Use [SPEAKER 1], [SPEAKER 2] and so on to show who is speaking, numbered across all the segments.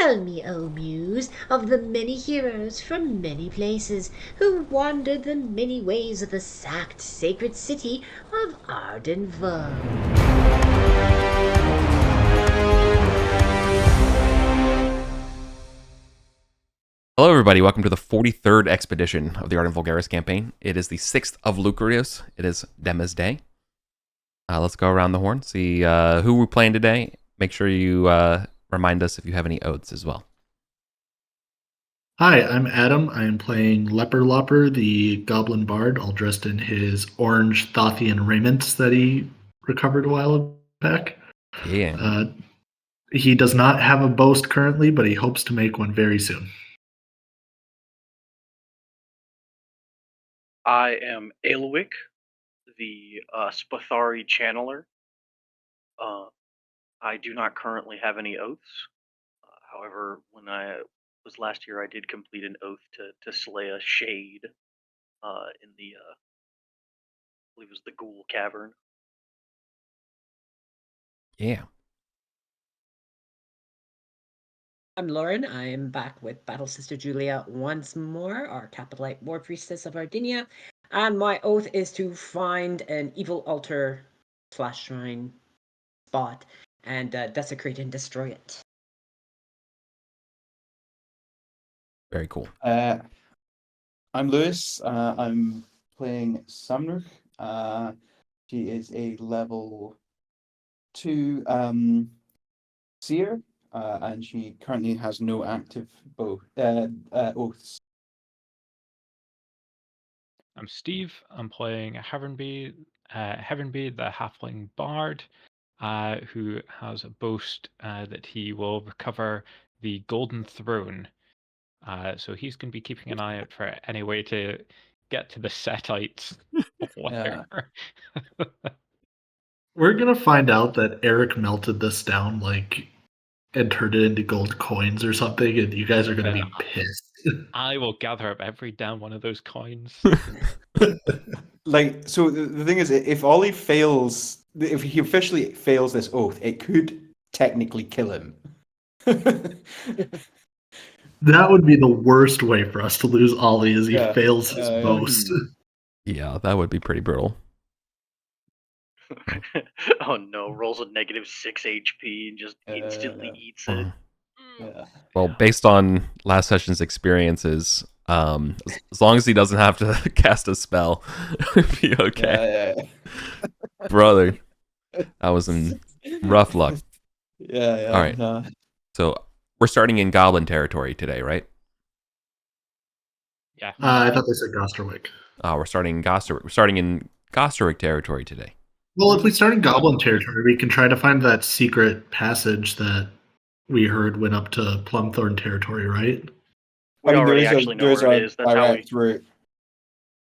[SPEAKER 1] Tell me, O Muse, of the many heroes from many places who wandered the many ways of the sacked sacred city of Arden.
[SPEAKER 2] Hello, everybody. Welcome to the 43rd expedition of the Arden Vulgaris campaign. It is the 6th of Lucrios. It is Dema's Day. Let's go around the horn, see who we're playing today. Make sure you remind us if you have any oaths as well.
[SPEAKER 3] Hi, I'm Adam. I am playing Leper Lopper, the Goblin Bard, all dressed in his orange Thothian raiment that he recovered a while back.
[SPEAKER 2] Yeah.
[SPEAKER 3] He does not have a boast currently, but he hopes to make one very soon.
[SPEAKER 4] I am Aelwick, the Spathari Channeler. I do not currently have any oaths. However, when I was last year, I did complete an oath to slay a shade in the, I believe it was the Ghoul Cavern.
[SPEAKER 2] Yeah.
[SPEAKER 5] I'm Lauren. I am back with Battle Sister Julia once more, our Capitolite War Priestess of Ardinia. And my oath is to find an evil altar / shrine spot and desecrate and destroy it.
[SPEAKER 2] Very cool.
[SPEAKER 6] I'm Lewis. I'm playing Samnuk. She is a level 2 seer, and she currently has no active oaths.
[SPEAKER 7] I'm Steve. I'm playing Heavenby, the Halfling Bard, who has a boast that he will recover the Golden Throne. So he's going to be keeping an eye out for any way to get to the Setites.
[SPEAKER 3] We're going to find out that Eric melted this down and turned it into gold coins or something, and you guys are going to be pissed.
[SPEAKER 7] I will gather up every damn one of those coins.
[SPEAKER 6] So the thing is, if Ollie fails, if he officially fails this oath, it could technically kill him.
[SPEAKER 3] That would be the worst way for us to lose Ollie, as he fails his boast.
[SPEAKER 2] Yeah, that would be pretty brutal.
[SPEAKER 4] Oh no, rolls a -6 HP and just instantly eats it.
[SPEAKER 6] Yeah.
[SPEAKER 2] Well, based on last session's experiences, as long as he doesn't have to cast a spell, it'd be okay.
[SPEAKER 6] Yeah.
[SPEAKER 2] Brother, that was in rough luck.
[SPEAKER 6] Yeah.
[SPEAKER 2] All right. So we're starting in Goblin territory today, right?
[SPEAKER 7] Yeah.
[SPEAKER 3] I thought they said Gosterwick.
[SPEAKER 2] We're starting in Gosterwick. We're starting in Gosterwick territory today.
[SPEAKER 3] Well, if we start in Goblin territory, we can try to find that secret passage that we heard went up to Plumthorn territory, right?
[SPEAKER 4] We already actually know where it is. That's how we...
[SPEAKER 6] route.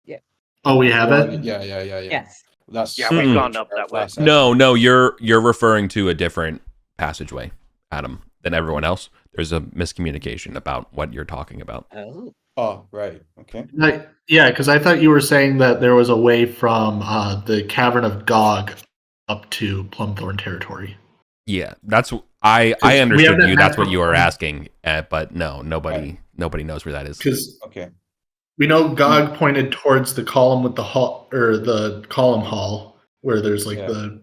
[SPEAKER 5] Yeah.
[SPEAKER 3] Oh, we have it?
[SPEAKER 6] Yeah.
[SPEAKER 5] Yes.
[SPEAKER 4] We've gone up that way.
[SPEAKER 2] No, you're referring to a different passageway, Adam, than everyone else. There's a miscommunication about what you're talking about.
[SPEAKER 6] Oh, right. Okay.
[SPEAKER 3] Yeah, because I thought you were saying that there was a way from the Cavern of Gog up to Plumthorn territory.
[SPEAKER 2] Yeah, that's I understood you. That's what you were asking, but no, nobody knows where that is.
[SPEAKER 3] Because
[SPEAKER 6] Okay.
[SPEAKER 3] we know Gog pointed towards the column with the hall, or the column hall, where there's the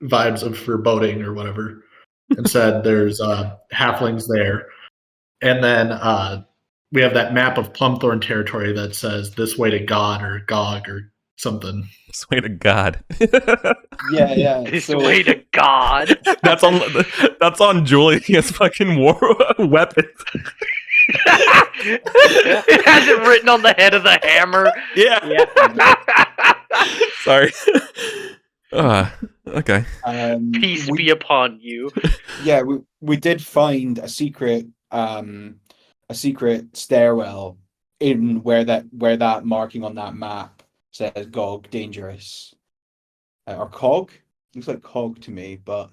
[SPEAKER 3] vibes of foreboding or whatever, and said there's halflings there, and then we have that map of Plumthorn territory that says this way to God or Gog or something.
[SPEAKER 2] This way to God.
[SPEAKER 6] Yeah.
[SPEAKER 4] This way to God.
[SPEAKER 2] That's on Julia's fucking war weapon.
[SPEAKER 4] It has it written on the head of the hammer.
[SPEAKER 2] Yeah. Sorry. Okay.
[SPEAKER 4] Peace be upon you.
[SPEAKER 6] Yeah, we did find a secret stairwell in where that marking on that map says Gog dangerous, or Cog. Looks like Cog to me, but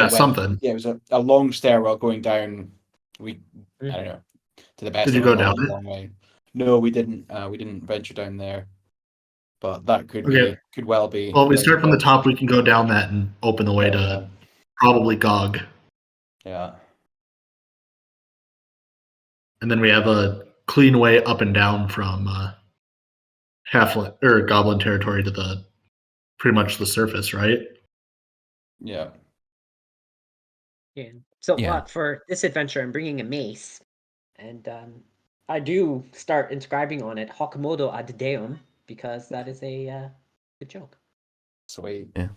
[SPEAKER 3] something.
[SPEAKER 6] Yeah, it was a long stairwell going down. I don't know, to the best.
[SPEAKER 3] Did you go down it?
[SPEAKER 6] Long way. No, we didn't. We didn't venture down there, but that could well be.
[SPEAKER 3] Well, if we start from the top, we can go down that and open the way to probably Gog.
[SPEAKER 6] Yeah.
[SPEAKER 3] and then we have a clean way up and down from halfling or goblin territory to the pretty much the surface, right?
[SPEAKER 6] Yeah.
[SPEAKER 5] Yeah. So
[SPEAKER 2] Yeah.
[SPEAKER 5] for this adventure, I'm bringing a mace, and I do start inscribing on it Hokumodo ad Deum because that is a good joke.
[SPEAKER 6] Sweet.
[SPEAKER 2] Yeah.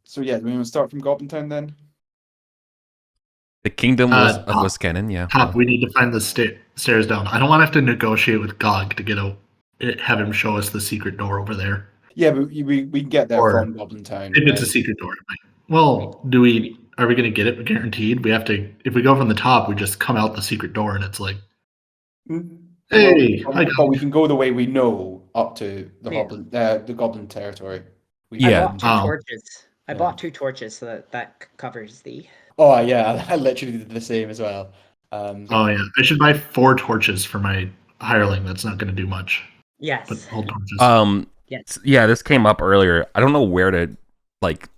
[SPEAKER 6] So yeah, do we want to start from Goblin Town then?
[SPEAKER 2] The kingdom was of
[SPEAKER 3] Top.
[SPEAKER 2] Wiskanen, yeah.
[SPEAKER 3] Top, we need to find the stairs down. I don't want to have to negotiate with Gog to have him show us the secret door over there.
[SPEAKER 6] Yeah, but we can get there
[SPEAKER 3] Or
[SPEAKER 6] from Goblin Town.
[SPEAKER 3] If it's a secret door. Well, are we going to get it guaranteed? We have to, if we go from the top, we just come out the secret door and it's like, hey,
[SPEAKER 6] but we can go the way we know up to the
[SPEAKER 5] Yeah.
[SPEAKER 6] the Goblin territory.
[SPEAKER 2] Yeah.
[SPEAKER 5] I bought 2 torches. I bought 2 torches so that covers the.
[SPEAKER 6] Oh yeah, I literally did the same as well.
[SPEAKER 3] Oh yeah, I should buy 4 torches for my hireling. That's not going to do much.
[SPEAKER 5] Yes.
[SPEAKER 3] But hold torches.
[SPEAKER 5] Yes.
[SPEAKER 2] Yeah, this came up earlier. I don't know where to like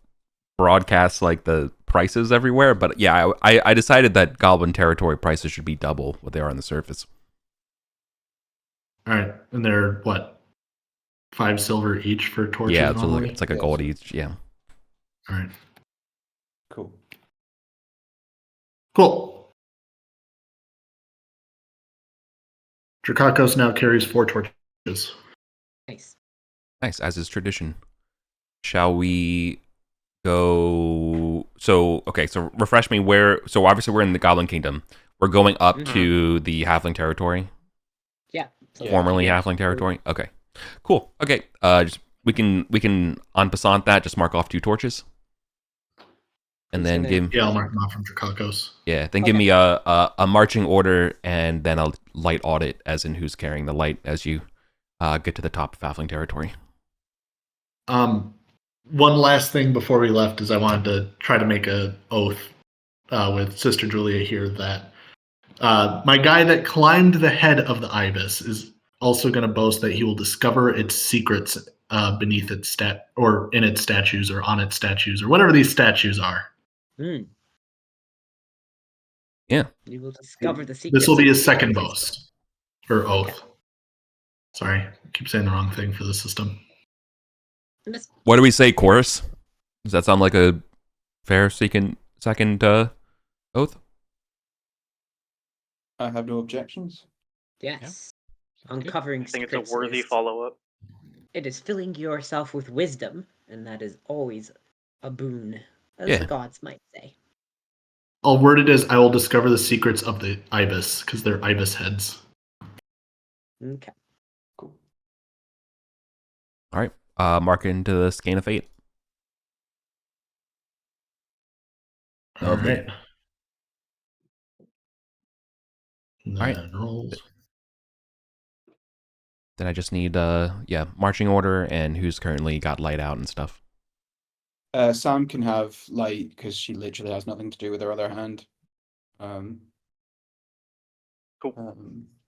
[SPEAKER 2] broadcast like the prices everywhere, but yeah, I decided that Goblin territory prices should be double what they are on the surface.
[SPEAKER 3] All right, and they're what, 5 silver each for torches?
[SPEAKER 2] Yeah,
[SPEAKER 3] normally?
[SPEAKER 2] it's like a gold each. Yeah.
[SPEAKER 3] All right.
[SPEAKER 6] Cool.
[SPEAKER 3] Drakakos now carries 4 torches.
[SPEAKER 5] Nice,
[SPEAKER 2] as is tradition. Shall we go? So refresh me where. So obviously we're in the Goblin Kingdom. We're going up to the Halfling territory.
[SPEAKER 5] Yeah.
[SPEAKER 2] Formerly Halfling territory. Okay. Cool. Okay. Just we can en passant that. Just mark off 2 torches. And then
[SPEAKER 3] I'll mark them off from Drakakos.
[SPEAKER 2] Yeah, then give me a marching order and then a light audit, as in who's carrying the light as you get to the top of Halfling territory.
[SPEAKER 3] One last thing before we left is I wanted to try to make a oath with Sister Julia here that my guy that climbed the head of the ibis is also going to boast that he will discover its secrets beneath its or in its statues or on its statues or whatever these statues are.
[SPEAKER 2] Yeah.
[SPEAKER 5] You will discover the secrets.
[SPEAKER 3] This will be his second boast or oath. Okay. Sorry, I keep saying the wrong thing for the system.
[SPEAKER 2] What do we say, chorus? Does that sound like a fair second oath?
[SPEAKER 6] I have no objections.
[SPEAKER 5] Yes. Yeah. Uncovering secrets.
[SPEAKER 4] I think it's a worthy follow-up.
[SPEAKER 5] It is filling yourself with wisdom, and that is always a boon, as the gods might say.
[SPEAKER 3] I'll word it as I will discover the secrets of the ibis, because they're ibis heads.
[SPEAKER 5] Okay.
[SPEAKER 6] Cool.
[SPEAKER 2] All right. Mark it into the skein of fate.
[SPEAKER 3] All right.
[SPEAKER 2] All right. Then I just need marching order and who's currently got light out and stuff.
[SPEAKER 6] Sam can have light because she literally has nothing to do with her other hand.
[SPEAKER 4] Cool.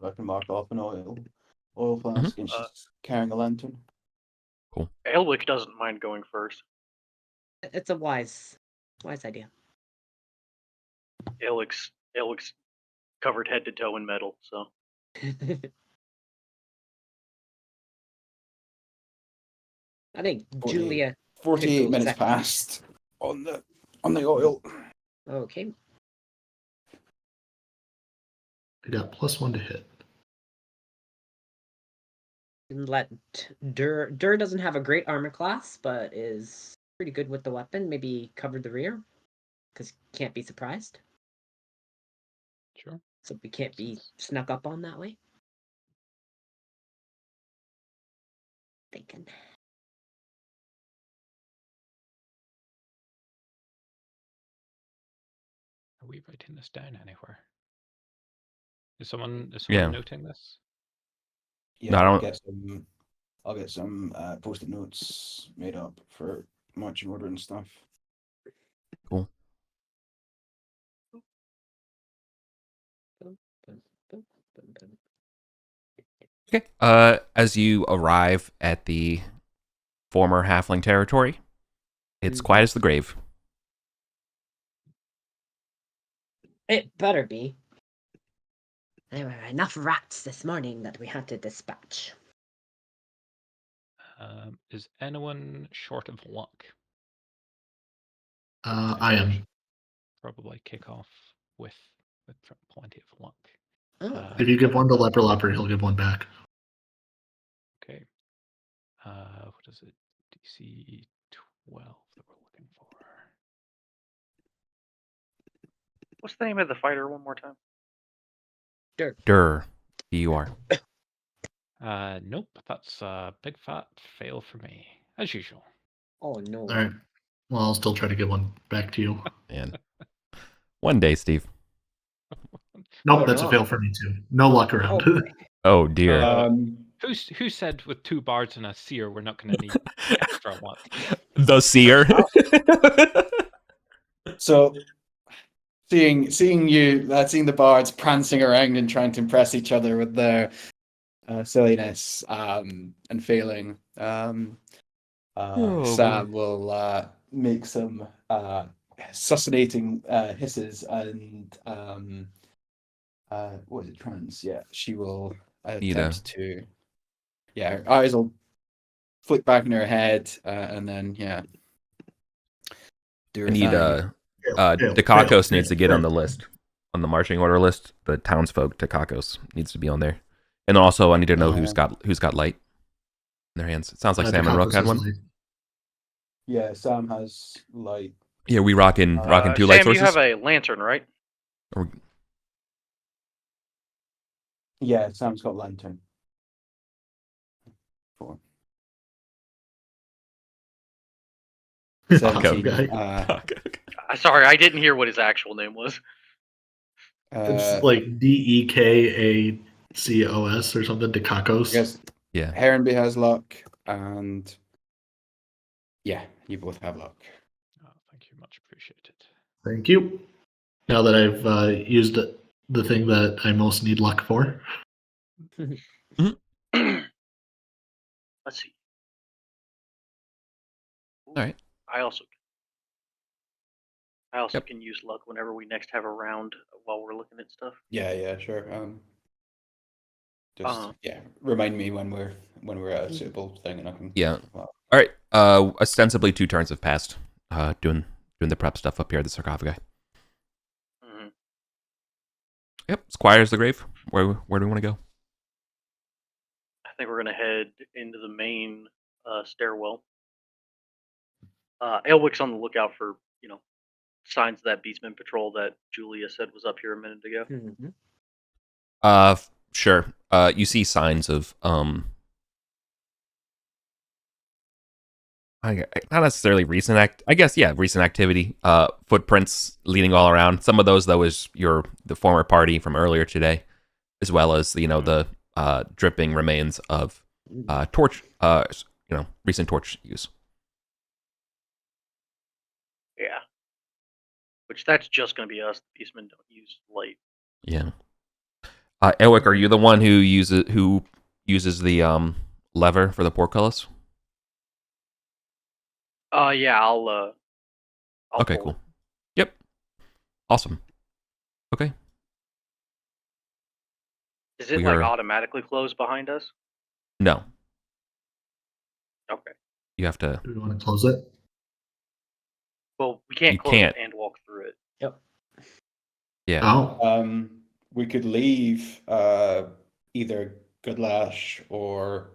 [SPEAKER 6] I can mark off an oil flask, and she's carrying a lantern.
[SPEAKER 2] Cool.
[SPEAKER 4] Elwick doesn't mind going first.
[SPEAKER 5] It's a wise idea.
[SPEAKER 4] Elwick's covered head to toe in metal, so.
[SPEAKER 5] I think Julia.
[SPEAKER 6] 48 minutes past on the oil.
[SPEAKER 5] Okay.
[SPEAKER 3] I got +1 to hit.
[SPEAKER 5] Let Dur doesn't have a great armor class, but is pretty good with the weapon. Maybe cover the rear, because can't be surprised.
[SPEAKER 7] Sure.
[SPEAKER 5] So we can't be snuck up on that way. Thinking.
[SPEAKER 7] Are we writing this down anywhere? Is someone noting this?
[SPEAKER 6] Yeah,
[SPEAKER 2] no, I don't.
[SPEAKER 6] I'll get some post-it notes made up for marching order and stuff.
[SPEAKER 2] Cool. Okay. As you arrive at the former Halfling territory, it's quiet as the grave.
[SPEAKER 5] It better be. There were enough rats this morning that we had to dispatch.
[SPEAKER 7] Is anyone short of luck?
[SPEAKER 3] I am.
[SPEAKER 7] Probably kick off with plenty of luck.
[SPEAKER 5] Oh.
[SPEAKER 3] If you give one to Leper Leper, he'll give one back.
[SPEAKER 7] Okay. What is it? DC 12 that we're looking for.
[SPEAKER 4] What's the name of the fighter one more time?
[SPEAKER 2] Dur. D-U-R.
[SPEAKER 7] Nope, that's a big fat fail for me, as usual.
[SPEAKER 5] Oh no.
[SPEAKER 3] All right. Well, I'll still try to give one back to you.
[SPEAKER 2] And one day, Steve.
[SPEAKER 3] Nope,
[SPEAKER 5] Oh,
[SPEAKER 3] that's
[SPEAKER 5] no.
[SPEAKER 3] a fail for me too. No luck around.
[SPEAKER 5] Oh,
[SPEAKER 2] Oh dear.
[SPEAKER 7] Who said with 2 bards and a seer we're not going to need extra luck?
[SPEAKER 2] The seer.
[SPEAKER 6] So, seeing the bards prancing around and trying to impress each other with their silliness and failing, Sam will make some succeeding hisses and what is it? Trance? Yeah, she will attempt to. Yeah, her eyes will flick back in her head, and then do her
[SPEAKER 2] I need
[SPEAKER 6] thing.
[SPEAKER 2] Dacacos needs to get on the list, on the marching order list. The townsfolk Dacacos needs to be on there, and also I need to know who's got light in their hands. It sounds like Sam and Rook had one.
[SPEAKER 3] Light.
[SPEAKER 6] Yeah, Sam has light.
[SPEAKER 2] Yeah, we rocking 2 light
[SPEAKER 4] Sam,
[SPEAKER 2] sources.
[SPEAKER 4] you have a lantern, right?
[SPEAKER 6] Yeah, Sam's got lantern. 4. 17.
[SPEAKER 4] Sorry, I didn't hear what his actual name was.
[SPEAKER 3] It's like Dekacos or something. Dacacos.
[SPEAKER 6] Yes.
[SPEAKER 2] Yeah.
[SPEAKER 6] Herrenby has luck, and yeah, you both have luck.
[SPEAKER 7] Oh, thank you, much appreciated.
[SPEAKER 3] Thank you. Now that I've used the thing that I most need luck for.
[SPEAKER 4] Let's see.
[SPEAKER 2] All right.
[SPEAKER 4] I also can use luck whenever we next have a round while we're looking at stuff.
[SPEAKER 6] Yeah, sure. Just remind me when we're at a suitable thing, and I can.
[SPEAKER 2] Yeah. All right. Ostensibly 2 turns have passed. Doing the prep stuff up here at the sarcophagi.
[SPEAKER 4] Mm-hmm.
[SPEAKER 2] Yep. Squire's the grave. Where do we want to go?
[SPEAKER 4] I think we're gonna head into the main stairwell. Elwick's on the lookout for signs of that Beastman patrol that Julia said was up here a minute ago.
[SPEAKER 5] Mm-hmm.
[SPEAKER 2] Sure. You see signs of not necessarily recent recent activity. Footprints leading all around. Some of those though is the former party from earlier today, as well as the dripping remains of torch recent torch use.
[SPEAKER 4] Yeah. Which that's just going to be us. The Beastmen don't use light.
[SPEAKER 2] Yeah. Elwick, are you the one who uses the lever for the portcullis?
[SPEAKER 4] Yeah, I'll
[SPEAKER 2] Okay, cool. Yep. Awesome. Okay.
[SPEAKER 4] Is it automatically closed behind us?
[SPEAKER 2] No.
[SPEAKER 4] Okay.
[SPEAKER 2] You have to.
[SPEAKER 3] Do we want to close it?
[SPEAKER 4] Well, we can't close it and walk through it.
[SPEAKER 5] Yep.
[SPEAKER 2] Yeah.
[SPEAKER 3] Oh.
[SPEAKER 6] We could leave either Goodlash or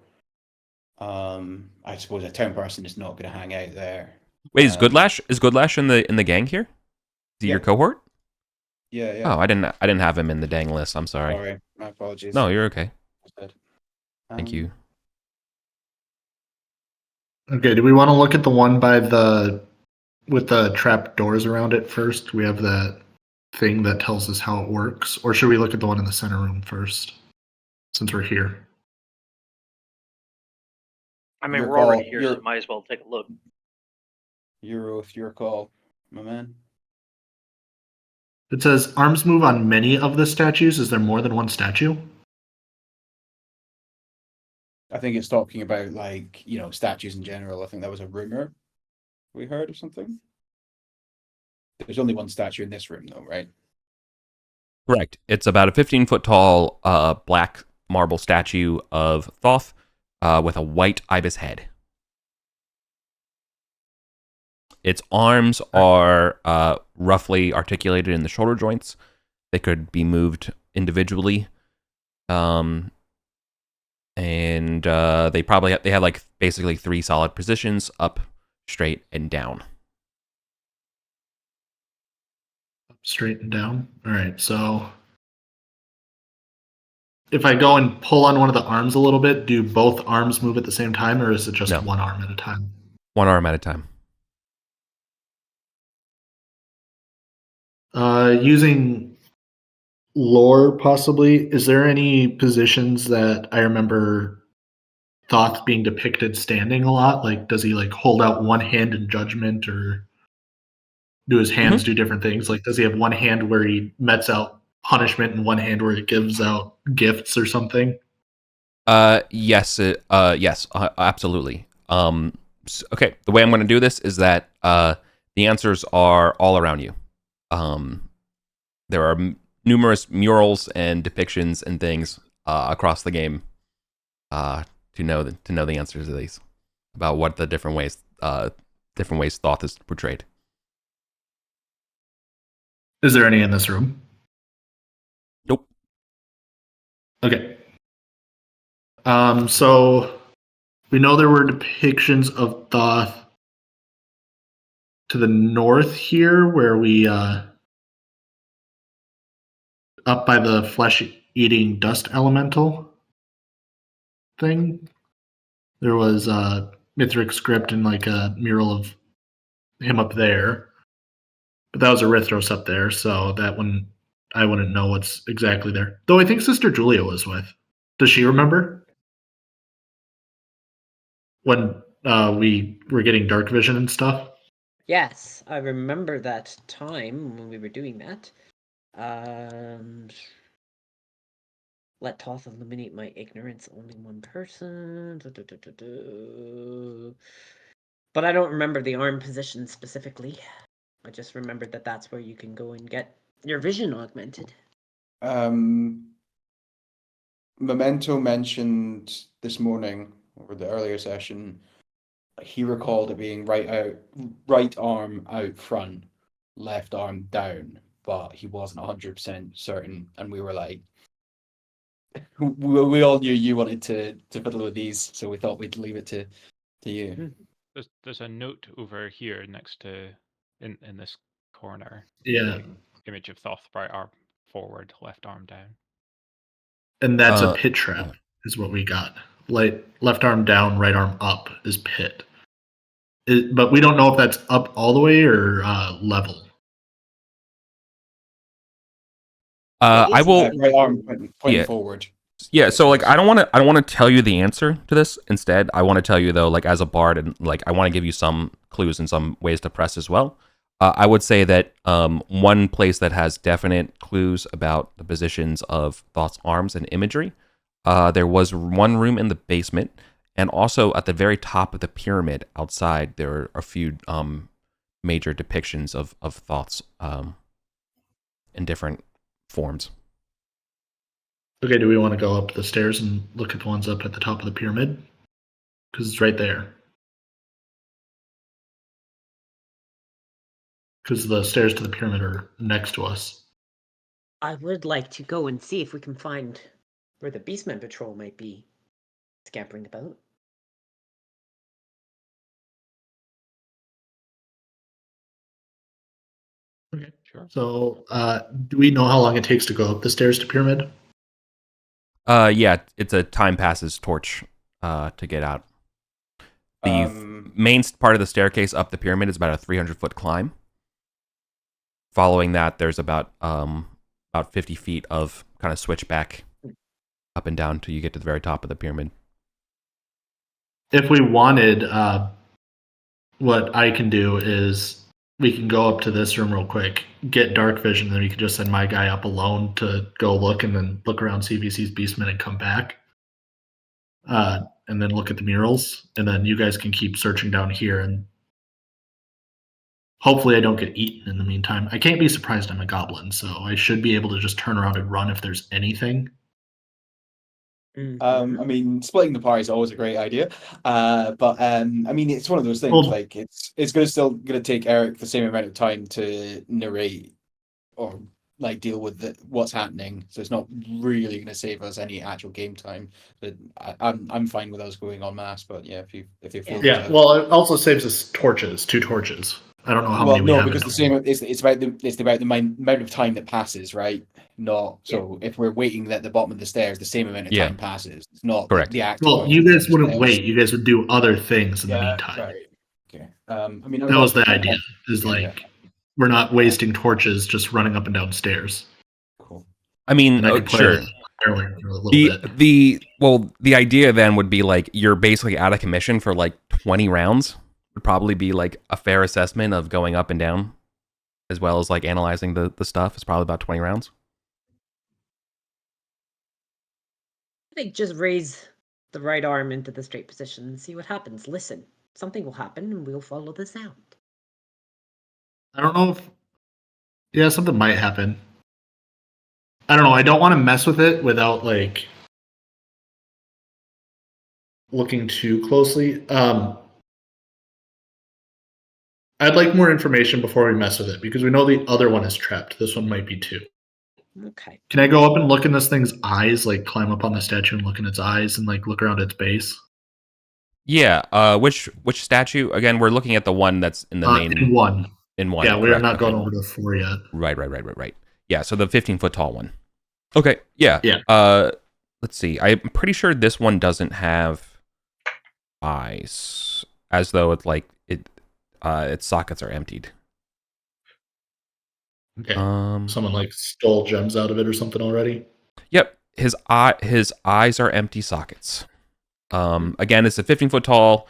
[SPEAKER 6] I suppose a town person is not going to hang out there.
[SPEAKER 2] Wait, is Goodlash in the gang here? Is he your cohort?
[SPEAKER 6] Yeah.
[SPEAKER 2] Oh, I didn't have him in the gang list. I'm sorry.
[SPEAKER 6] Sorry, my apologies.
[SPEAKER 2] No, you're okay. Thank you.
[SPEAKER 3] Okay, do we want to look at the one with the trap doors around it first? We have that thing that tells us how it works, or should we look at the one in the center room first, since we're here?
[SPEAKER 4] I mean, we're already here, so might as well take a look.
[SPEAKER 6] Your call, my man.
[SPEAKER 3] It says arms move on many of the statues. Is there more than one statue?
[SPEAKER 6] I think it's talking about statues in general. I think that was a rumor we heard or something. There's only one statue in this room, though, right?
[SPEAKER 2] Correct. It's about a 15-foot tall black marble statue of Thoth with a white ibis head. Its arms are roughly articulated in the shoulder joints. They could be moved individually. And they have like basically 3 solid positions: up, straight, and down.
[SPEAKER 3] Straight and down. All right, so if I go and pull on one of the arms a little bit, do both arms move at the same time, or is it just one arm at a time?
[SPEAKER 2] One arm at a time.
[SPEAKER 3] Using lore, possibly, is there any positions that I remember Thoth being depicted standing a lot? Like, does he like hold out one hand in judgment, or do his hands do different things? Like, does he have one hand where he mets out punishment and one hand where he gives out gifts or something?
[SPEAKER 2] Yes, absolutely. Okay, the way I'm going to do this is that the answers are all around you. There are numerous murals and depictions and things across the game to know the answers to these, about what the different ways Thoth is portrayed.
[SPEAKER 3] Is there any in this room?
[SPEAKER 2] Nope.
[SPEAKER 3] Okay. So we know there were depictions of Thoth to the north here, where we up by the flesh-eating dust elemental thing. There was a Mithric script and like a mural of him up there. But that was Erythros up there, so that one I wouldn't know what's exactly there. Though I think Sister Julia was with. Does she remember? When we were getting dark vision and stuff?
[SPEAKER 5] Yes, I remember that time when we were doing that. Let Thoth illuminate my ignorance. Only one person. But I don't remember the arm position specifically. I just remembered that that's where you can go and get your vision augmented.
[SPEAKER 6] Memento mentioned this morning, or the earlier session, he recalled it being right arm out front, left arm down, but he wasn't 100% certain, and we were like, we all knew you wanted to fiddle with these, so we thought we'd leave it to you.
[SPEAKER 7] There's a note over here next to in this corner.
[SPEAKER 3] Yeah.
[SPEAKER 7] Image of Thoth, right arm forward, left arm down.
[SPEAKER 3] And that's a pit trap, is what we got. Left arm down, right arm up is pit. But we don't know if that's up all the way or level.
[SPEAKER 2] I will.
[SPEAKER 6] Right arm pointing forward.
[SPEAKER 2] Yeah, so like I don't want to tell you the answer to this. Instead, I want to tell you though, like as a bard, and like I want to give you some clues and some ways to press as well. I would say that one place that has definite clues about the positions of Thoth's arms and imagery, there was one room in the basement, and also at the very top of the pyramid outside, there are a few major depictions of Thoth's in different forms.
[SPEAKER 3] Okay, do we want to go up the stairs and look at the ones up at the top of the pyramid? Because it's right there. Because the stairs to the pyramid are next to us.
[SPEAKER 5] I would like to go and see if we can find where the Beastman patrol might be scampering about.
[SPEAKER 3] Okay,
[SPEAKER 7] sure.
[SPEAKER 3] So, do we know how long it takes to go up the stairs to pyramid?
[SPEAKER 2] Yeah, it's a time passes torch to get out. The main part of the staircase up the pyramid is about a 300-foot climb. Following that, there's about 50 feet of kind of switchback up and down till you get to the very top of the pyramid.
[SPEAKER 3] If we wanted, what I can do is we can go up to this room real quick, get dark vision, and then we can just send my guy up alone to go look, and then look around CVC's Beastman and come back. And then look at the murals, and then you guys can keep searching down here, and hopefully I don't get eaten in the meantime. I can't be surprised I'm a goblin, so I should be able to just turn around and run if there's anything.
[SPEAKER 6] I mean, splitting the party is always a great idea, but I mean, it's one of those things.
[SPEAKER 3] Well-
[SPEAKER 6] Like, it's still gonna take Eric the same amount of time to narrate or like deal with what's happening. So it's not really gonna save us any actual game time. But I'm fine with us going en masse. But yeah, if you feel
[SPEAKER 3] Yeah, well, it also saves us torches, 2 torches. I don't know how many we
[SPEAKER 6] no,
[SPEAKER 3] have.
[SPEAKER 6] because the same it's about the amount of time that passes, right? Not so if we're waiting at the bottom of the stairs, the same amount of time passes. It's not
[SPEAKER 2] Correct.
[SPEAKER 6] the act.
[SPEAKER 3] Well, you guys wouldn't wait. You guys would do other things in the
[SPEAKER 6] Yeah,
[SPEAKER 3] meantime.
[SPEAKER 6] right. Okay. I mean,
[SPEAKER 3] That was the idea. Is
[SPEAKER 6] Yeah,
[SPEAKER 3] like we're not wasting torches just running up and down stairs.
[SPEAKER 6] cool.
[SPEAKER 2] I mean,
[SPEAKER 3] And I could play
[SPEAKER 2] sure.
[SPEAKER 3] for a little bit.
[SPEAKER 2] The idea then would be like you're basically out of commission for like 20 rounds. Would probably be like a fair assessment of going up and down, as well as like analyzing the stuff. It's probably about 20 rounds.
[SPEAKER 5] I think just raise the right arm into the straight position and see what happens. Listen, something will happen and we'll follow the sound.
[SPEAKER 3] I don't know if. Yeah, something might happen. I don't know. I don't want to mess with it without like looking too closely. I'd like more information before we mess with it because we know the other one is trapped. This one might be too.
[SPEAKER 5] Okay.
[SPEAKER 3] Can I go up and look in this thing's eyes, like climb up on the statue and look in its eyes and like look around its base?
[SPEAKER 2] Yeah. Which statue? Again, we're looking at the one that's in the main.
[SPEAKER 3] In one.
[SPEAKER 2] In one.
[SPEAKER 3] Yeah, we're
[SPEAKER 2] correct,
[SPEAKER 3] not
[SPEAKER 2] okay.
[SPEAKER 3] going over to 4 yet.
[SPEAKER 2] Right. Yeah, so the 15-foot tall one. Okay, yeah.
[SPEAKER 3] Yeah.
[SPEAKER 2] Let's see. I'm pretty sure this one doesn't have eyes, as though it's like its sockets are emptied.
[SPEAKER 3] Okay. Someone like stole gems out of it or something already.
[SPEAKER 2] Yep. His eyes are empty sockets. Again, it's a 15-foot tall.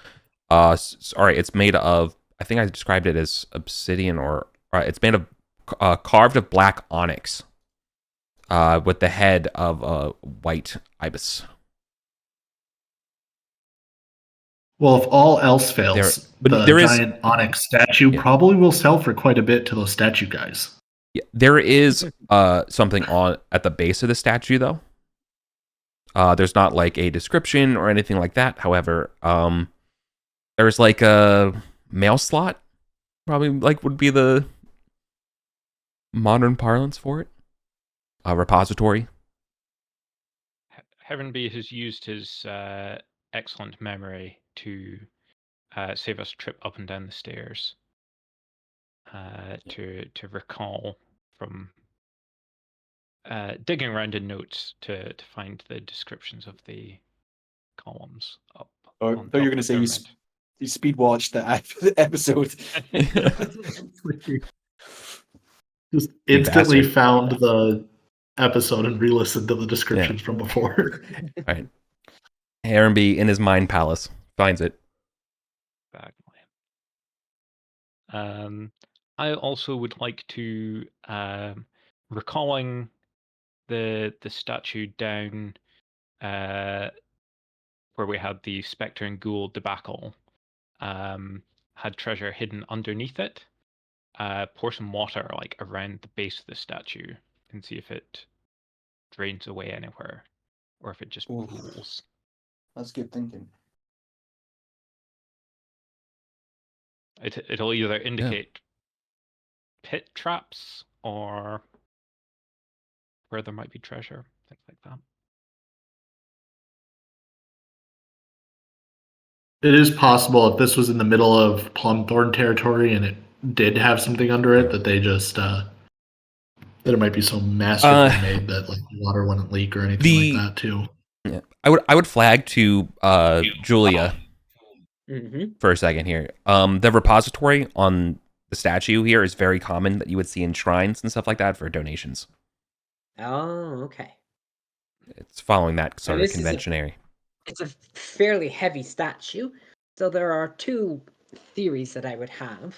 [SPEAKER 2] Sorry, it's made of. I think I described it as obsidian, or it's made of carved of black onyx, with the head of a white ibis.
[SPEAKER 3] Well, if all else fails, the giant onyx statue probably will sell for quite a bit to those statue guys.
[SPEAKER 2] Yeah, there is something on at the base of the statue, though. There's not like a description or anything like that. However, there's like a mail slot, probably like would be the modern parlance for it. A repository.
[SPEAKER 7] Heavenby has used his excellent memory to save us a trip up and down the stairs. To recall from digging around in notes to find the descriptions of the columns up.
[SPEAKER 6] Oh, I thought you were going to say you speed watched the episode.
[SPEAKER 3] Just instantly found the episode and re-listened to the descriptions from before.
[SPEAKER 2] Right. Harenby in his mind palace finds it.
[SPEAKER 7] I also would like to recalling the statue down where we had the Spectre and Ghoul debacle, had treasure hidden underneath it. Pour some water like around the base of the statue and see if it drains away anywhere, or if it just pools.
[SPEAKER 6] That's good thinking.
[SPEAKER 7] It'll either indicate pit traps or where there might be treasure, things like that.
[SPEAKER 3] It is possible if this was in the middle of Plumthorn territory and it did have something under it that they just that it might be so masterfully made that like water wouldn't leak or anything like that too.
[SPEAKER 2] Yeah, I would flag to Julia for a second here. The repository on the statue here is very common that you would see in shrines and stuff like that for donations.
[SPEAKER 5] Oh, okay.
[SPEAKER 2] It's following that sort of convention.
[SPEAKER 5] It's a fairly heavy statue, so there are two theories that I would have.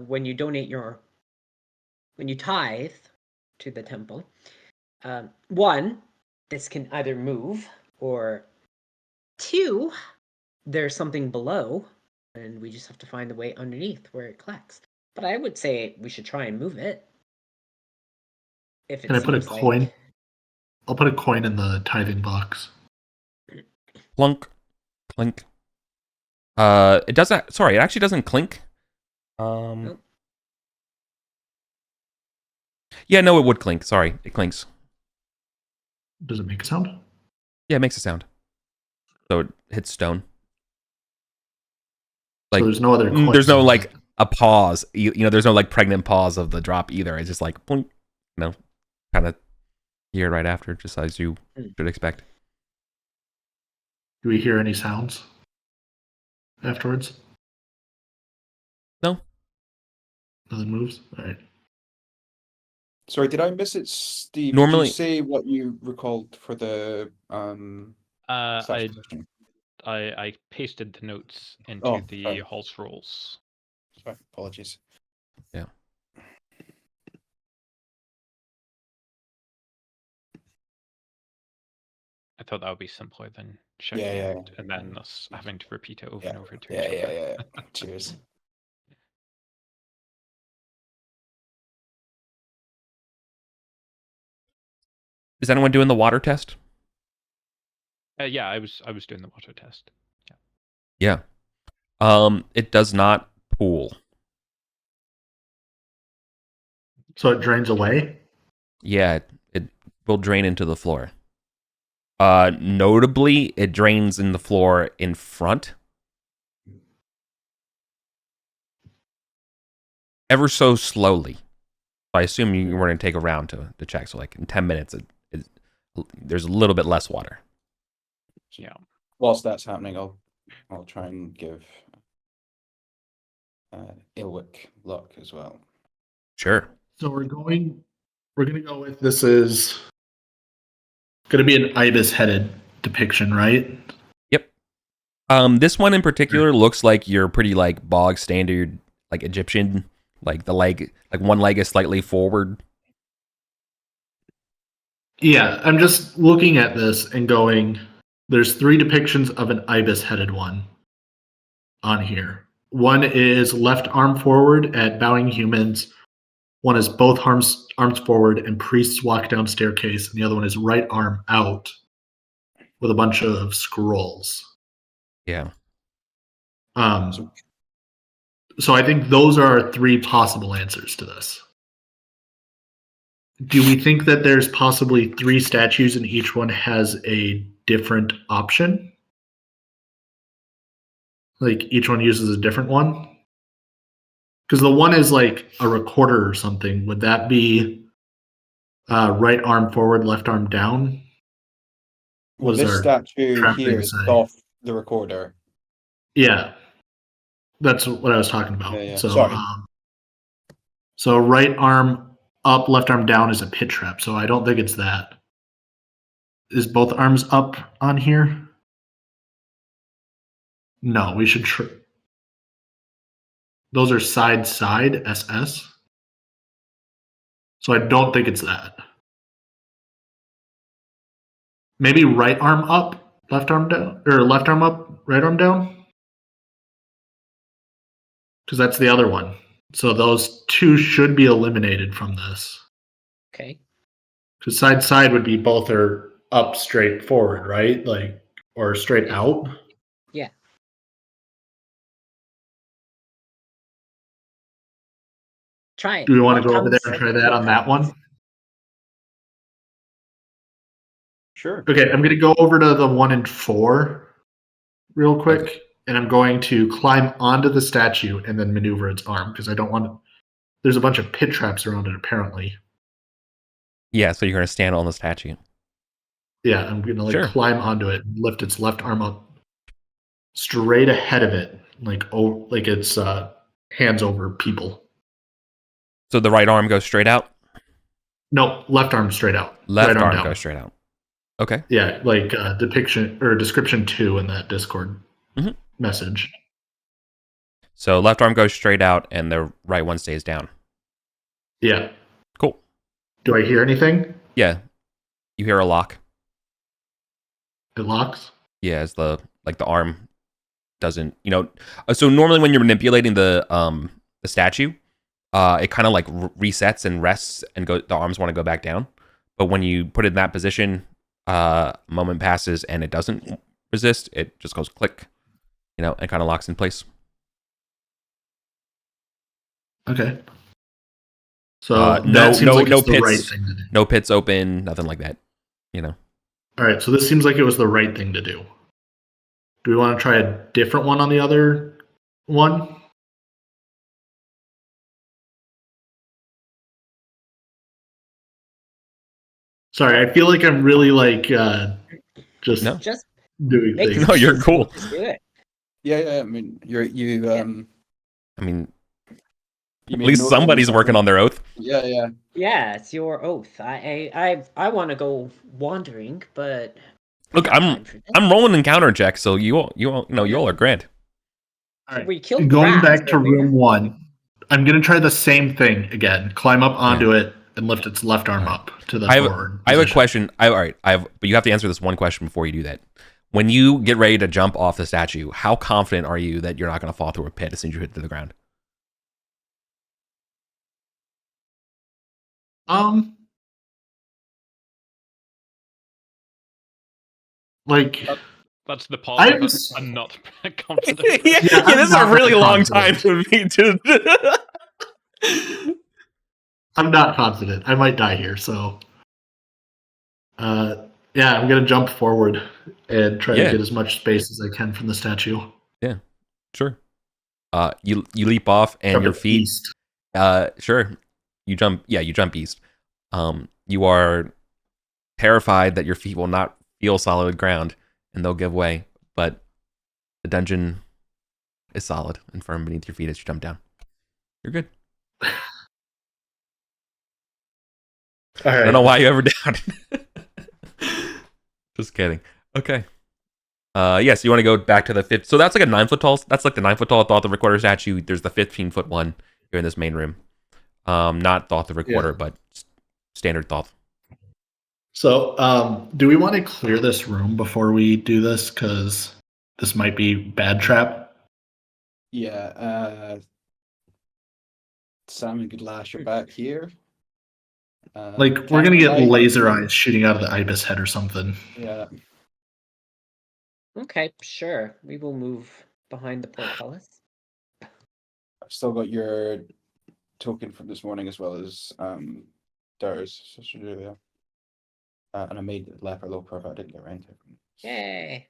[SPEAKER 5] When you tithe to the temple, one, this can either move, or two, there's something below, and we just have to find the way underneath where it collects. But I would say we should try and move it. If it
[SPEAKER 3] Can I put a
[SPEAKER 5] seems
[SPEAKER 3] coin?
[SPEAKER 5] like...
[SPEAKER 3] I'll put a coin in the tithing box.
[SPEAKER 2] Clunk. Clink. It doesn't. Sorry, it actually doesn't clink.
[SPEAKER 5] Nope.
[SPEAKER 2] Yeah, no, it would clink. Sorry, it clinks.
[SPEAKER 3] Does it make a sound?
[SPEAKER 2] Yeah, it makes a sound. So it hits stone.
[SPEAKER 3] So there's no other coins.
[SPEAKER 2] There's no
[SPEAKER 3] in
[SPEAKER 2] like
[SPEAKER 3] it.
[SPEAKER 2] a pause. You know, there's no like pregnant pause of the drop either. It's just like, boink, kind of here right after, just as you should expect.
[SPEAKER 3] Do we hear any sounds afterwards?
[SPEAKER 2] No.
[SPEAKER 3] Nothing moves? All right.
[SPEAKER 6] Sorry, did I miss it, Steve?
[SPEAKER 2] Normally-
[SPEAKER 6] Did you say what you recalled for the
[SPEAKER 7] I pasted the notes into the
[SPEAKER 6] sorry.
[SPEAKER 7] Hall Scrolls.
[SPEAKER 6] Sorry, apologies.
[SPEAKER 2] Yeah.
[SPEAKER 7] I thought that would be simpler than shouting
[SPEAKER 6] Yeah.
[SPEAKER 7] out and then us having to repeat it over
[SPEAKER 6] Yeah.
[SPEAKER 7] and over to each other.
[SPEAKER 6] Yeah. Cheers.
[SPEAKER 2] Is anyone doing the water test?
[SPEAKER 7] Yeah, I was doing the water test.
[SPEAKER 2] Yeah. It does not pool.
[SPEAKER 3] So it drains away?
[SPEAKER 2] Yeah, it will drain into the floor. Notably, it drains in the floor in front. Ever so slowly. I assume you were going to take a round to check. So like in 10 minutes, there's a little bit less water.
[SPEAKER 7] Yeah.
[SPEAKER 6] Whilst that's happening, I'll try and give Ilwick luck as well.
[SPEAKER 2] Sure.
[SPEAKER 3] So we're going to go with this is going to be an ibis-headed depiction, right?
[SPEAKER 2] Yep. This one in particular looks like your pretty like bog standard like Egyptian, like the leg, like one leg is slightly forward.
[SPEAKER 3] Yeah, I'm just looking at this and going, there's 3 depictions of an ibis-headed one on here. One is left arm forward at bowing humans. One is both arms forward and priests walk down staircase, and the other one is right arm out with a bunch of scrolls.
[SPEAKER 2] Yeah.
[SPEAKER 3] So I think those are our 3 possible answers to this. Do we think that there's possibly 3 statues and each one has a different option? Like each one uses a different one? Because the one is like a recorder or something. Would that be right arm forward, left arm down?
[SPEAKER 6] Well, this statue
[SPEAKER 3] trap
[SPEAKER 6] here
[SPEAKER 3] thing
[SPEAKER 6] is
[SPEAKER 3] say?
[SPEAKER 6] off the recorder.
[SPEAKER 3] Yeah, that's what I was talking about.
[SPEAKER 6] Yeah.
[SPEAKER 3] So,
[SPEAKER 6] Sorry.
[SPEAKER 3] So right arm up, left arm down is a pit trap. So I don't think it's that. Is both arms up on here? No, we should. Those are side SS. So I don't think it's that. Maybe right arm up, left arm down, or left arm up, right arm down. Because that's the other one. So those 2 should be eliminated from this.
[SPEAKER 5] Okay.
[SPEAKER 3] Because side would be both are up straight forward, right? Like, or straight out.
[SPEAKER 5] Yeah. Try it.
[SPEAKER 3] Do we want to
[SPEAKER 5] What
[SPEAKER 3] go over there and
[SPEAKER 5] comes-
[SPEAKER 3] try that on that one?
[SPEAKER 6] Sure.
[SPEAKER 3] Okay, I'm going to go over to the 1 and 4 real quick.
[SPEAKER 2] Okay.
[SPEAKER 3] And I'm going to climb onto the statue and then maneuver its arm because I don't want to. There's a bunch of pit traps around it, apparently.
[SPEAKER 2] Yeah, so you're going to stand on the statue.
[SPEAKER 3] Yeah, I'm going to
[SPEAKER 2] Sure.
[SPEAKER 3] climb onto it and lift its left arm up straight ahead of it, like it's hands over people.
[SPEAKER 2] So the right arm goes straight out?
[SPEAKER 3] No, left arm straight out.
[SPEAKER 2] Left
[SPEAKER 3] right
[SPEAKER 2] arm
[SPEAKER 3] down.
[SPEAKER 2] goes straight out. Okay.
[SPEAKER 3] Yeah, like depiction or description 2 in that Discord message.
[SPEAKER 2] So left arm goes straight out and the right one stays down.
[SPEAKER 3] Yeah.
[SPEAKER 2] Cool.
[SPEAKER 3] Do I hear anything?
[SPEAKER 2] Yeah. You hear a lock.
[SPEAKER 3] It locks?
[SPEAKER 2] Yeah, as the arm doesn't, so normally when you're manipulating the statue, it kind of like resets and rests, and the arms want to go back down. But when you put it in that position, a moment passes and it doesn't resist. It just goes click, and kind of locks in place.
[SPEAKER 3] Okay. So that seems like it's the right thing to do.
[SPEAKER 2] No pits open, nothing like that.
[SPEAKER 3] All right, so this seems like it was the right thing to do. Do we want to try a different one on the other one? Sorry, I feel like I'm really just doing things.
[SPEAKER 2] No, you're cool.
[SPEAKER 5] Just do it.
[SPEAKER 6] Yeah. I mean,
[SPEAKER 2] at least somebody's working on their oath.
[SPEAKER 6] Yeah.
[SPEAKER 5] Yeah, it's your oath. I want to go wandering, but
[SPEAKER 2] look, I'm rolling encounter checks, so you all are grand.
[SPEAKER 3] All right.
[SPEAKER 5] We killed
[SPEAKER 3] going back to room 1. I'm gonna try the same thing again. Climb up onto it and lift its left arm up to the forward.
[SPEAKER 2] I have a question. But you have to answer this one question before you do that. When you get ready to jump off the statue, how confident are you that you're not going to fall through a pit as soon as you hit to the ground?
[SPEAKER 7] That's the part I'm not confident.
[SPEAKER 2] yeah, this is a really long time for me to.
[SPEAKER 3] I'm not confident. I might die here, so. Yeah, I'm gonna jump forward and try to get as much space as I can from the statue.
[SPEAKER 2] Yeah, sure. You leap off and your feet.
[SPEAKER 3] East.
[SPEAKER 2] Sure. You jump. Yeah, you jump east. You are terrified that your feet will not feel solid ground and they'll give way, but the dungeon is solid and firm beneath your feet as you jump down. You're good.
[SPEAKER 3] All right.
[SPEAKER 2] I don't know why you ever doubted. Just kidding. Okay. Yes, you want to go back to the 5th. So that's like a 9-foot tall. That's like the 9-foot tall Thoth the Recorder statue. There's the 15-foot one here in this main room. Not Thoth the Recorder, but standard Thoth.
[SPEAKER 3] So, do we want to clear this room before we do this? Because this might be bad trap.
[SPEAKER 6] Yeah. Simon could lash her back here.
[SPEAKER 3] We're gonna get laser eyes shooting out of the ibis head or something.
[SPEAKER 6] Yeah.
[SPEAKER 5] Okay, sure. We will move behind the portcullis.
[SPEAKER 6] I've still got your token from this morning as well as Dara's sister Julia. And I made leper low profile. I didn't get around to it.
[SPEAKER 5] Yay.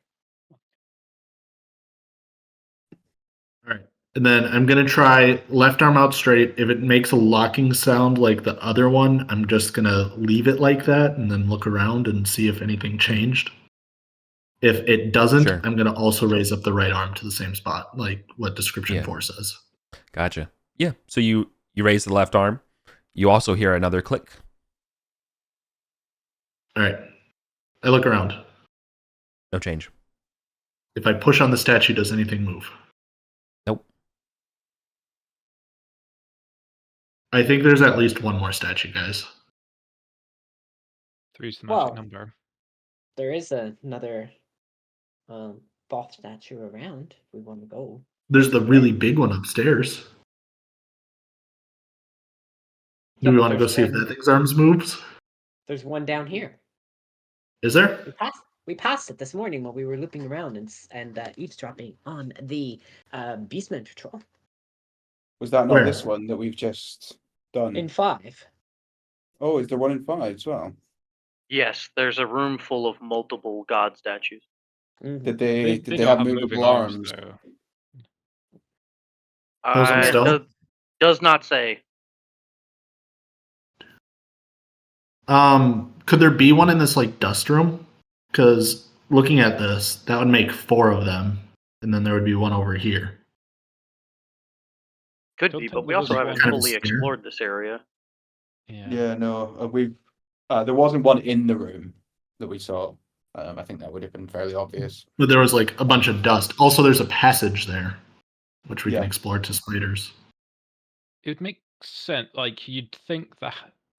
[SPEAKER 3] All right. And then I'm going to try left arm out straight. If it makes a locking sound like the other one, I'm just going to leave it like that and then look around and see if anything changed. If it doesn't, I'm going to also raise up the right arm to the same spot, like what description 4 says.
[SPEAKER 2] Gotcha. Yeah. So you raise the left arm. You also hear another click.
[SPEAKER 3] All right. I look around.
[SPEAKER 2] No change.
[SPEAKER 3] If I push on the statue, does anything move?
[SPEAKER 2] Nope.
[SPEAKER 3] I think there's at least one more statue, guys.
[SPEAKER 7] 3's the magic number.
[SPEAKER 5] There is another Thoth statue around if we want to go.
[SPEAKER 3] There's the really big one upstairs. Do we want to go see if that thing's arms moves?
[SPEAKER 5] There's one down here.
[SPEAKER 3] Is there?
[SPEAKER 5] We passed it this morning while we were looping around and eavesdropping on the Beastman patrol.
[SPEAKER 6] Was that not this one that we've just done?
[SPEAKER 5] In 5.
[SPEAKER 6] Oh, is there one in 5 as well?
[SPEAKER 4] Yes, there's a room full of multiple god statues.
[SPEAKER 5] Mm-hmm.
[SPEAKER 6] Did they have movable arms?
[SPEAKER 4] Does not say.
[SPEAKER 3] Could there be one in this dust room? Because looking at this, that would make 4 of them, and then there would be one over here.
[SPEAKER 4] Could be, but we also haven't fully explored this area.
[SPEAKER 6] Yeah, no, there wasn't one in the room that we saw. I think that would have been fairly obvious.
[SPEAKER 3] But there was a bunch of dust. Also, there's a passage there, which we can explore to spiders.
[SPEAKER 7] It would make sense. You'd think that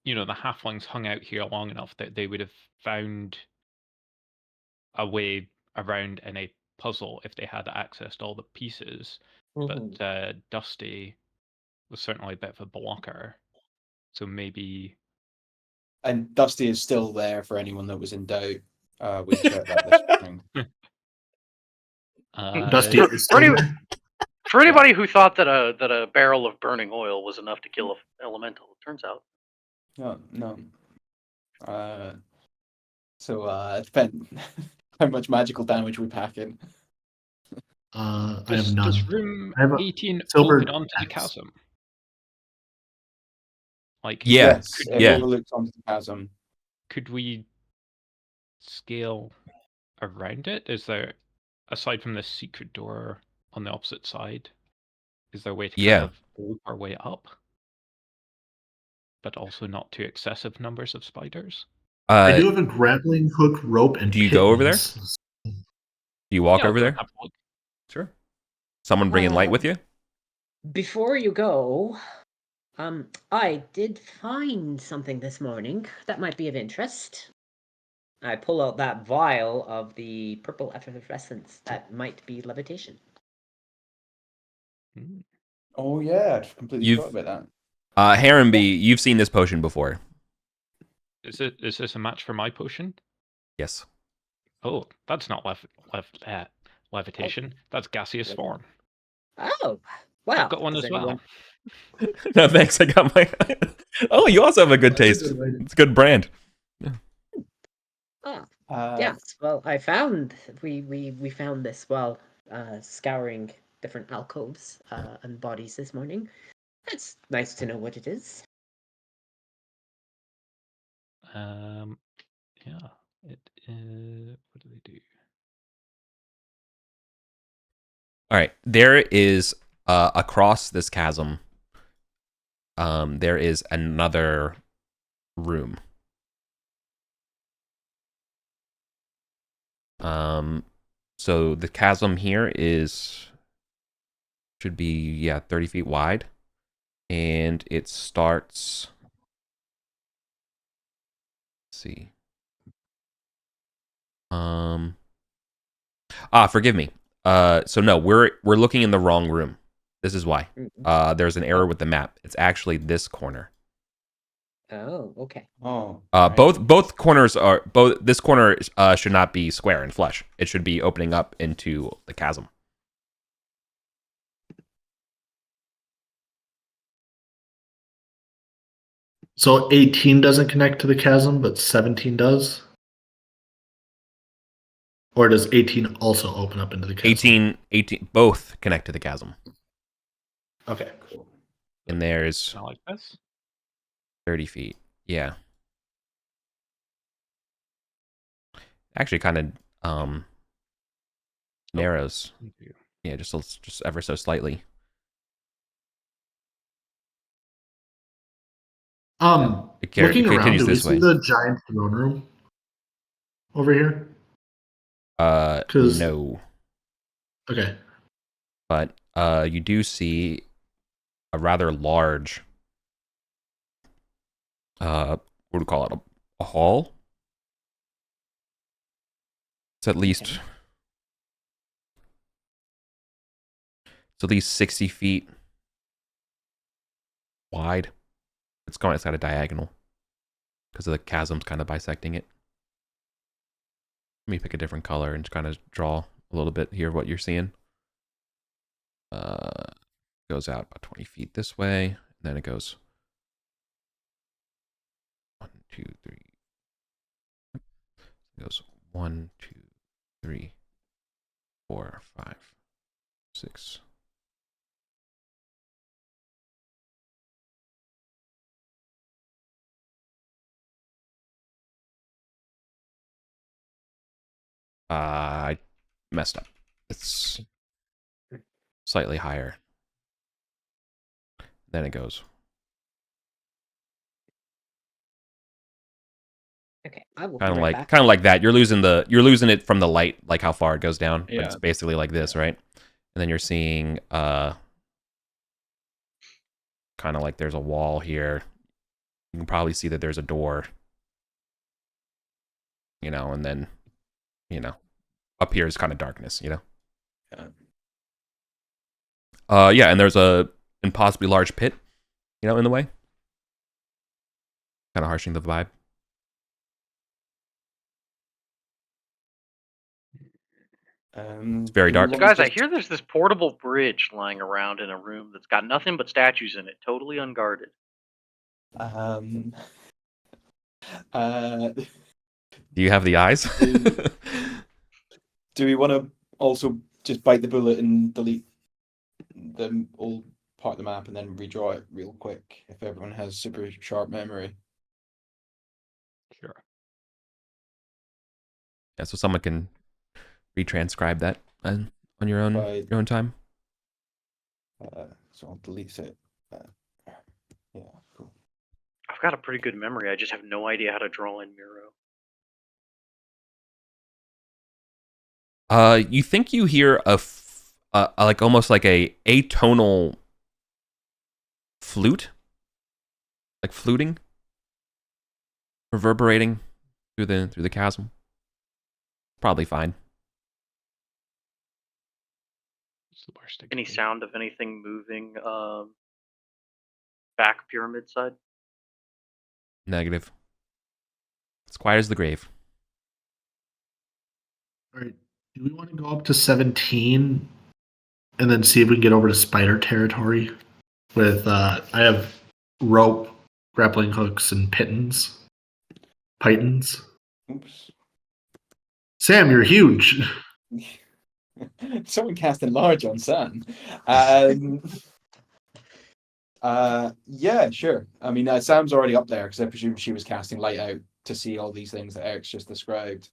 [SPEAKER 7] the halflings hung out here long enough that they would have found a way around in a puzzle if they had access to all the pieces. Mm-hmm. But Dusty was certainly a bit of a blocker. So maybe.
[SPEAKER 6] And Dusty is still there for anyone that was in doubt. We checked that this morning.
[SPEAKER 3] Dusty
[SPEAKER 4] For,
[SPEAKER 3] is
[SPEAKER 4] for,
[SPEAKER 3] still
[SPEAKER 4] any,
[SPEAKER 3] there?
[SPEAKER 4] for anybody who thought that a barrel of burning oil was enough to kill an elemental, it turns out.
[SPEAKER 6] No. It depends how much magical damage we pack in.
[SPEAKER 3] I have none.
[SPEAKER 7] Does room
[SPEAKER 3] I have a
[SPEAKER 7] 18
[SPEAKER 3] silver
[SPEAKER 7] open onto the
[SPEAKER 3] axe.
[SPEAKER 7] chasm? Like,
[SPEAKER 2] Yeah.
[SPEAKER 6] Yes,
[SPEAKER 7] could,
[SPEAKER 6] it
[SPEAKER 2] yeah.
[SPEAKER 6] overlooks onto the chasm.
[SPEAKER 7] could we scale around it? Is there, aside from the secret door on the opposite side, is there a way to
[SPEAKER 2] Yeah.
[SPEAKER 7] kind of work our way up? But also not too excessive numbers of spiders?
[SPEAKER 3] I do have a grappling hook, rope, and
[SPEAKER 2] do you go over there?
[SPEAKER 3] pittance.
[SPEAKER 2] Do you walk
[SPEAKER 7] Yeah, I'll
[SPEAKER 2] over
[SPEAKER 7] go
[SPEAKER 2] there?
[SPEAKER 7] and have a look.
[SPEAKER 2] Sure. Someone bringing light with you?
[SPEAKER 5] Before you go, I did find something this morning that might be of interest. I pull out that vial of the purple effervescence that might be levitation.
[SPEAKER 7] Hmm.
[SPEAKER 6] Oh yeah, I completely forgot about that.
[SPEAKER 2] Harrenby, you've seen this potion before.
[SPEAKER 7] Is this a match for my potion?
[SPEAKER 2] Yes.
[SPEAKER 7] Oh, that's not levitation. That's gaseous form.
[SPEAKER 5] Oh, well.
[SPEAKER 7] I've got one
[SPEAKER 5] does
[SPEAKER 7] as well.
[SPEAKER 2] No, thanks. I got my. Oh, you also have a good
[SPEAKER 3] That's a
[SPEAKER 2] taste.
[SPEAKER 3] good way.
[SPEAKER 2] It's a good brand.
[SPEAKER 5] Yes. Well, I found we found this while scouring different alcoves and bodies this morning. It's nice to know what it is.
[SPEAKER 7] Yeah. It is. What do they do?
[SPEAKER 2] All right. There is across this chasm. There is another room. So the chasm here should be 30 feet wide, and it starts. Let's see. Forgive me. So no, we're looking in the wrong room. This is why. There's an error with the map. It's actually this corner.
[SPEAKER 5] Oh, okay.
[SPEAKER 6] Oh.
[SPEAKER 2] Both corners are this corner should not be square and flush. It should be opening up into the chasm.
[SPEAKER 3] So 18 doesn't connect to the chasm, but 17 does? Or does 18 also open up into the chasm?
[SPEAKER 2] 18 both connect to the chasm.
[SPEAKER 3] Okay, cool.
[SPEAKER 2] And there's
[SPEAKER 7] Not like this.
[SPEAKER 2] 30 feet. Yeah. Actually kind of narrows. Yeah, just ever so slightly.
[SPEAKER 3] Looking around,
[SPEAKER 2] continues
[SPEAKER 3] do we
[SPEAKER 2] this
[SPEAKER 3] see
[SPEAKER 2] way.
[SPEAKER 3] the giant throne room over here? 'Cause-
[SPEAKER 2] No.
[SPEAKER 3] Okay.
[SPEAKER 2] But you do see a rather large what do we call it? A hall? It's at least 60 feet wide. It's got a diagonal because of the chasms kind of bisecting it. Let me pick a different color and just kind of draw a little bit here what you're seeing. Goes out about 20 feet this way, and then it goes 1, 2, 3. It goes 1, 2, 3, 4, 5, 6. I messed up. It's slightly higher. Then it goes.
[SPEAKER 5] Okay, I will
[SPEAKER 2] Kind of
[SPEAKER 5] be right
[SPEAKER 2] like
[SPEAKER 5] back.
[SPEAKER 2] that. You're losing it from the light, like how far it goes down. But it's basically like this, right? And then you're seeing kind of like there's a wall here. You can probably see that there's a door. And then up here is kind of darkness, Yeah, and there's and possibly large pit, in the way. Kind of harshing the vibe. It's very dark.
[SPEAKER 4] So guys, I hear there's this portable bridge lying around in a room that's got nothing but statues in it, totally unguarded.
[SPEAKER 2] Do you have the eyes?
[SPEAKER 6] Do we want to also just bite the bullet and delete the old part of the map and then redraw it real quick if everyone has super sharp memory?
[SPEAKER 7] Sure.
[SPEAKER 2] Yeah, so someone can retranscribe that on your own time.
[SPEAKER 6] So I'll delete it. Yeah, cool.
[SPEAKER 4] I've got a pretty good memory. I just have no idea how to draw in Miro.
[SPEAKER 2] You think you hear like almost like a atonal flute, like fluting, reverberating through the chasm. Probably fine.
[SPEAKER 4] Any sound of anything moving back pyramid side?
[SPEAKER 2] Negative. It's quiet as the grave.
[SPEAKER 3] All right. Do we want to go up to 17 and then see if we can get over to spider territory? With I have rope, grappling hooks, and pitons.
[SPEAKER 6] Oops.
[SPEAKER 3] Sam, you're huge.
[SPEAKER 6] Someone cast enlarge on Sun. Yeah, sure. I mean, Sam's already up there because I presume she was casting light out to see all these things that Eric's just described.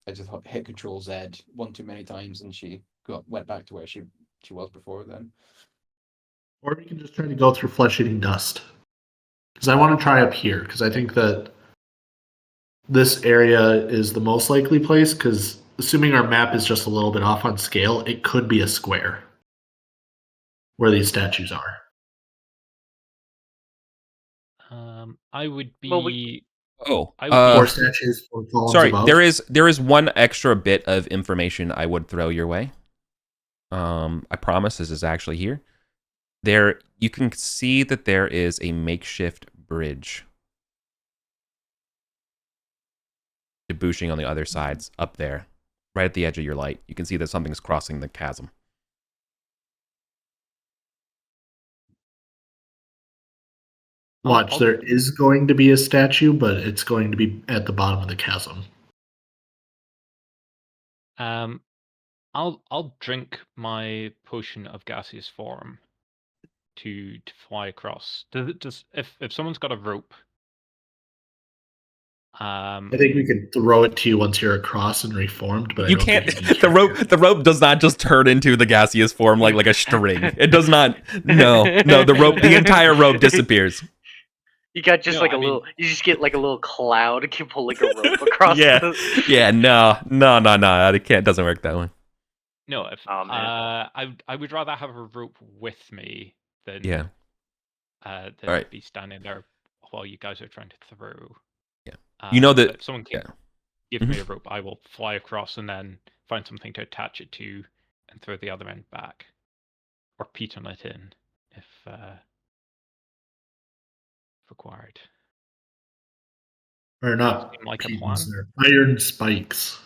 [SPEAKER 6] I just hit Control Z one too many times, and she went back to where she was before then.
[SPEAKER 3] Or we can just try to go through flesh-eating dust. Because I want to try up here, because I think that this area is the most likely place, because assuming our map is just a little bit off on scale, it could be a square where these statues are.
[SPEAKER 7] I would be...
[SPEAKER 4] Well,
[SPEAKER 3] Four statues, 4 columns
[SPEAKER 2] sorry,
[SPEAKER 3] above.
[SPEAKER 2] there is one extra bit of information I would throw your way. I promise this is actually here. There, you can see that there is a makeshift bridge debouching on the other sides up there, right at the edge of your light. You can see that something's crossing the chasm.
[SPEAKER 3] Watch, there is going to be a statue, but it's going to be at the bottom of the chasm.
[SPEAKER 7] I'll drink my potion of gaseous form to fly across. If someone's got a rope,
[SPEAKER 3] I think we could throw it to you once you're across and reformed, but
[SPEAKER 2] you can't. The rope does not just turn into the gaseous form like a string. It does not. No. The entire rope disappears.
[SPEAKER 4] You got just you just get like a little cloud and pulling a rope across.
[SPEAKER 2] No, it doesn't work that way.
[SPEAKER 7] No, I would rather have a rope with me than be standing there while you guys are trying to throw.
[SPEAKER 2] Yeah,
[SPEAKER 7] if someone can give me a rope, I will fly across and then find something to attach it to and throw the other end back, or piton it in if required.
[SPEAKER 3] Or not
[SPEAKER 7] like a plan.
[SPEAKER 3] Iron spikes.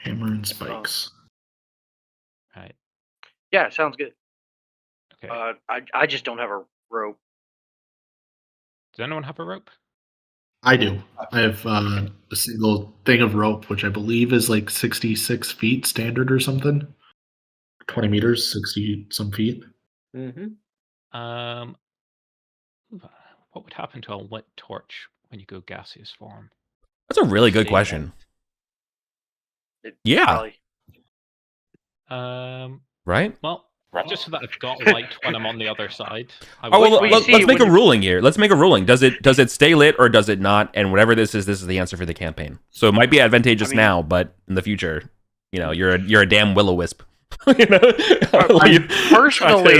[SPEAKER 3] Hammer and spikes.
[SPEAKER 7] Right.
[SPEAKER 4] Yeah, sounds good.
[SPEAKER 7] Okay.
[SPEAKER 4] I just don't have a rope.
[SPEAKER 7] Does anyone have a rope?
[SPEAKER 3] I do. I have a single thing of rope, which I believe is like 66 feet standard or something. 20 meters, 60 some feet.
[SPEAKER 5] Mm-hmm.
[SPEAKER 7] What would happen to a lit torch when you go gaseous form?
[SPEAKER 2] That's a really good question. Right?
[SPEAKER 7] Well, just so that I've got light when I'm on the other side.
[SPEAKER 2] Let's make a ruling here. Let's make a ruling. Does it stay lit or does it not? And whatever this is the answer for the campaign. So it might be advantageous now, but in the future, you're a damn will-o-wisp.
[SPEAKER 4] Personally,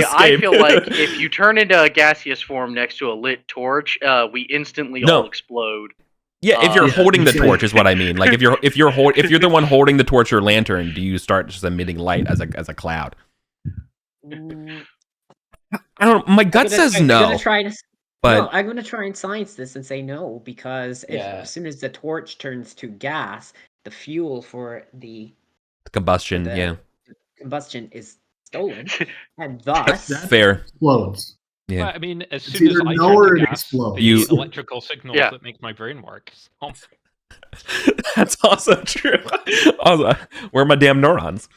[SPEAKER 4] I feel like if you turn into a gaseous form next to a lit torch, we instantly all explode.
[SPEAKER 2] Yeah, if you're
[SPEAKER 3] Yeah,
[SPEAKER 2] holding the
[SPEAKER 3] it's
[SPEAKER 2] torch
[SPEAKER 3] like-
[SPEAKER 2] is what I mean. Like if you're the one holding the torch or lantern, do you start just emitting light as a cloud?
[SPEAKER 5] Mm,
[SPEAKER 2] I don't. My gut says
[SPEAKER 5] I'm
[SPEAKER 2] no.
[SPEAKER 5] gonna try to.
[SPEAKER 2] But
[SPEAKER 5] No, I'm gonna try and science this and say no because if
[SPEAKER 6] Yeah.
[SPEAKER 5] as soon as the torch turns to gas, the fuel for the
[SPEAKER 2] combustion,
[SPEAKER 5] the
[SPEAKER 2] yeah,
[SPEAKER 5] combustion is stolen, and thus
[SPEAKER 3] That
[SPEAKER 2] fair.
[SPEAKER 3] explodes.
[SPEAKER 2] Yeah,
[SPEAKER 7] Well, I mean, as
[SPEAKER 3] It's
[SPEAKER 7] soon as
[SPEAKER 3] either
[SPEAKER 7] I
[SPEAKER 3] no
[SPEAKER 7] turn
[SPEAKER 3] or
[SPEAKER 7] to
[SPEAKER 3] it
[SPEAKER 7] gas,
[SPEAKER 3] explodes.
[SPEAKER 7] the
[SPEAKER 2] You-
[SPEAKER 7] electrical signals
[SPEAKER 4] Yeah.
[SPEAKER 7] that make my brain work. Oh,
[SPEAKER 2] that's also true. Also, where are my damn neurons?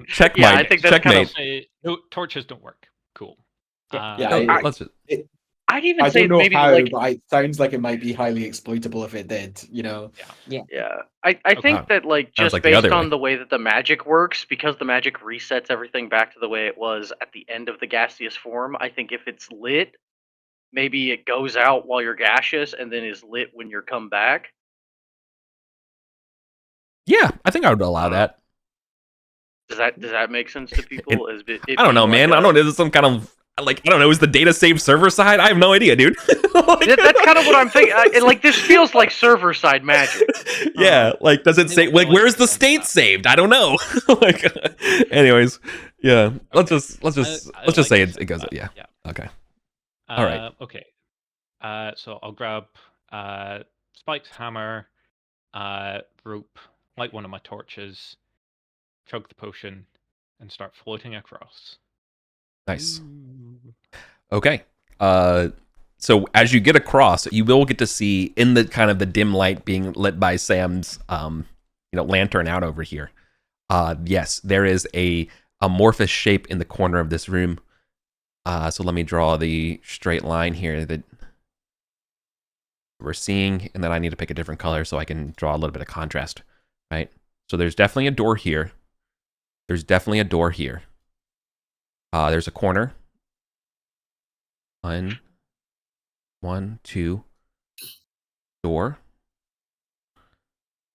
[SPEAKER 2] Checkmate.
[SPEAKER 4] Yeah, I think that's kind
[SPEAKER 2] Checkmate.
[SPEAKER 4] of.
[SPEAKER 7] say, no, torches don't work. Cool.
[SPEAKER 5] Yeah.
[SPEAKER 6] Yeah,
[SPEAKER 2] Oh,
[SPEAKER 6] I-
[SPEAKER 2] let's just,
[SPEAKER 4] I'd even
[SPEAKER 6] I
[SPEAKER 4] say
[SPEAKER 6] don't know
[SPEAKER 4] maybe
[SPEAKER 6] how,
[SPEAKER 4] like
[SPEAKER 6] but it sounds like it might be highly exploitable if it did.
[SPEAKER 4] yeah. I think
[SPEAKER 2] Wow.
[SPEAKER 4] that like
[SPEAKER 2] Sounds
[SPEAKER 4] just
[SPEAKER 2] like the
[SPEAKER 4] based
[SPEAKER 2] other
[SPEAKER 4] on
[SPEAKER 2] way.
[SPEAKER 4] the way that the magic works, because the magic resets everything back to the way it was at the end of the gaseous form. I think if it's lit, maybe it goes out while you're gaseous and then is lit when you come back.
[SPEAKER 2] yeah, I think I would allow that.
[SPEAKER 4] Does that make sense to people?
[SPEAKER 2] I don't know, man. I don't know. Is it some kind of like I don't know? Is the data save server side? I have no idea, dude. Like-
[SPEAKER 4] That's kind of what I'm thinking. Like this feels like server side magic.
[SPEAKER 2] yeah, like does it
[SPEAKER 7] they
[SPEAKER 2] say
[SPEAKER 7] don't
[SPEAKER 2] like
[SPEAKER 7] really
[SPEAKER 2] where's the
[SPEAKER 7] understand
[SPEAKER 2] state
[SPEAKER 7] that.
[SPEAKER 2] saved? I don't know. Like, anyways, yeah. Let's just
[SPEAKER 7] I
[SPEAKER 2] say
[SPEAKER 7] like
[SPEAKER 2] it goes.
[SPEAKER 7] that.
[SPEAKER 2] Yeah.
[SPEAKER 7] Yeah.
[SPEAKER 2] Okay. All right.
[SPEAKER 7] Okay. So I'll grab Spike's hammer, rope, light one of my torches, chug the potion, and start floating across.
[SPEAKER 2] Nice.
[SPEAKER 7] Ooh.
[SPEAKER 2] Okay. So as you get across, you will get to see in the kind of the dim light being lit by Sam's lantern out over here. Yes, there is a amorphous shape in the corner of this room. So let me draw the straight line here that we're seeing, and then I need to pick a different color so I can draw a little bit of contrast, right? So there's definitely a door here. There's definitely a door here. There's a corner. One, two, door.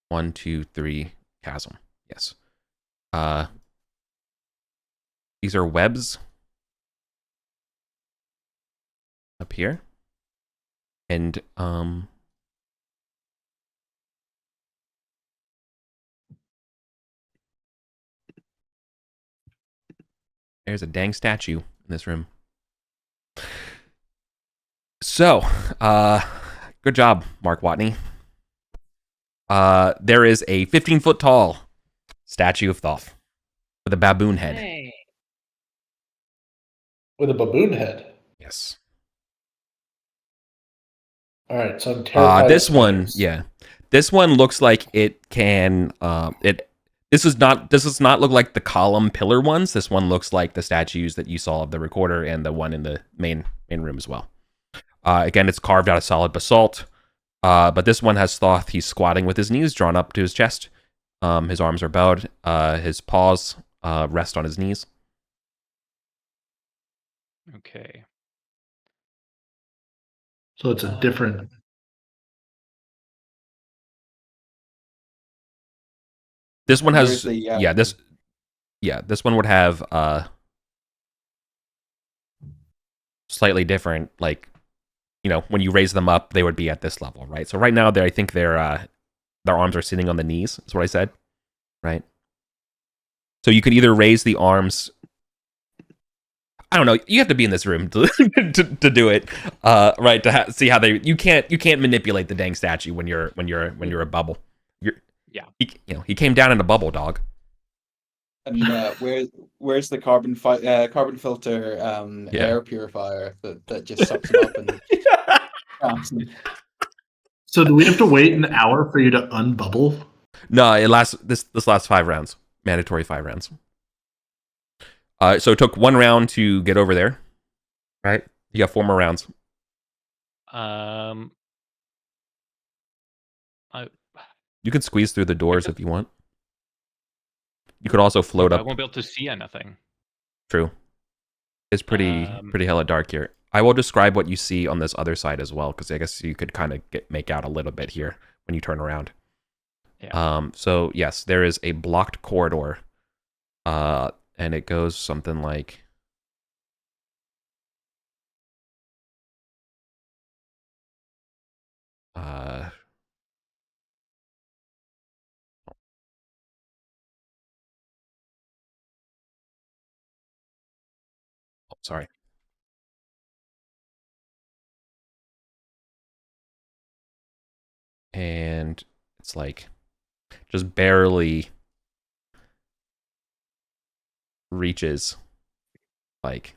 [SPEAKER 2] 1, 2, 3, chasm. Yes. These are webs up here. And there's a dang statue in this room. So, good job, Mark Watney. There is a 15-foot tall statue of Thoth with a baboon head.
[SPEAKER 5] Hey.
[SPEAKER 3] With a baboon head.
[SPEAKER 2] Yes.
[SPEAKER 3] All right, so I'm terrified.
[SPEAKER 2] This
[SPEAKER 3] of
[SPEAKER 2] one,
[SPEAKER 3] spiders.
[SPEAKER 2] yeah. This one looks like it can this does not look like the column pillar ones. This one looks like the statues that you saw of the recorder and the one in the main room as well. Again, it's carved out of solid basalt. But this one has Thoth. He's squatting with his knees drawn up to his chest. His arms are bowed. His paws rest on his knees.
[SPEAKER 7] Okay.
[SPEAKER 3] So it's a different.
[SPEAKER 2] This one
[SPEAKER 6] Where's
[SPEAKER 2] has
[SPEAKER 6] the,
[SPEAKER 2] this one would have slightly different, like, when you raise them up, they would be at this level, right? So right now, I think their arms are sitting on the knees. Is what I said, right? So you could either raise the arms. I don't know. You have to be in this room to do it, right? To see how they. You can't manipulate the dang statue when you're a bubble. He came down in a bubble, dog.
[SPEAKER 6] And where's the carbon filter air purifier that just sucks them up and traps them?
[SPEAKER 3] So do we have to wait an hour for you to unbubble?
[SPEAKER 2] No, it lasts. This lasts 5 rounds. Mandatory 5 rounds. So it took 1 round to get over there, right? You got 4 more rounds. You can squeeze through the doors if you want. You could also float
[SPEAKER 7] I
[SPEAKER 2] up.
[SPEAKER 7] won't be able to see anything.
[SPEAKER 2] True. It's pretty hella dark here. I will describe what you see on this other side as well, because I guess you could kind of make out a little bit here when you turn around.
[SPEAKER 7] Yeah.
[SPEAKER 2] So yes, there is a blocked corridor, and it goes something like. Sorry. And it's like just barely reaches, like,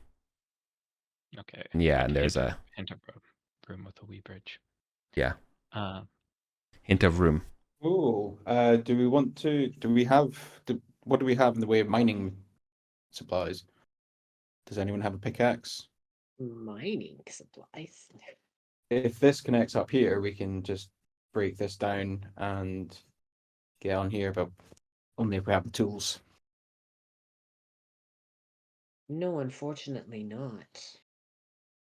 [SPEAKER 7] Okay.
[SPEAKER 2] yeah, and there's a
[SPEAKER 7] hint of room with a wee bridge.
[SPEAKER 2] Yeah.
[SPEAKER 7] Uh,
[SPEAKER 2] Hint of room.
[SPEAKER 6] Oh, do we want to? What do we have in the way of mining supplies? Does anyone have a pickaxe?
[SPEAKER 5] Mining supplies.
[SPEAKER 6] If this connects up here, we can just break this down and get on here, but only if we have the tools.
[SPEAKER 5] No, unfortunately not.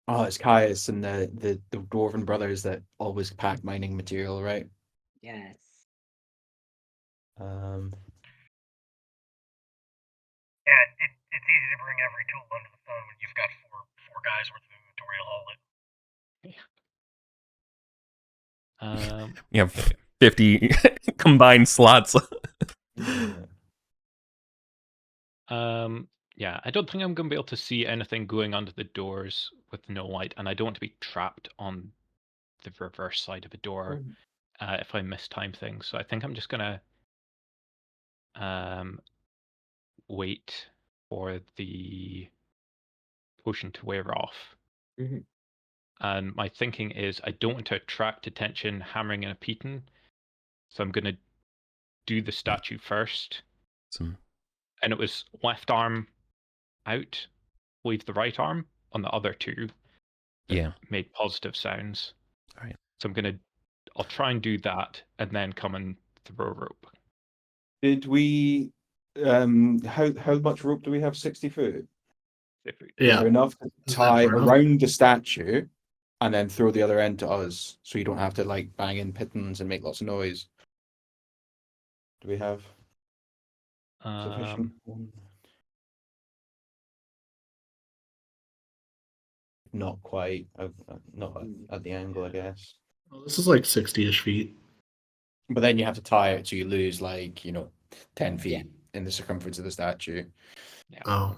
[SPEAKER 6] Oh, it's Caius and the dwarven brothers that always pack mining material, right?
[SPEAKER 5] Yes.
[SPEAKER 4] Yeah, it's easy to bring every tool under the sun when you've got four guys worth of inventory to haul it.
[SPEAKER 2] You have 50 combined slots.
[SPEAKER 7] Yeah, I don't think I'm going to be able to see anything going under the doors with no light, and I don't want to be trapped on the reverse side of a door if I mistime things. So I think I'm just going to wait for the potion to wear off.
[SPEAKER 5] Mm-hmm.
[SPEAKER 7] And my thinking is I don't want to attract attention hammering and repeating, so I'm going to do the statue first. And it was left arm out, leave the right arm on the other two.
[SPEAKER 2] Yeah.
[SPEAKER 7] Made positive sounds.
[SPEAKER 2] All right.
[SPEAKER 7] So I'll try and do that and then come and throw rope.
[SPEAKER 6] Did we? How much rope do we have? 60 foot.
[SPEAKER 3] Yeah.
[SPEAKER 6] So enough to tie around the statue, and then throw the other end to us, so you don't have to like bang in pitons and make lots of noise. Do we have sufficient? Not quite. Not at the angle, I guess.
[SPEAKER 3] Well, this is like 60-ish feet.
[SPEAKER 6] But then you have to tie it, so you lose 10 feet in the circumference of the statue.
[SPEAKER 7] Yeah.
[SPEAKER 3] Oh.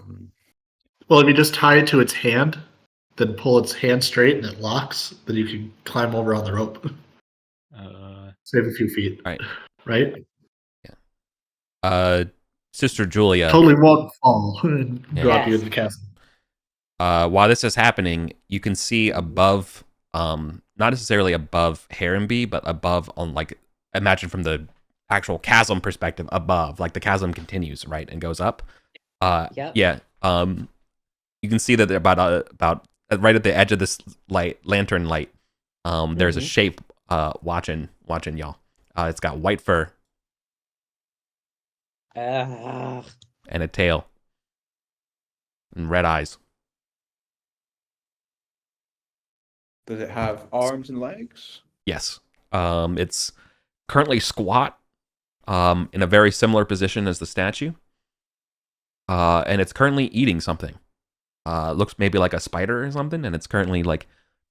[SPEAKER 3] Well, if you just tie it to its hand, then pull its hand straight and it locks, then you can climb over on the rope. Save a few feet.
[SPEAKER 2] Right.
[SPEAKER 3] Right?
[SPEAKER 2] Yeah. Sister Julia.
[SPEAKER 3] Totally won't fall and drop you in the chasm.
[SPEAKER 2] While this is happening, you can see above, not necessarily above Herrenby, but above on imagine from the actual chasm perspective above, the chasm continues, right, and goes up. Yeah. You can see that they're about right at the edge of this lantern light. There's a shape watching y'all. It's got white fur and a tail and red eyes.
[SPEAKER 6] Does it have arms and legs?
[SPEAKER 2] Yes. It's currently squat in a very similar position as the statue. And it's currently eating something. Looks maybe like a spider or something, and it's currently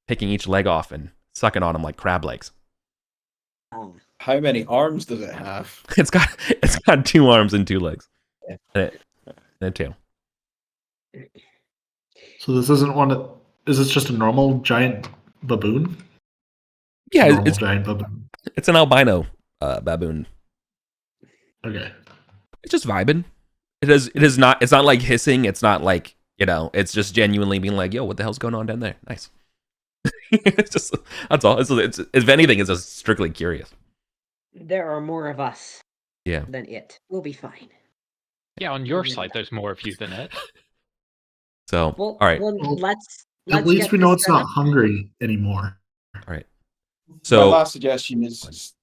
[SPEAKER 2] picking each leg off and sucking on them like crab legs.
[SPEAKER 6] How many arms does it have?
[SPEAKER 2] It's got 2 arms and 2 legs. And a tail.
[SPEAKER 3] So this isn't is this just a normal giant baboon?
[SPEAKER 2] Yeah, it's
[SPEAKER 3] giant baboon.
[SPEAKER 2] It's an albino baboon.
[SPEAKER 3] Okay.
[SPEAKER 2] It's just vibing. It is not. It's not hissing. It's not it's just genuinely being yo, what the hell's going on down there? Nice. It's just, that's all. It's if anything, it's just strictly curious.
[SPEAKER 5] There are more of us.
[SPEAKER 2] Yeah.
[SPEAKER 5] Than it. We'll be fine.
[SPEAKER 7] Yeah, on your side, there's more of you than it.
[SPEAKER 2] So, all right.
[SPEAKER 5] Well, let's
[SPEAKER 3] at least we know it's not hungry anymore.
[SPEAKER 2] All right. So,
[SPEAKER 6] my last suggestion is,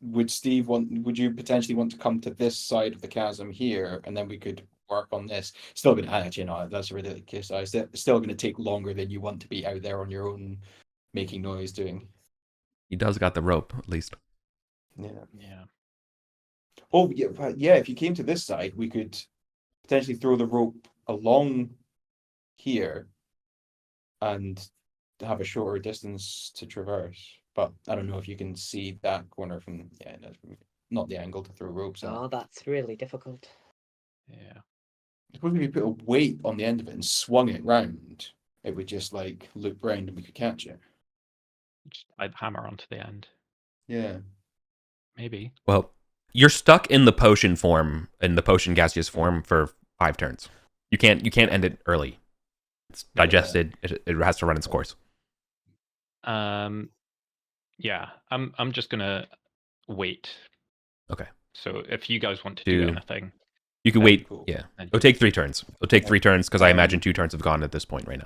[SPEAKER 6] would you potentially want to come to this side of the chasm here, and then we could work on this? Still going to, actually, no, that's a ridiculous. It's still going to take longer than you want to be out there on your own, making noise doing.
[SPEAKER 2] He does got the rope, at least.
[SPEAKER 6] Yeah.
[SPEAKER 7] Yeah.
[SPEAKER 6] Oh, yeah. If you came to this side, we could potentially throw the rope along here and have a shorter distance to traverse. But I don't know if you can see that corner from not the angle to throw ropes at.
[SPEAKER 5] Oh, that's really difficult.
[SPEAKER 7] Yeah.
[SPEAKER 6] Suppose if you put a weight on the end of it and swung it round, it would just like loop round and we could catch it.
[SPEAKER 7] I'd hammer onto the end.
[SPEAKER 6] Yeah.
[SPEAKER 7] Maybe.
[SPEAKER 2] Well, you're stuck in the potion form, in the potion gaseous form for 5 turns. You can't end it early. It's digested. It has to run its course.
[SPEAKER 7] Yeah. I'm just gonna wait.
[SPEAKER 2] Okay.
[SPEAKER 7] So if you guys want to do anything,
[SPEAKER 2] you can wait.
[SPEAKER 6] Cool.
[SPEAKER 2] Yeah. It'll take 3 turns. It'll take 3 turns because I imagine 2 turns have gone at this point right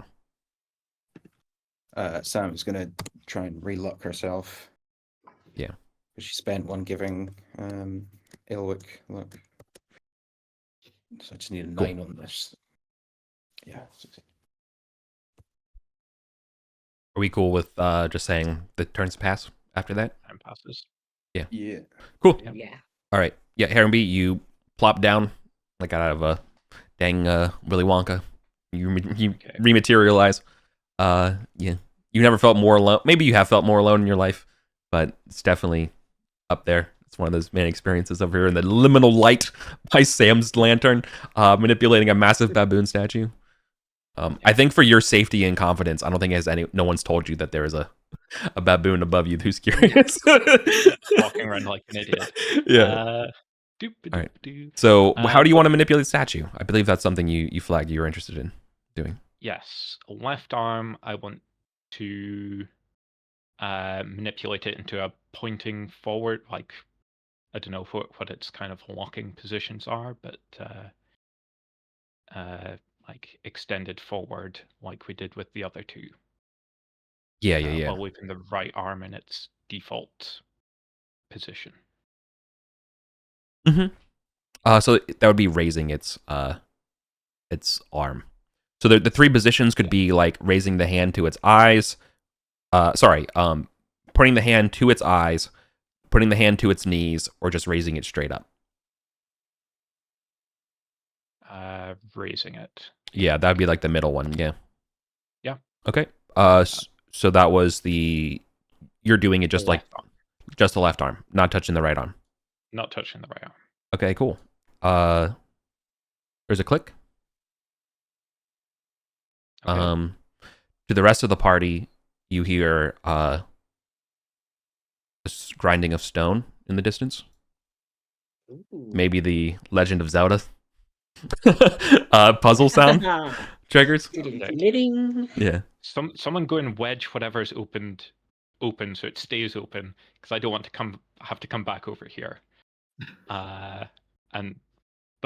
[SPEAKER 2] now.
[SPEAKER 6] Sam's gonna try and reluck herself.
[SPEAKER 2] Yeah.
[SPEAKER 6] She spent one giving Ilwick luck. So I just need a 9 on this. Yeah.
[SPEAKER 2] Are we cool with just saying the turns pass after that?
[SPEAKER 7] time passes.
[SPEAKER 2] Yeah.
[SPEAKER 6] Yeah.
[SPEAKER 2] Cool.
[SPEAKER 5] Yeah.
[SPEAKER 2] All right. Yeah, Herrenby, you plop down like out of a dang Willy Wonka. You rematerialize. Yeah. You never felt more alone. Maybe you have felt more alone in your life, but it's definitely up there. It's one of those many experiences over here in the liminal light by Sam's lantern, manipulating a massive baboon statue. I think for your safety and confidence, I don't think no one's told you that there is a baboon above you who's curious.
[SPEAKER 7] Walking around like an idiot.
[SPEAKER 2] Yeah. All right. So how do you want to manipulate the statue? I believe that's something you flagged you were interested in doing.
[SPEAKER 7] Yes. Left arm, I want to manipulate it into a pointing forward, like, I don't know what its kind of locking positions are, but like extended forward like we did with the other 2.
[SPEAKER 2] Yeah.
[SPEAKER 7] While leaving the right arm in its default position.
[SPEAKER 2] Mm-hmm. So that would be raising its arm. So the 3 positions could be like raising the hand to its eyes. Putting the hand to its eyes, putting the hand to its knees, or just raising it straight up.
[SPEAKER 7] Raising it.
[SPEAKER 2] Yeah, that'd be like the middle one. Yeah.
[SPEAKER 7] Yeah.
[SPEAKER 2] Okay. So that was you're doing it just like just the left arm, not touching the right arm.
[SPEAKER 7] Not touching the right arm.
[SPEAKER 2] Okay, cool. There's a click.
[SPEAKER 7] Okay.
[SPEAKER 2] To the rest of the party, you hear grinding of stone in the distance.
[SPEAKER 5] Ooh.
[SPEAKER 2] Maybe the Legend of Zelda puzzle sound triggers. Yeah.
[SPEAKER 7] Someone go and wedge whatever's open so it stays open, because I don't want to have to come back over here. But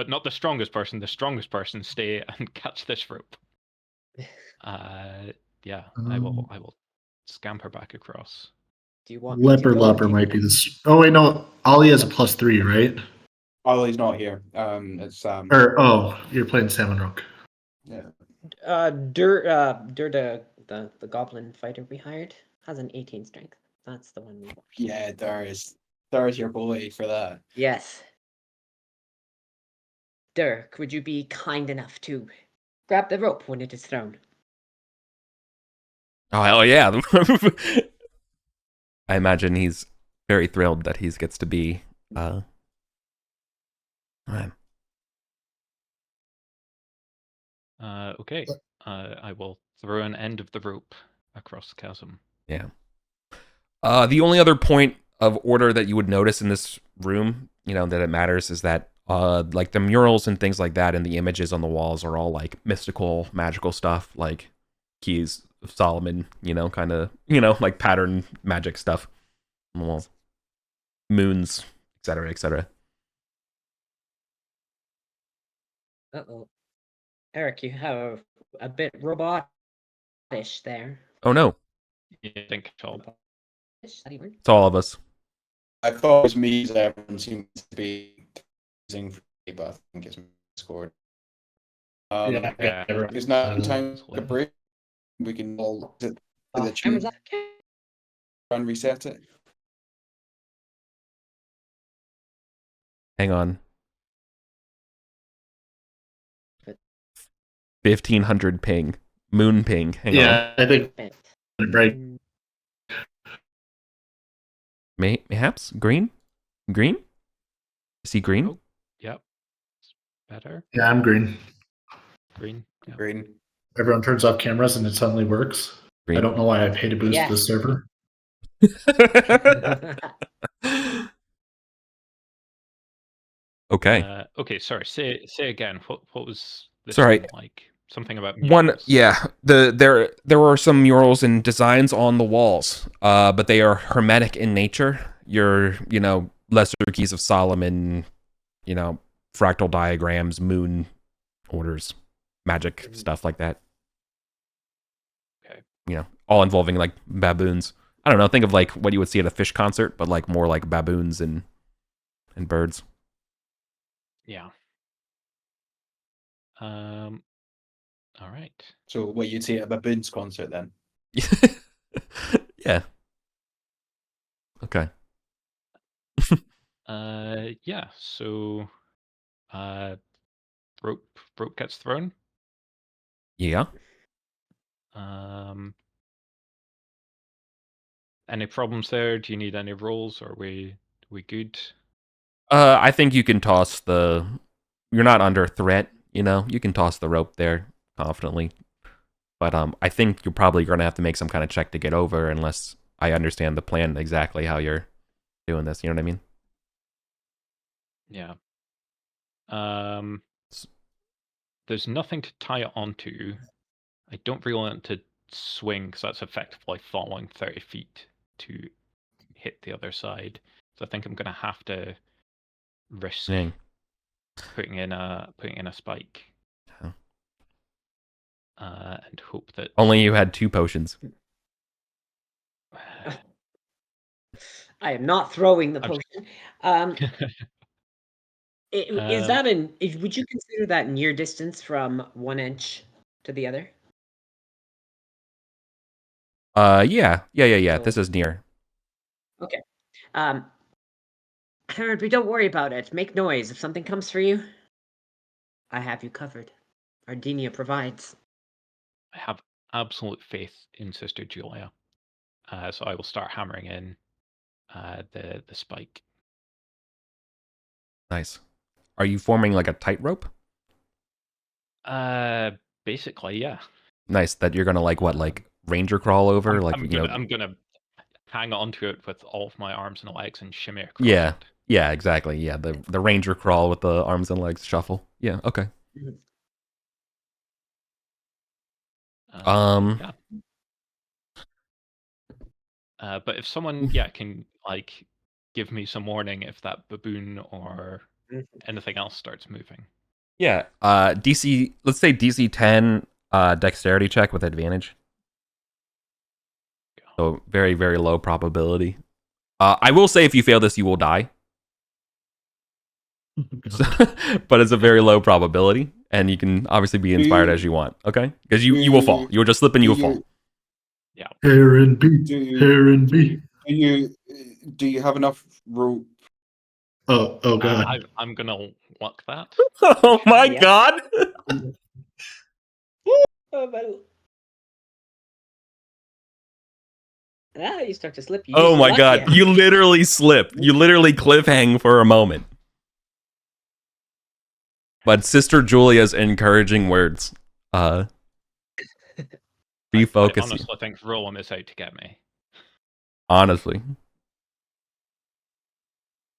[SPEAKER 7] not the strongest person. The strongest person stay and catch this rope. Yeah, I will scamper back across.
[SPEAKER 5] Do you want
[SPEAKER 3] Leper might be this. Oh wait, no. Ollie has a +3, right?
[SPEAKER 6] Ollie's not here. It's
[SPEAKER 3] you're playing Salmon Rook.
[SPEAKER 6] Yeah.
[SPEAKER 5] The goblin fighter we hired has an 18 strength. That's the one we watched.
[SPEAKER 6] Yeah, there's your boy for that.
[SPEAKER 5] Yes. Dirk, would you be kind enough to grab the rope when it is thrown?
[SPEAKER 2] Oh hell yeah! I imagine he's very thrilled that he gets to be.
[SPEAKER 7] Okay. I will throw an end of the rope across the chasm.
[SPEAKER 2] Yeah. The only other point of order that you would notice in this room, that it matters, is that like the murals and things like that and the images on the walls are all like mystical, magical stuff, like Keys of Solomon, kind of, like pattern magic stuff on the walls. Moons, etc., etc.
[SPEAKER 5] Uh-oh. Eric, you have a bit robotish there.
[SPEAKER 2] Oh no.
[SPEAKER 7] You think so?
[SPEAKER 2] It's all of us.
[SPEAKER 6] I thought it was me, as everyone seems to be using for me, but I think it's scored.
[SPEAKER 7] Yeah.
[SPEAKER 6] It's now time to break. We can all sit to the tune and reset it.
[SPEAKER 2] Hang on. 1500 ping. Moon ping. Hang on.
[SPEAKER 3] I think break.
[SPEAKER 2] Mayhaps green. Green. Is he green?
[SPEAKER 7] Oh, yep. It's better.
[SPEAKER 3] Yeah, I'm green.
[SPEAKER 7] Green. Yep.
[SPEAKER 6] Green.
[SPEAKER 3] Everyone turns off cameras and it suddenly works.
[SPEAKER 2] Green.
[SPEAKER 3] I don't know why I paid to boost
[SPEAKER 5] Yes.
[SPEAKER 3] the server.
[SPEAKER 2] Okay.
[SPEAKER 7] Okay. Sorry. Say again. What was this
[SPEAKER 2] Sorry.
[SPEAKER 7] one like? Something about
[SPEAKER 2] One,
[SPEAKER 7] murals.
[SPEAKER 2] yeah. There were some murals and designs on the walls, but they are hermetic in nature. Your, lesser keys of Solomon, fractal diagrams, moon orders, magic stuff like that.
[SPEAKER 7] Okay.
[SPEAKER 2] All involving like baboons. I don't know. Think of like what you would see at a fish concert, but like more like baboons and birds.
[SPEAKER 7] Yeah. All right.
[SPEAKER 6] So what you'd see at a baboon's concert then?
[SPEAKER 2] Yeah. Okay.
[SPEAKER 7] Yeah. So, rope gets thrown.
[SPEAKER 2] Yeah.
[SPEAKER 7] Any problems there? Do you need any rolls? Or are we good?
[SPEAKER 2] I think you can toss the. You're not under threat. You can toss the rope there confidently. But I think you're probably going to have to make some kind of check to get over, unless I understand the plan exactly how you're doing this. You know what I mean?
[SPEAKER 7] Yeah. There's nothing to tie it onto. I don't really want to swing because that's effectively falling 30 feet to hit the other side. So I think I'm gonna have to risk
[SPEAKER 2] Dang.
[SPEAKER 7] putting in a spike.
[SPEAKER 2] Oh.
[SPEAKER 7] And hope that
[SPEAKER 2] Only you had 2 potions.
[SPEAKER 5] I am not throwing the
[SPEAKER 7] I'm-
[SPEAKER 5] potion. Is that would you consider that near distance from 1 inch to the other?
[SPEAKER 2] Yeah. This is near.
[SPEAKER 5] Okay. Harold, but don't worry about it. Make noise. If something comes for you, I have you covered. Ardinia provides.
[SPEAKER 7] I have absolute faith in Sister Julia. So I will start hammering in the spike.
[SPEAKER 2] Nice. Are you forming like a tightrope?
[SPEAKER 7] Basically, yeah.
[SPEAKER 2] Nice. That you're gonna like ranger crawl over,
[SPEAKER 7] I'm gonna hang onto it with all of my arms and legs and shimmy across
[SPEAKER 2] Yeah.
[SPEAKER 7] it.
[SPEAKER 2] Yeah, exactly. Yeah, the ranger crawl with the arms and legs shuffle. Yeah, okay.
[SPEAKER 7] Yeah. But if someone, can like give me some warning if that baboon or anything else starts moving.
[SPEAKER 2] Yeah. DC. Let's say DC 10 dexterity check with advantage. So very, very low probability. I will say if you fail this, you will die. But it's a very low probability, and you can obviously be inspired as you want. Okay, because you will fall. You will just slip and you will fall.
[SPEAKER 7] Yeah.
[SPEAKER 3] Heron B. Heron B.
[SPEAKER 6] Do you have enough rope?
[SPEAKER 3] Oh god.
[SPEAKER 7] I'm gonna luck that.
[SPEAKER 2] Oh my
[SPEAKER 5] Yeah.
[SPEAKER 2] god!
[SPEAKER 5] You start to slip. You
[SPEAKER 2] Oh
[SPEAKER 5] use
[SPEAKER 2] my
[SPEAKER 5] luck,
[SPEAKER 2] god!
[SPEAKER 5] yeah.
[SPEAKER 2] You literally slip. You literally cliffhang for a moment. But Sister Julia's encouraging words refocus
[SPEAKER 7] I
[SPEAKER 2] you.
[SPEAKER 7] honestly think Roland is out to get me.
[SPEAKER 2] Honestly.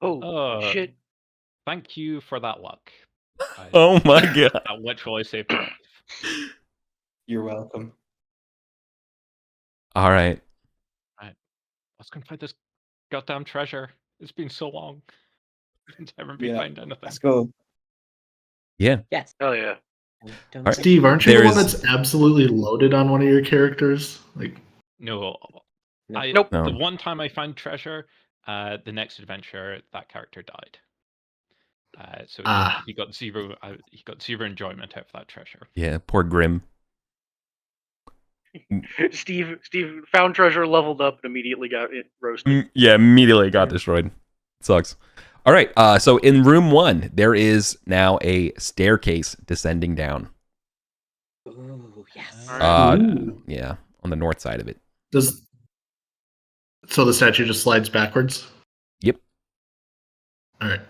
[SPEAKER 4] Oh, shit.
[SPEAKER 7] Thank you for that luck.
[SPEAKER 2] Oh my god.
[SPEAKER 7] That literally saved my life.
[SPEAKER 6] You're welcome.
[SPEAKER 2] All right.
[SPEAKER 7] Let's go find this goddamn treasure. It's been so long since I haven't
[SPEAKER 6] Yeah.
[SPEAKER 7] found anything.
[SPEAKER 6] Let's go.
[SPEAKER 2] Yeah.
[SPEAKER 5] Yes.
[SPEAKER 4] Hell yeah.
[SPEAKER 5] Don't
[SPEAKER 2] right.
[SPEAKER 3] Steve, aren't you
[SPEAKER 2] There
[SPEAKER 3] the one
[SPEAKER 2] is-
[SPEAKER 3] that's absolutely loaded on one of your characters? Like,
[SPEAKER 7] No.
[SPEAKER 4] Nope.
[SPEAKER 2] No.
[SPEAKER 7] The one time I found treasure, the next adventure, that character died. So he got zero. He got zero enjoyment out of that treasure.
[SPEAKER 2] Yeah, poor Grim.
[SPEAKER 4] Steve found treasure, leveled up, and immediately got it roasted.
[SPEAKER 2] Yeah, immediately got destroyed. Sucks. All right. So in room 1, there is now a staircase descending down.
[SPEAKER 5] Ooh, yes.
[SPEAKER 4] Alright.
[SPEAKER 2] Yeah, on the north side of it.
[SPEAKER 3] So the statue just slides backwards?
[SPEAKER 2] Yep.
[SPEAKER 3] All right.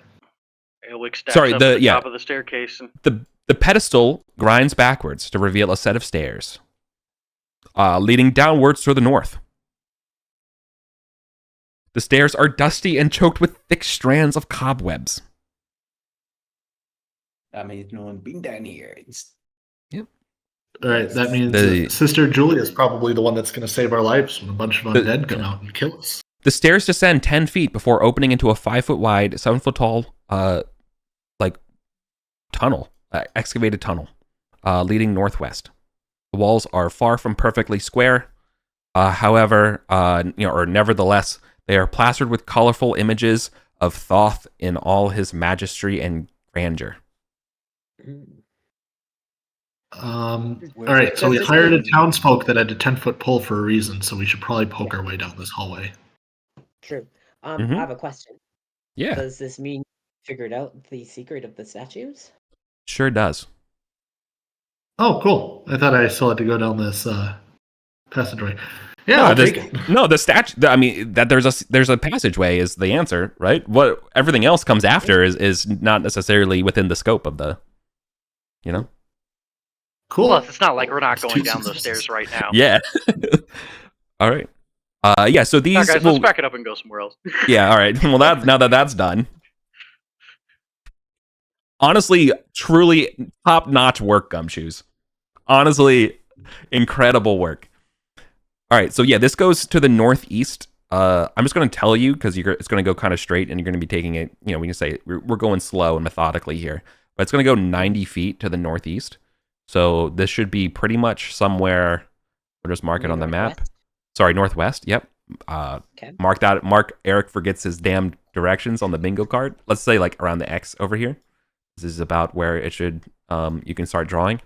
[SPEAKER 4] Aowick stacks
[SPEAKER 2] Sorry,
[SPEAKER 4] up
[SPEAKER 2] the-
[SPEAKER 4] at the
[SPEAKER 2] yeah.
[SPEAKER 4] top of the staircase. And
[SPEAKER 2] The pedestal grinds backwards to reveal a set of stairs, leading downwards to the north. The stairs are dusty and choked with thick strands of cobwebs.
[SPEAKER 6] That means no one's been down here.
[SPEAKER 3] All right, that means
[SPEAKER 2] The-
[SPEAKER 3] Sister Julia is probably the one that's going to save our lives when a bunch of undead come out and kill us.
[SPEAKER 2] The stairs descend 10 feet before opening into a 5-foot wide, 7-foot tall, tunnel, excavated tunnel, leading northwest. The walls are far from perfectly square. However, or nevertheless, they are plastered with colorful images of Thoth in all his majesty and grandeur.
[SPEAKER 3] All right, so we hired a townsfolk that had a 10-foot pole for a reason, so we should probably poke our way down this hallway.
[SPEAKER 5] True.
[SPEAKER 2] Mhm.
[SPEAKER 5] I have a question.
[SPEAKER 2] Yeah,
[SPEAKER 5] Does this mean you figured out the secret of the statues?
[SPEAKER 2] sure does.
[SPEAKER 3] Oh, cool. I thought I still had to go down this passageway. Yeah, I'll take it.
[SPEAKER 2] No, the statue. I mean, that there's a passageway is the answer, right? What everything else comes after is not necessarily within the scope of the,
[SPEAKER 3] Cool.
[SPEAKER 4] plus, it's not like we're not
[SPEAKER 3] It's
[SPEAKER 4] going
[SPEAKER 3] two
[SPEAKER 4] down those
[SPEAKER 3] successes.
[SPEAKER 4] stairs right now.
[SPEAKER 2] Yeah. All right. Yeah. So these.
[SPEAKER 4] All right, guys,
[SPEAKER 2] will-
[SPEAKER 4] let's back it up and go somewhere else.
[SPEAKER 2] Yeah. All right. Well, now that that's done. Honestly, truly top-notch work, Gumshoes. Honestly, incredible work. All right, so yeah, this goes to the northeast. I'm just going to tell you because it's going to go kind of straight, and you're going to be taking it. We can say we're going slow and methodically here, but it's going to go 90 feet to the northeast. So this should be pretty much somewhere. We'll just mark it on the map.
[SPEAKER 5] Northwest?
[SPEAKER 2] Sorry, northwest. Yep.
[SPEAKER 5] Okay.
[SPEAKER 2] Mark that. Mark. Eric forgets his damn directions on the bingo card. Let's say like around the X over here. This is about where it should. You can start drawing.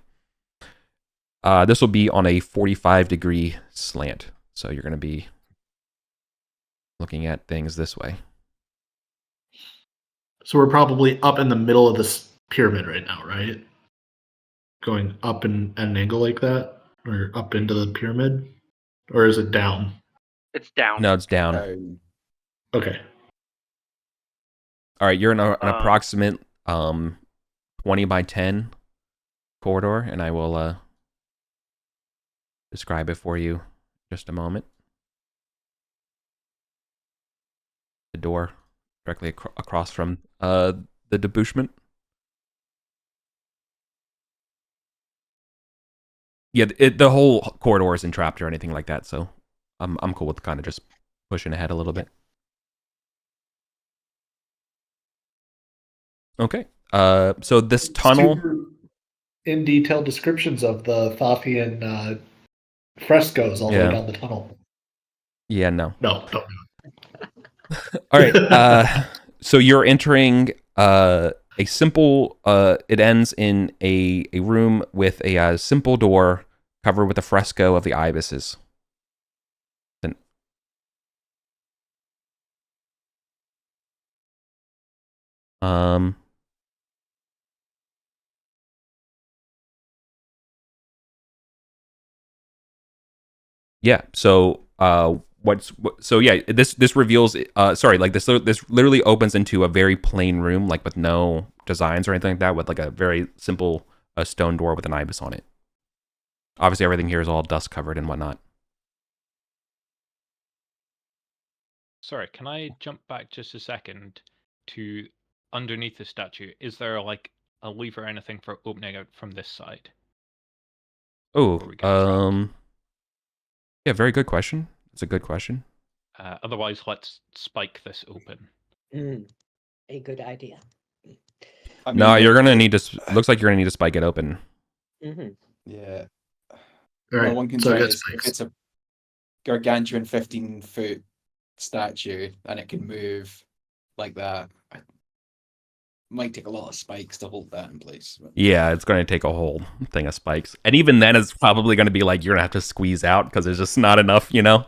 [SPEAKER 2] This will be on a 45-degree slant, so you're going to be looking at things this way.
[SPEAKER 3] So we're probably up in the middle of this pyramid right now, right? Going up in at an angle like that, or up into the pyramid, or is it down?
[SPEAKER 4] It's down.
[SPEAKER 2] No, it's down.
[SPEAKER 3] Okay.
[SPEAKER 2] All right, you're in an approximate 20 by 10 corridor, and I will describe it for you in just a moment. The door directly across from the debouchement. Yeah, the whole corridor isn't trapped or anything like that, so I'm cool with kind of just pushing ahead a little bit. Okay. So this tunnel.
[SPEAKER 3] Super in detail descriptions of the Thothian frescoes all the way down the tunnel.
[SPEAKER 2] Yeah, no.
[SPEAKER 3] No, don't.
[SPEAKER 2] All right. So you're entering a simple. It ends in a room with a simple door covered with a fresco of the ibises. Then. Yeah. So this reveals this literally opens into a very plain room, like with no designs or anything like that, with like a very simple stone door with an ibis on it. Obviously everything here is all dust covered and whatnot.
[SPEAKER 7] Sorry, can I jump back just a second to underneath the statue? Is there like a lever or anything for opening out from this side?
[SPEAKER 2] Oh,
[SPEAKER 7] Before we get trapped?
[SPEAKER 2] yeah, very good question. It's a good question.
[SPEAKER 7] Otherwise, let's spike this open.
[SPEAKER 5] A good idea.
[SPEAKER 2] No, you're gonna need to. Looks like you're gonna need to spike it open.
[SPEAKER 5] Mm-hmm.
[SPEAKER 6] Yeah.
[SPEAKER 3] All right.
[SPEAKER 6] Well, one
[SPEAKER 3] So I
[SPEAKER 6] concern
[SPEAKER 3] got
[SPEAKER 6] is if
[SPEAKER 3] spikes.
[SPEAKER 6] it's a gargantuan 15-foot statue and it can move like that, it might take a lot of spikes to hold that in place. But
[SPEAKER 2] Yeah, it's gonna take a whole thing of spikes, and even then, it's probably gonna be like you're gonna have to squeeze out because there's just not enough,
[SPEAKER 6] yeah.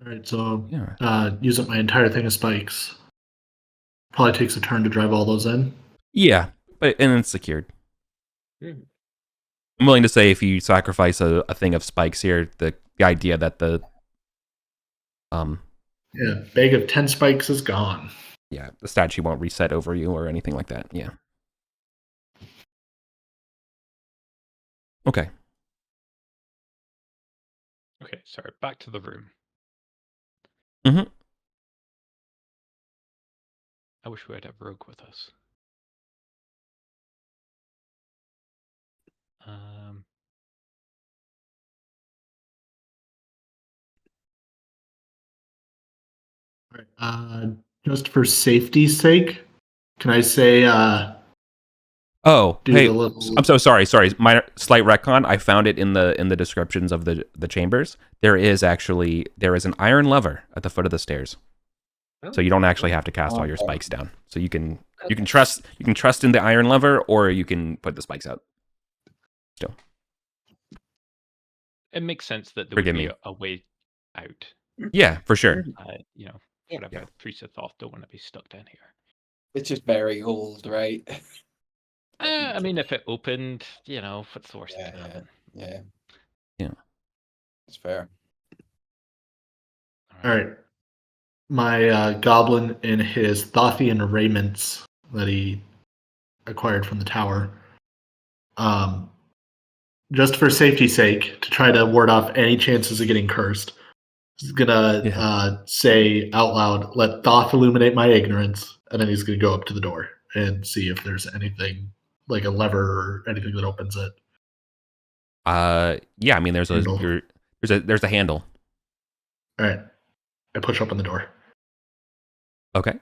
[SPEAKER 3] All right, so
[SPEAKER 2] Yeah.
[SPEAKER 3] use up my entire thing of spikes. Probably takes a turn to drive all those in.
[SPEAKER 2] Yeah, and it's secured.
[SPEAKER 5] Mhm.
[SPEAKER 2] I'm willing to say if you sacrifice a thing of spikes here, the idea that the
[SPEAKER 3] bag of 10 spikes is gone.
[SPEAKER 2] yeah, the statue won't reset over you or anything like that. Yeah. Okay.
[SPEAKER 7] Okay, sorry, back to the room.
[SPEAKER 2] Mhm.
[SPEAKER 7] I wish we had a rogue with us.
[SPEAKER 3] Just for safety's sake, can I say
[SPEAKER 2] Oh,
[SPEAKER 3] do
[SPEAKER 2] hey,
[SPEAKER 3] the little
[SPEAKER 2] I'm so sorry. Minor slight retcon. I found it in the descriptions of the chambers. There is an iron lever at the foot of the stairs. So you don't actually have to cast all your spikes down. So you can trust in the iron lever, or you can put the spikes out. Still,
[SPEAKER 7] It makes sense that there
[SPEAKER 2] Forgive
[SPEAKER 7] would be
[SPEAKER 2] me.
[SPEAKER 7] a way out.
[SPEAKER 2] Yeah, for sure.
[SPEAKER 7] You know,
[SPEAKER 5] Yeah.
[SPEAKER 7] whatever.
[SPEAKER 2] Yeah.
[SPEAKER 7] Priests of Thoth don't want to be stuck down here.
[SPEAKER 6] It's just very old, right?
[SPEAKER 7] I mean, if it opened, what's the worst that could
[SPEAKER 6] Yeah,
[SPEAKER 7] happen?
[SPEAKER 2] Yeah.
[SPEAKER 6] It's fair.
[SPEAKER 3] All right. My goblin in his Thothian raiments that he acquired from the tower. Just for safety's sake, to try to ward off any chances of getting cursed, he's gonna say out loud, "Let Thoth illuminate my ignorance," and then he's gonna go up to the door and see if there's anything like a lever or anything that opens it.
[SPEAKER 2] Yeah. I mean, there's
[SPEAKER 3] Handle.
[SPEAKER 2] a handle.
[SPEAKER 3] All right. I push open the door.
[SPEAKER 2] Okay.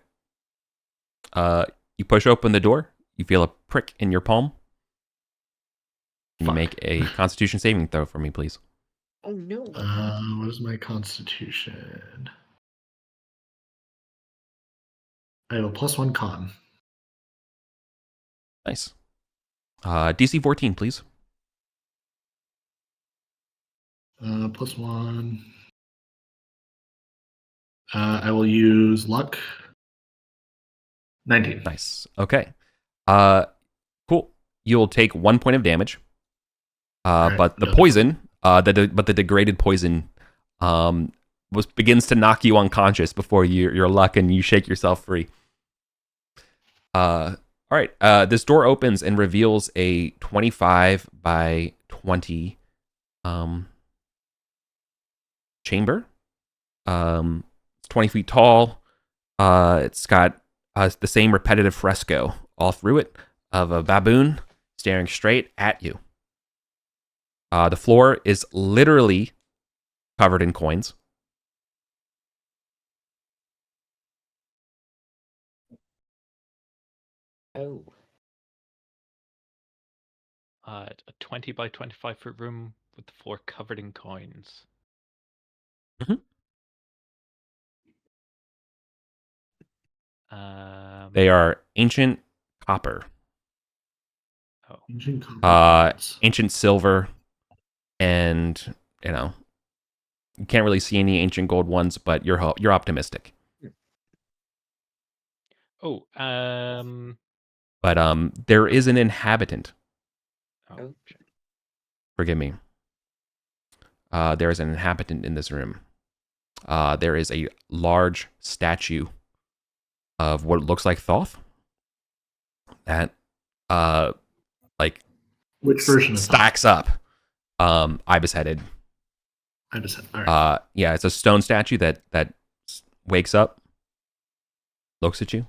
[SPEAKER 2] You push open the door. You feel a prick in your palm. Can you make a Constitution saving throw for me, please?
[SPEAKER 5] Oh no.
[SPEAKER 3] What is my Constitution? I have a +1 con.
[SPEAKER 2] Nice. DC 14, please.
[SPEAKER 3] +1. I will use luck. 19.
[SPEAKER 2] Nice. Okay. Cool. You'll take 1 point of damage.
[SPEAKER 3] Right,
[SPEAKER 2] but the
[SPEAKER 3] another
[SPEAKER 2] poison, the degraded poison, begins to knock you unconscious before your luck and you shake yourself free. All right. This door opens and reveals a 25 by 20 chamber. It's 20 feet tall. It's got the same repetitive fresco all through it of a baboon staring straight at you. The floor is literally covered in coins.
[SPEAKER 5] Oh.
[SPEAKER 7] A 20 by 25 foot room with the floor covered in coins.
[SPEAKER 2] They are ancient copper,
[SPEAKER 3] Ancient copper.
[SPEAKER 2] ancient silver, and you can't really see any ancient gold ones, but you're optimistic.
[SPEAKER 7] Oh,
[SPEAKER 2] But there is an inhabitant.
[SPEAKER 7] oh.
[SPEAKER 2] Forgive me. There is an inhabitant in this room. There is a large statue of what looks like Thoth. That,
[SPEAKER 3] which version
[SPEAKER 2] stacks up, ibis headed.
[SPEAKER 3] All right.
[SPEAKER 2] Yeah, it's a stone statue that wakes up, looks at you,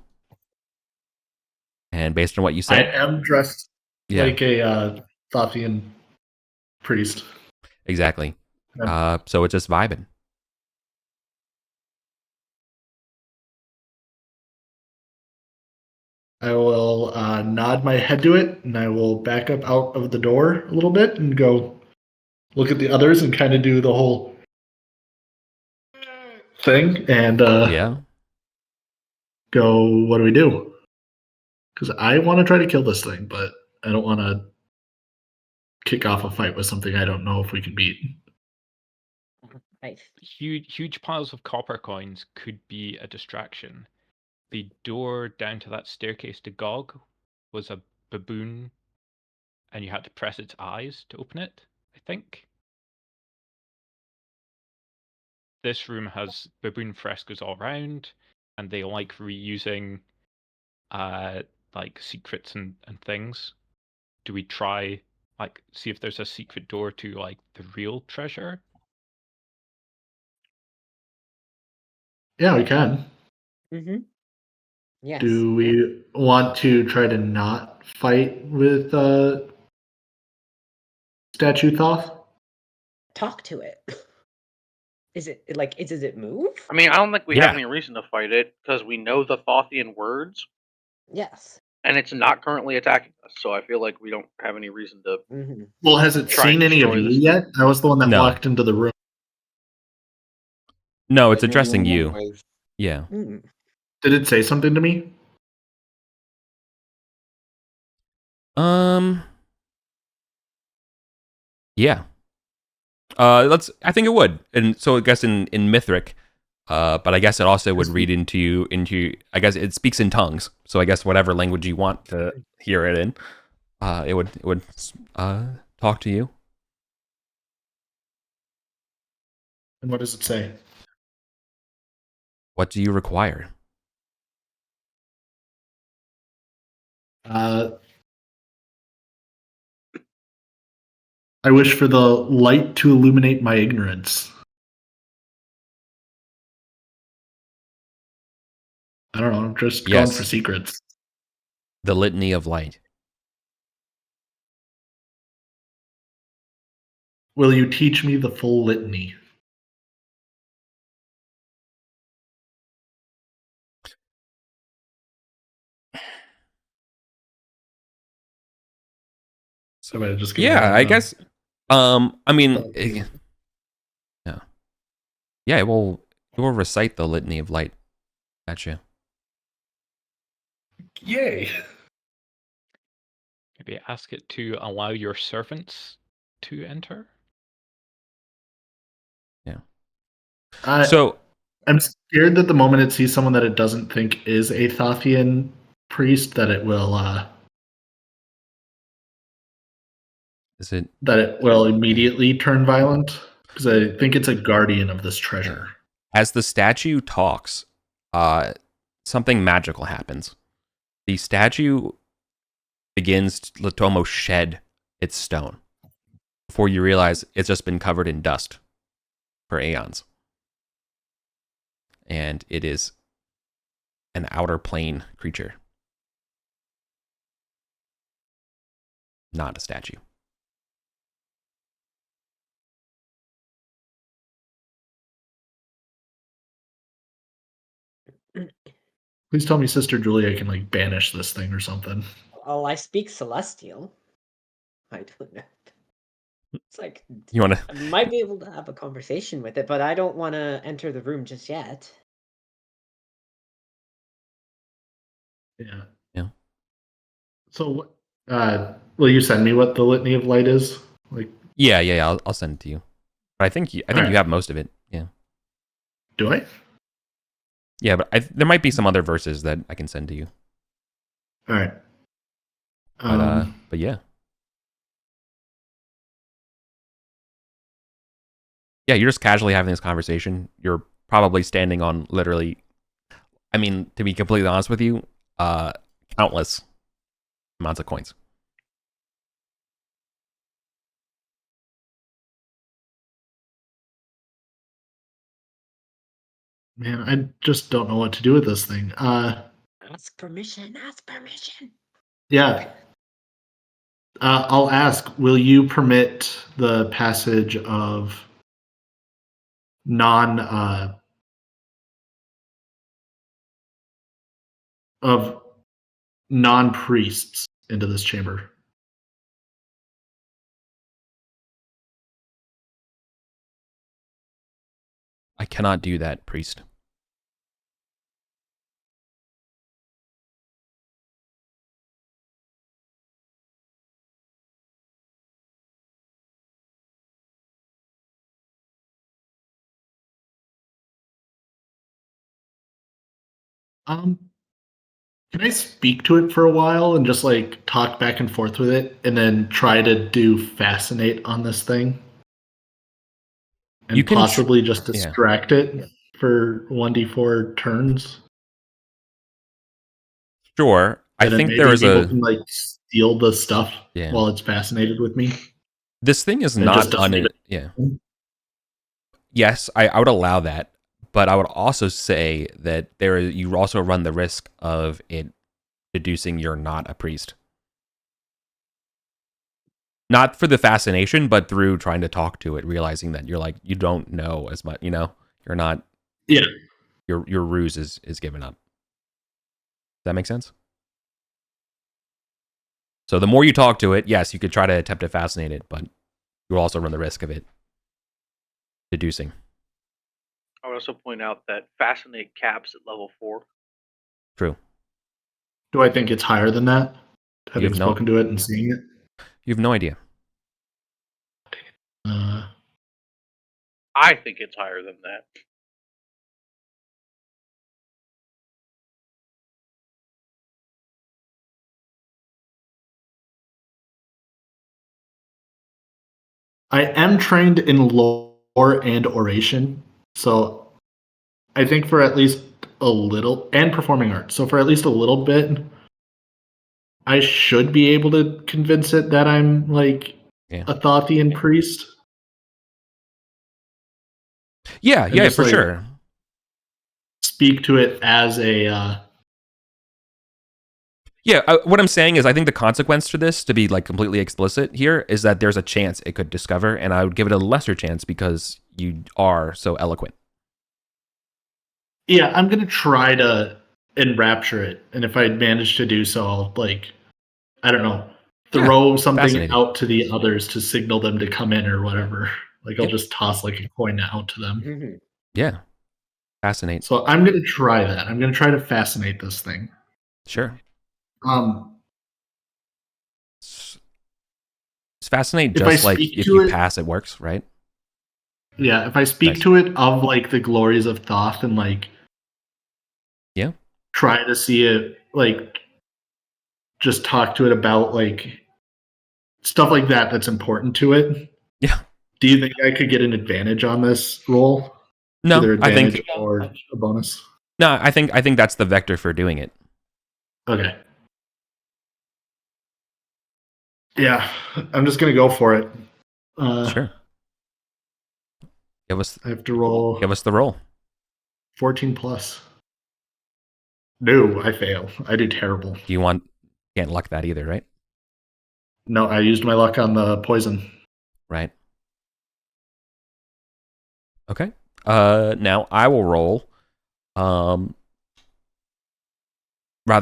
[SPEAKER 2] and based on what you
[SPEAKER 3] I
[SPEAKER 2] said,
[SPEAKER 3] am dressed like a Thothian priest.
[SPEAKER 2] Exactly. So it's just vibing.
[SPEAKER 3] I will nod my head to it, and I will back up out of the door a little bit and go look at the others and kind of do the whole thing and go, what do we do? Because I want to try to kill this thing, but I don't want to kick off a fight with something I don't know if we can beat.
[SPEAKER 5] Nice.
[SPEAKER 7] Huge piles of copper coins could be a distraction. The door down to that staircase to Gog was a baboon, and you had to press its eyes to open it, I think. This room has baboon frescoes all around, and they like reusing like secrets and things. Do we try like see if there's a secret door to like the real treasure?
[SPEAKER 3] Yeah, we can.
[SPEAKER 5] Mm-hmm. Yes.
[SPEAKER 3] Do we want to try to not fight with Statue Thoth?
[SPEAKER 5] Talk to it. Is it like does it move?
[SPEAKER 4] I mean, I don't think we have
[SPEAKER 2] Yeah.
[SPEAKER 4] any reason to fight it because we know the Thothian words,
[SPEAKER 5] Yes.
[SPEAKER 4] and it's not currently attacking us. So I feel like we don't have any reason to.
[SPEAKER 5] Mm-hmm.
[SPEAKER 3] Well, has it
[SPEAKER 4] Try and
[SPEAKER 3] seen any of
[SPEAKER 4] destroy
[SPEAKER 3] you
[SPEAKER 4] this
[SPEAKER 3] yet? I was the one that
[SPEAKER 2] No.
[SPEAKER 3] walked into the room.
[SPEAKER 2] No, it's
[SPEAKER 6] You're the
[SPEAKER 2] addressing
[SPEAKER 6] only
[SPEAKER 2] you.
[SPEAKER 6] one with-
[SPEAKER 2] Yeah.
[SPEAKER 5] Mm.
[SPEAKER 3] Did it say something to me?
[SPEAKER 2] Yeah. I think it would. And so I guess in Mithric, but I guess it also would read into I guess it speaks in tongues. So I guess whatever language you want to hear it in, it would talk to you.
[SPEAKER 3] And what does it say?
[SPEAKER 2] What do you require?
[SPEAKER 3] I wish for the light to illuminate my ignorance. I don't know. I'm just going
[SPEAKER 2] Yes.
[SPEAKER 3] for secrets.
[SPEAKER 2] The litany of light.
[SPEAKER 3] Will you teach me the full litany? So I just give
[SPEAKER 2] Yeah,
[SPEAKER 3] it
[SPEAKER 2] I
[SPEAKER 3] a-
[SPEAKER 2] guess. I mean,
[SPEAKER 3] Oh.
[SPEAKER 2] yeah, yeah. It will recite the litany of light at you.
[SPEAKER 3] Yay!
[SPEAKER 7] Maybe ask it to allow your servants to enter.
[SPEAKER 3] I,
[SPEAKER 2] So
[SPEAKER 3] I'm scared that the moment it sees someone that it doesn't think is a Thothian priest, that it will immediately turn violent. Because I think it's a guardian of this treasure.
[SPEAKER 2] as the statue talks, something magical happens. The statue begins to almost shed its stone before you realize it's just been covered in dust for aeons. And it is an outer plane creature, not a statue.
[SPEAKER 3] Please tell me Sister Julia can like banish this thing or something.
[SPEAKER 5] Oh, I speak Celestial. I don't know. It's like
[SPEAKER 2] You want
[SPEAKER 5] I might be able to have a conversation with it, but I don't want to enter the room just yet.
[SPEAKER 3] Yeah.
[SPEAKER 2] Yeah.
[SPEAKER 3] So, will you send me what the litany of light is? Like,
[SPEAKER 2] Yeah. I'll send it to you. But I think you
[SPEAKER 3] Alright.
[SPEAKER 2] have most of it. Yeah.
[SPEAKER 3] do I?
[SPEAKER 2] Yeah, but there might be some other verses that I can send to you.
[SPEAKER 3] All right.
[SPEAKER 2] But yeah. Yeah, you're just casually having this conversation. You're probably standing on literally, I mean, to be completely honest with you, countless amounts of coins.
[SPEAKER 3] Man, I just don't know what to do with this thing.
[SPEAKER 5] Ask permission. Ask permission.
[SPEAKER 3] Yeah. I'll ask, will you permit the passage of non priests into this chamber?
[SPEAKER 2] I cannot do that, priest.
[SPEAKER 3] Can I speak to it for a while and just like talk back and forth with it, and then try to do fascinate on this thing, and
[SPEAKER 2] You can
[SPEAKER 3] possibly just
[SPEAKER 2] yeah.
[SPEAKER 3] distract it for 1d4 turns,
[SPEAKER 2] Sure. I
[SPEAKER 3] and then
[SPEAKER 2] think there
[SPEAKER 3] maybe
[SPEAKER 2] is
[SPEAKER 3] people
[SPEAKER 2] a
[SPEAKER 3] can like steal the stuff
[SPEAKER 2] yeah.
[SPEAKER 3] while it's fascinated with me.
[SPEAKER 2] This thing is
[SPEAKER 3] It
[SPEAKER 2] not
[SPEAKER 3] just doesn't even.
[SPEAKER 2] yeah. Yes, I would allow that, but I would also say that you also run the risk of it deducing you're not a priest. Not for the fascination, but through trying to talk to it, realizing that you're like, you don't know as much, you're not.
[SPEAKER 3] Yeah.
[SPEAKER 2] Your ruse is given up. Does that make sense? So the more you talk to it, yes, you could try to attempt to fascinate it, but you'll also run the risk of it deducing.
[SPEAKER 4] I would also point out that fascinate caps at level 4.
[SPEAKER 2] True.
[SPEAKER 3] Do I think it's higher than that? Having spoken to it and seeing it?
[SPEAKER 2] You have no idea.
[SPEAKER 4] I think it's higher than that.
[SPEAKER 3] I am trained in lore and oration, so I think for at least a little, and performing arts, so for at least a little bit, I should be able to convince it that I'm like a Thothian priest.
[SPEAKER 2] Yeah,
[SPEAKER 3] and just,
[SPEAKER 2] for
[SPEAKER 3] like,
[SPEAKER 2] sure.
[SPEAKER 3] Speak to it as a.
[SPEAKER 2] What I'm saying is I think the consequence to this, to be like completely explicit here, is that there's a chance it could discover, and I would give it a lesser chance because you are so eloquent.
[SPEAKER 3] Yeah, I'm gonna try to enrapture it, and if I manage to do so, I'll I don't know, throw something out to the others to signal them to come in or whatever. Like I'll just toss like a coin out to them.
[SPEAKER 5] Mm-hmm.
[SPEAKER 2] Yeah, fascinate.
[SPEAKER 3] So I'm gonna try that. I'm gonna try to fascinate this thing.
[SPEAKER 2] Sure. It's fascinate just like if you pass, it works, right?
[SPEAKER 3] Yeah, if I speak to it of like the glories of Thoth and like try to see it, like just talk to it about like stuff like that that's important to it.
[SPEAKER 2] Yeah.
[SPEAKER 3] Do you think I could get an advantage on this roll?
[SPEAKER 2] No,
[SPEAKER 3] either advantage or a bonus.
[SPEAKER 2] No, I think that's the vector for doing it.
[SPEAKER 3] Okay. Yeah, I'm just gonna go for it.
[SPEAKER 2] Sure.
[SPEAKER 3] I have to roll.
[SPEAKER 2] Give us the roll.
[SPEAKER 3] 14 plus. No, I fail. I do terrible.
[SPEAKER 2] Can't luck that either, right?
[SPEAKER 3] No, I used my luck on the poison.
[SPEAKER 2] Right. Okay. Now I will roll. Rather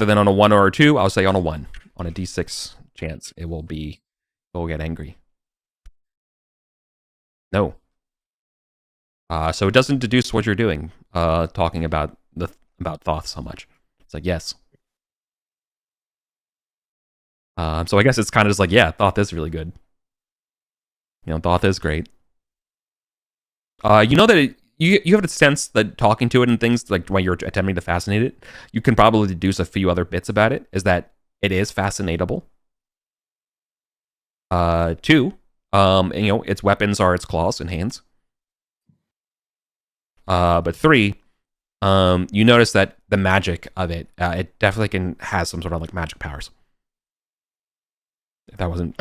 [SPEAKER 2] than on a 1 or a 2, I'll say on a 1. On a d6 chance, it will get angry. No. So it doesn't deduce what you're doing, talking about Thoth so much. It's like, yes. So I guess it's kind of just like, yeah, Thoth is really good. Thoth is great. You know that you have a sense that talking to it and things, like when you're attempting to fascinate it, you can probably deduce a few other bits about it, is that it is fascinatable. 2, its weapons are its claws and hands. But 3, you notice that the magic of it, it definitely has some sort of like magic powers. If that wasn't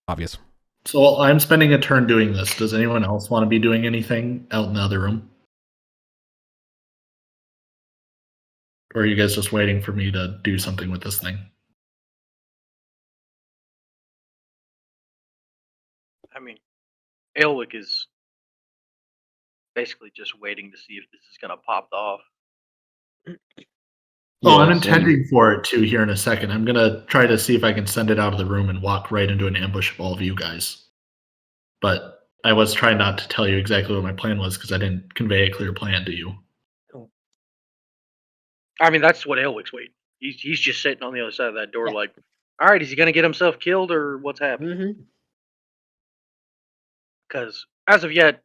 [SPEAKER 2] obvious.
[SPEAKER 3] So I'm spending a turn doing this. Does anyone else want to be doing anything out in the other room? Or are you guys just waiting for me to do something with this thing?
[SPEAKER 4] I mean, Aelwick is basically just waiting to see if this is going to pop off.
[SPEAKER 3] Oh, I'm intending for it to here in a second. I'm going to try to see if I can send it out of the room and walk right into an ambush of all of you guys. But I was trying not to tell you exactly what my plan was because I didn't convey a clear plan to you.
[SPEAKER 4] I mean, that's what Aelwick's waiting. He's just sitting on the other side of that door like, all right, is he going to get himself killed or what's happening? Because as of yet,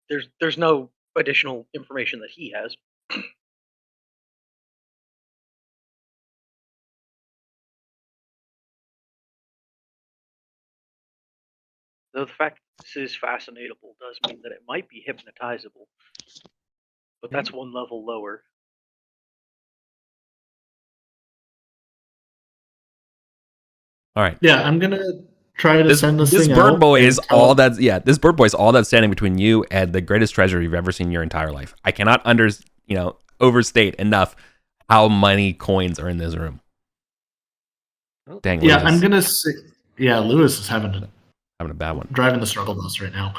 [SPEAKER 4] there's no additional information that he has. Though the fact that this is fascinatable does mean that it might be hypnotizable. But that's one level lower.
[SPEAKER 2] All right.
[SPEAKER 3] Yeah, I'm gonna try to send this
[SPEAKER 2] This
[SPEAKER 3] thing
[SPEAKER 2] bird
[SPEAKER 3] out
[SPEAKER 2] boy
[SPEAKER 3] and
[SPEAKER 2] is
[SPEAKER 3] tell-
[SPEAKER 2] all that's this bird boy is all that's standing between you and the greatest treasure you've ever seen in your entire life. I cannot overstate enough how many coins are in this room.
[SPEAKER 5] Oh.
[SPEAKER 2] Dang,
[SPEAKER 3] Yeah,
[SPEAKER 2] Lewis
[SPEAKER 3] I'm
[SPEAKER 2] is
[SPEAKER 3] gonna say. Yeah, Lewis is having
[SPEAKER 2] having a bad one.
[SPEAKER 3] driving the struggle bus right now.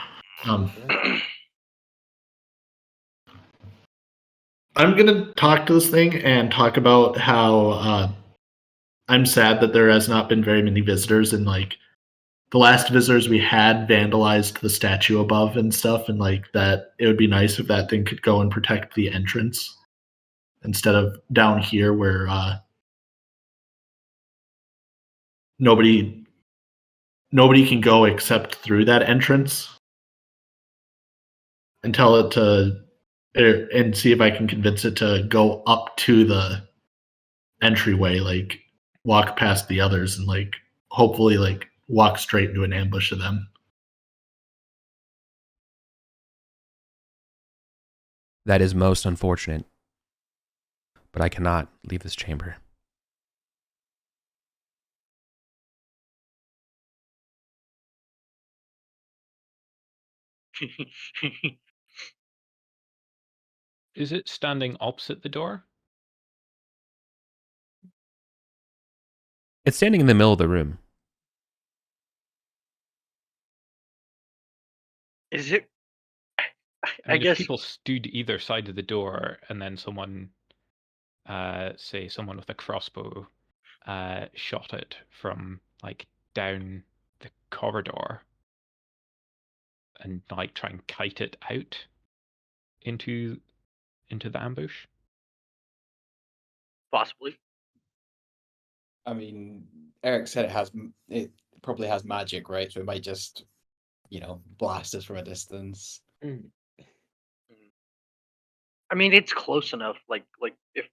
[SPEAKER 3] I'm gonna talk to this thing and talk about how I'm sad that there has not been very many visitors, and like the last visitors we had vandalized the statue above and stuff, and like that it would be nice if that thing could go and protect the entrance instead of down here where nobody can go except through that entrance, and tell it to and see if I can convince it to go up to the entryway, like walk past the others and like hopefully like walk straight into an ambush of them.
[SPEAKER 2] That is most unfortunate. But I cannot leave this chamber.
[SPEAKER 7] Is it standing opposite the door?
[SPEAKER 2] It's standing in the middle of the room.
[SPEAKER 4] Is it? I
[SPEAKER 7] mean,
[SPEAKER 4] guess
[SPEAKER 7] if people stood either side of the door and then someone, say someone with a crossbow, shot it from like down the corridor and like try and kite it out into the ambush.
[SPEAKER 4] possibly.
[SPEAKER 6] I mean, Eric said it probably has magic, right? So it might just, blast us from a distance.
[SPEAKER 4] I mean, it's close enough. Like if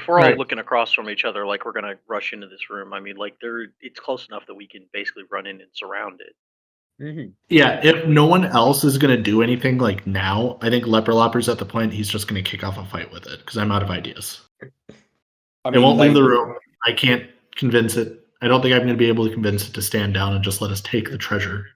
[SPEAKER 4] we're all
[SPEAKER 3] Right.
[SPEAKER 4] looking across from each other, like we're gonna rush into this room. I mean, like it's close enough that we can basically run in and surround it.
[SPEAKER 3] Yeah, if no one else is gonna do anything like now, I think Leper Lopper's at the point he's just gonna kick off a fight with it because I'm out of ideas. It won't leave the room. I can't convince it. I don't think I'm gonna be able to convince it to stand down and just let us take the treasure.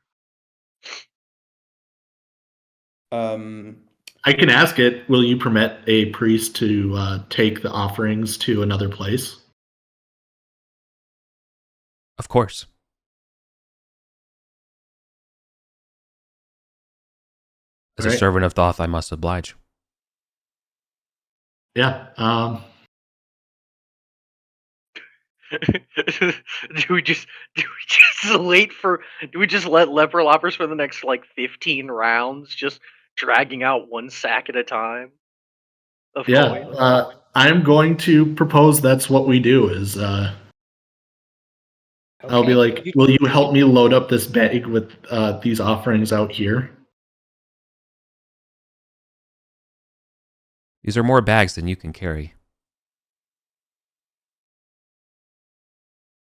[SPEAKER 3] I can ask it, will you permit a priest to take the offerings to another place?
[SPEAKER 2] Of course. As a
[SPEAKER 3] Right.
[SPEAKER 2] servant of Thoth, I must oblige.
[SPEAKER 3] Yeah.
[SPEAKER 4] do we just wait for? Do we just let Leper Loppers for the next like 15 rounds, just dragging out one sack at a time? Of
[SPEAKER 3] Yeah.
[SPEAKER 4] coin?
[SPEAKER 3] I'm going to propose that's what we do is I'll be like, will you help me load up this bag with these offerings out here?
[SPEAKER 2] These are more bags than you can carry.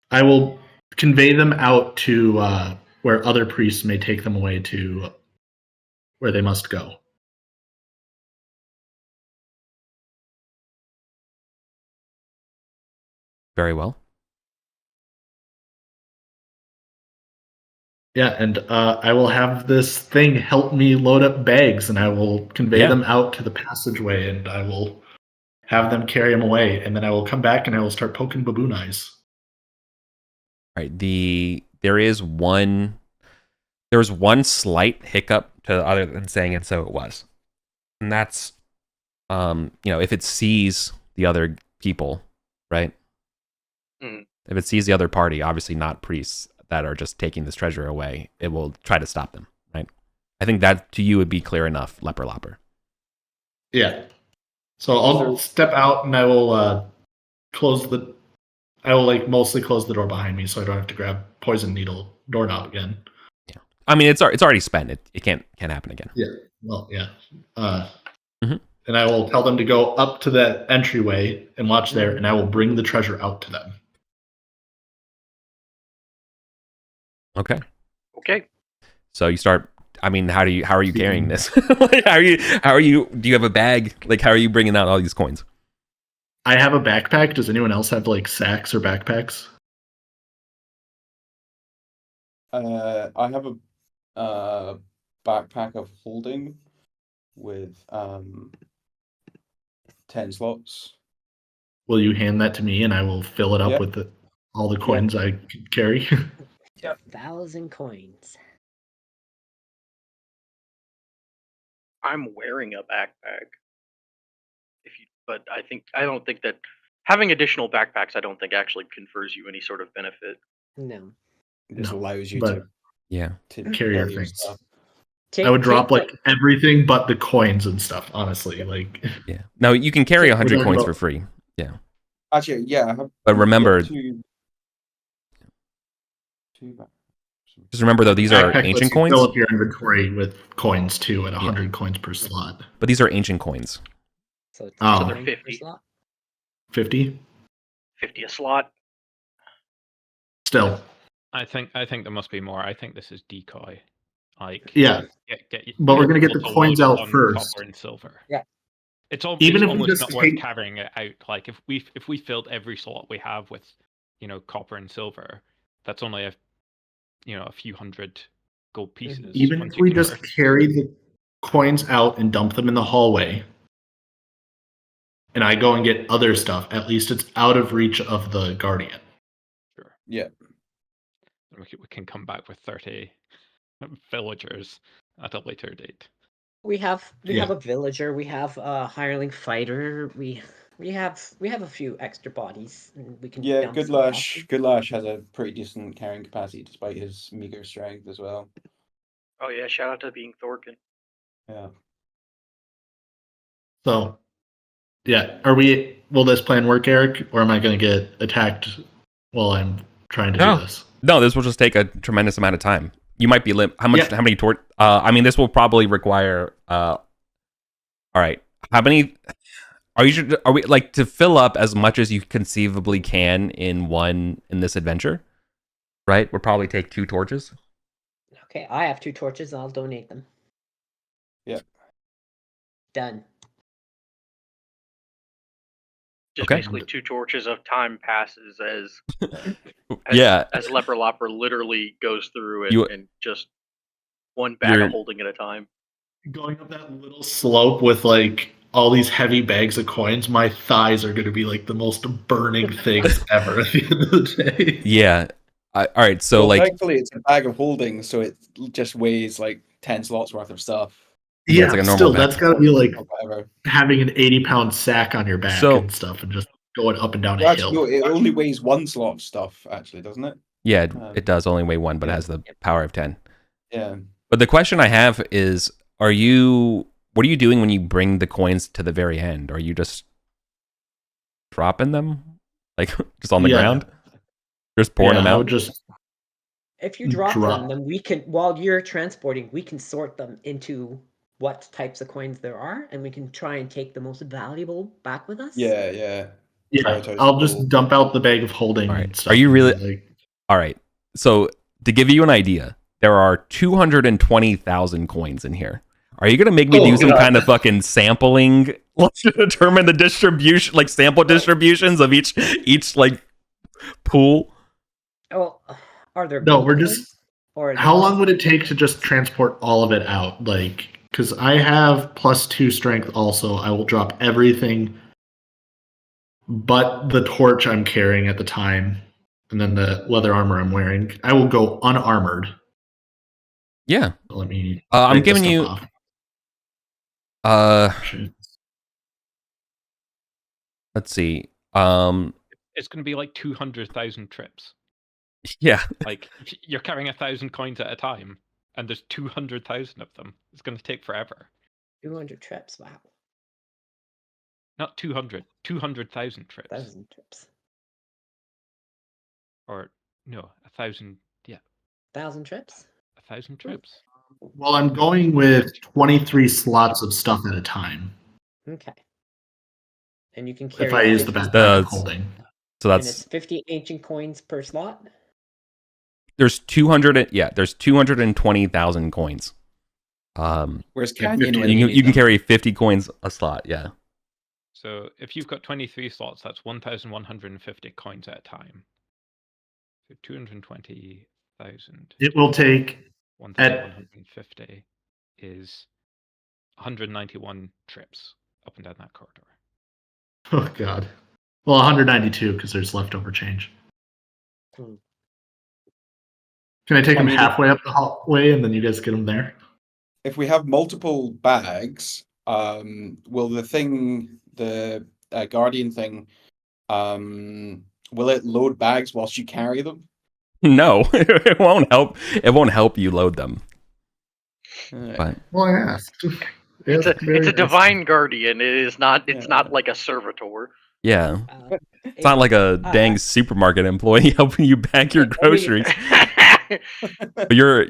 [SPEAKER 3] I will convey them out to where other priests may take them away to where they must go.
[SPEAKER 2] Very well.
[SPEAKER 3] Yeah, and I will have this thing help me load up bags, and I will convey them out to the passageway, and I will have them carry them away, and then I will come back and I will start poking baboon eyes.
[SPEAKER 2] Right. There's one slight hiccup to other than saying and so it was. And that's if it sees the other people, right? If it sees the other party, obviously not priests that are just taking this treasure away, it will try to stop them, right? I think that to you would be clear enough, Leper Lopper.
[SPEAKER 3] Yeah. So I'll step out and I will mostly close the door behind me so I don't have to grab poison needle doorknob again.
[SPEAKER 2] Yeah. I mean, it's already spent. It can't happen again.
[SPEAKER 3] Yeah. Well, yeah. And I will tell them to go up to the entryway and watch there, and I will bring the treasure out to them.
[SPEAKER 2] Okay.
[SPEAKER 4] Okay.
[SPEAKER 2] So you start. I mean, how are you carrying this? Like, how are you? Do you have a bag? Like, how are you bringing out all these coins?
[SPEAKER 3] I have a backpack. Does anyone else have like sacks or backpacks?
[SPEAKER 6] I have a backpack of holding with 10 slots.
[SPEAKER 3] Will you hand that to me and I will fill it up
[SPEAKER 6] Yep.
[SPEAKER 3] with all the coins I can carry?
[SPEAKER 5] 1,000 coins.
[SPEAKER 4] I'm wearing a backpack. But I don't think that having additional backpacks, I don't think actually confers you any sort of benefit.
[SPEAKER 5] No.
[SPEAKER 6] It just
[SPEAKER 3] No,
[SPEAKER 6] allows you
[SPEAKER 3] but
[SPEAKER 6] to
[SPEAKER 3] carry your things.
[SPEAKER 6] stuff.
[SPEAKER 3] I would drop like everything but the coins and stuff. Honestly, like
[SPEAKER 2] Yeah. No, you can carry 100
[SPEAKER 3] talking
[SPEAKER 2] coins
[SPEAKER 3] about-
[SPEAKER 2] for free. Yeah.
[SPEAKER 6] Actually, yeah. I have,
[SPEAKER 2] But remember,
[SPEAKER 6] two back.
[SPEAKER 2] just remember though, these are
[SPEAKER 3] backpack lets
[SPEAKER 2] ancient
[SPEAKER 3] you fill
[SPEAKER 2] coins.
[SPEAKER 3] up your inventory with coins too at 100 coins per slot.
[SPEAKER 2] But these are ancient coins.
[SPEAKER 5] So it's
[SPEAKER 3] Oh.
[SPEAKER 4] So they're
[SPEAKER 5] 10 per
[SPEAKER 4] 50.
[SPEAKER 5] slot.
[SPEAKER 3] 50
[SPEAKER 4] 50 a slot.
[SPEAKER 3] still.
[SPEAKER 7] I think there must be more. I think this is decoy. Like
[SPEAKER 3] Yeah,
[SPEAKER 7] get
[SPEAKER 3] but we're gonna get the
[SPEAKER 7] people to
[SPEAKER 3] coins
[SPEAKER 7] load
[SPEAKER 3] out
[SPEAKER 7] on
[SPEAKER 3] first.
[SPEAKER 7] Copper and silver.
[SPEAKER 5] Yeah.
[SPEAKER 7] It's
[SPEAKER 3] Even
[SPEAKER 7] it's
[SPEAKER 3] if we
[SPEAKER 7] almost
[SPEAKER 3] just
[SPEAKER 7] not worth
[SPEAKER 3] take-
[SPEAKER 7] carrying it out. Like if we filled every slot we have with, copper and silver, that's only a few hundred gold pieces.
[SPEAKER 3] Even
[SPEAKER 7] once
[SPEAKER 3] if
[SPEAKER 7] you
[SPEAKER 3] we
[SPEAKER 7] convert.
[SPEAKER 3] just carry the coins out and dump them in the hallway, and I go and get other stuff, at least it's out of reach of the Guardian.
[SPEAKER 7] Sure.
[SPEAKER 6] Yeah.
[SPEAKER 7] We can come back with 30 villagers at a later date.
[SPEAKER 5] We have
[SPEAKER 3] Yeah.
[SPEAKER 5] a villager. We have a hireling fighter. We have a few extra bodies. And we can
[SPEAKER 6] Yeah,
[SPEAKER 5] dump stuff out.
[SPEAKER 6] Goodlash has a pretty decent carrying capacity despite his meager strength as well.
[SPEAKER 4] Oh yeah, shout out to being Thorkin.
[SPEAKER 6] Yeah.
[SPEAKER 3] So, yeah, will this plan work, Eric, or am I going to get attacked while I'm trying to do this?
[SPEAKER 2] No, this will just take a tremendous amount of time. You might be how many torch? I mean, this will probably require. All right, how many? Are we like to fill up as much as you conceivably can in this adventure? Right, we'll probably take 2 torches.
[SPEAKER 5] Okay, I have 2 torches. I'll donate them.
[SPEAKER 6] Yeah.
[SPEAKER 5] Done.
[SPEAKER 4] Just
[SPEAKER 2] Okay.
[SPEAKER 4] basically 2 torches of time passes as
[SPEAKER 2] Yeah.
[SPEAKER 4] as Leper Lopper literally goes through and just one bag
[SPEAKER 2] You're-
[SPEAKER 4] of holding at a time.
[SPEAKER 3] Going up that little slope with like all these heavy bags of coins, my thighs are going to be like the most burning things ever at the end of the day.
[SPEAKER 2] Yeah. All right. So
[SPEAKER 6] Well,
[SPEAKER 2] like,
[SPEAKER 6] thankfully it's a bag of holding, so it just weighs like 10 slots worth of stuff.
[SPEAKER 2] Yeah, it's like a normal
[SPEAKER 3] still,
[SPEAKER 2] bag.
[SPEAKER 3] that's got to be like
[SPEAKER 6] Or whatever.
[SPEAKER 3] having an 80-pound sack on your back
[SPEAKER 2] So-
[SPEAKER 3] and stuff and just going up and down
[SPEAKER 6] Well,
[SPEAKER 3] a
[SPEAKER 6] actually,
[SPEAKER 3] hill.
[SPEAKER 6] no, it only weighs 1 slot of stuff, actually, doesn't it?
[SPEAKER 2] yeah, it does only weigh 1, but
[SPEAKER 6] yeah.
[SPEAKER 2] it has the power of 10.
[SPEAKER 6] Yeah.
[SPEAKER 2] But the question I have is, what are you doing when you bring the coins to the very end? Are you just dropping them? Like, just on the ground? Just pouring them
[SPEAKER 3] I
[SPEAKER 2] out?
[SPEAKER 3] would just
[SPEAKER 5] If you drop
[SPEAKER 3] Drop.
[SPEAKER 5] them, then we can, while you're transporting, we can sort them into what types of coins there are, and we can try and take the most valuable back with us.
[SPEAKER 6] Yeah, yeah.
[SPEAKER 3] Yeah,
[SPEAKER 6] Prioritize
[SPEAKER 3] I'll
[SPEAKER 6] the
[SPEAKER 3] just
[SPEAKER 6] gold.
[SPEAKER 3] dump out the bag of holding
[SPEAKER 2] All right.
[SPEAKER 3] and stuff.
[SPEAKER 2] Are you
[SPEAKER 3] and
[SPEAKER 2] really-
[SPEAKER 3] be like,
[SPEAKER 2] All right. So, to give you an idea, there are 220,000 coins in here. Are you going to make me
[SPEAKER 3] Oh,
[SPEAKER 2] do some
[SPEAKER 3] God.
[SPEAKER 2] kind of fucking sampling to determine the distribution, like sample distributions of each like pool?
[SPEAKER 5] Oh, are there?
[SPEAKER 3] No,
[SPEAKER 5] gold
[SPEAKER 3] we're
[SPEAKER 5] coins?
[SPEAKER 3] just.
[SPEAKER 5] Or
[SPEAKER 3] How long would it take to just transport all of it out? Like, because I have +2 strength also. I will drop everything but the torch I'm carrying at the time, and then the leather armor I'm wearing. I will go unarmored.
[SPEAKER 2] Yeah.
[SPEAKER 3] Let me.
[SPEAKER 2] I'm
[SPEAKER 3] break this
[SPEAKER 2] giving
[SPEAKER 3] stuff
[SPEAKER 2] you.
[SPEAKER 3] off. Shit.
[SPEAKER 2] Let's see.
[SPEAKER 7] It's going to be like 200,000 trips.
[SPEAKER 2] Yeah.
[SPEAKER 7] Like you're carrying 1,000 coins at a time, and there's 200,000 of them. It's going to take forever.
[SPEAKER 5] 200 trips. Wow,
[SPEAKER 7] Not 200. 200,000 trips.
[SPEAKER 5] 1,000 trips.
[SPEAKER 7] Or no, 1,000. Yeah,
[SPEAKER 5] 1,000 trips.
[SPEAKER 7] 1,000 trips.
[SPEAKER 3] Well, I'm going with 23 slots of stuff at a time.
[SPEAKER 5] Okay. And you can carry.
[SPEAKER 3] If I use the
[SPEAKER 5] 50
[SPEAKER 3] backpack
[SPEAKER 2] That's-
[SPEAKER 3] holding.
[SPEAKER 2] So
[SPEAKER 5] and it's
[SPEAKER 2] that's
[SPEAKER 5] 50 ancient coins per slot.
[SPEAKER 2] There's 220,000 coins.
[SPEAKER 6] Where's Canyon?
[SPEAKER 2] You can carry 50 coins a slot. Yeah.
[SPEAKER 7] So if you've got 23 slots, that's 1,150 coins at a time. So 220,000.
[SPEAKER 3] It will take
[SPEAKER 7] 1,150 is 191 trips up and down that corridor.
[SPEAKER 3] Oh God. Well, 192 because there's leftover change.
[SPEAKER 5] Hmm.
[SPEAKER 3] Can I take them halfway up the hallway and then you guys get them there?
[SPEAKER 6] If we have multiple bags, will the Guardian thing, will it load bags whilst you carry them?
[SPEAKER 2] No, it won't help. It won't help you load them. But
[SPEAKER 3] Well, I asked.
[SPEAKER 4] It's a divine guardian. It is not. It's not like a servitor.
[SPEAKER 2] yeah, it's not like a dang supermarket employee helping you bag your groceries. But you're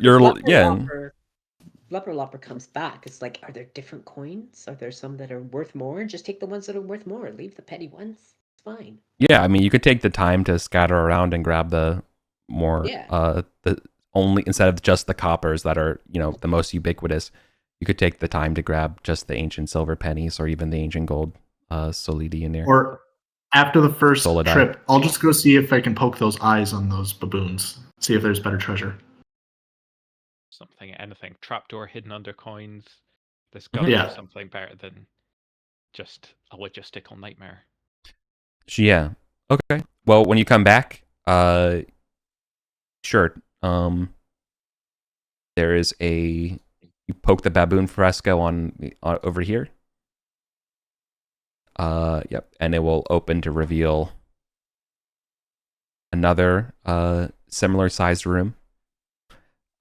[SPEAKER 5] Lopper Lopper comes back. It's like, are there different coins? Are there some that are worth more? Just take the ones that are worth more. Leave the petty ones. It's fine.
[SPEAKER 2] Yeah, I mean, you could take the time to scatter around and grab the more, the only, instead of just the coppers that are, the most ubiquitous, you could take the time to grab just the ancient silver pennies or even the ancient gold solidi in there.
[SPEAKER 3] Or after the first
[SPEAKER 2] Solidai.
[SPEAKER 3] trip, I'll just go see if I can poke those eyes on those baboons. See if there's better treasure.
[SPEAKER 7] Anything. Trapdoor hidden under coins. There's got to be something better than just a logistical nightmare.
[SPEAKER 2] Yeah. Okay. Well, when you come back, sure. There is you poke the baboon fresco on over here. Yep, and it will open to reveal another similar sized room.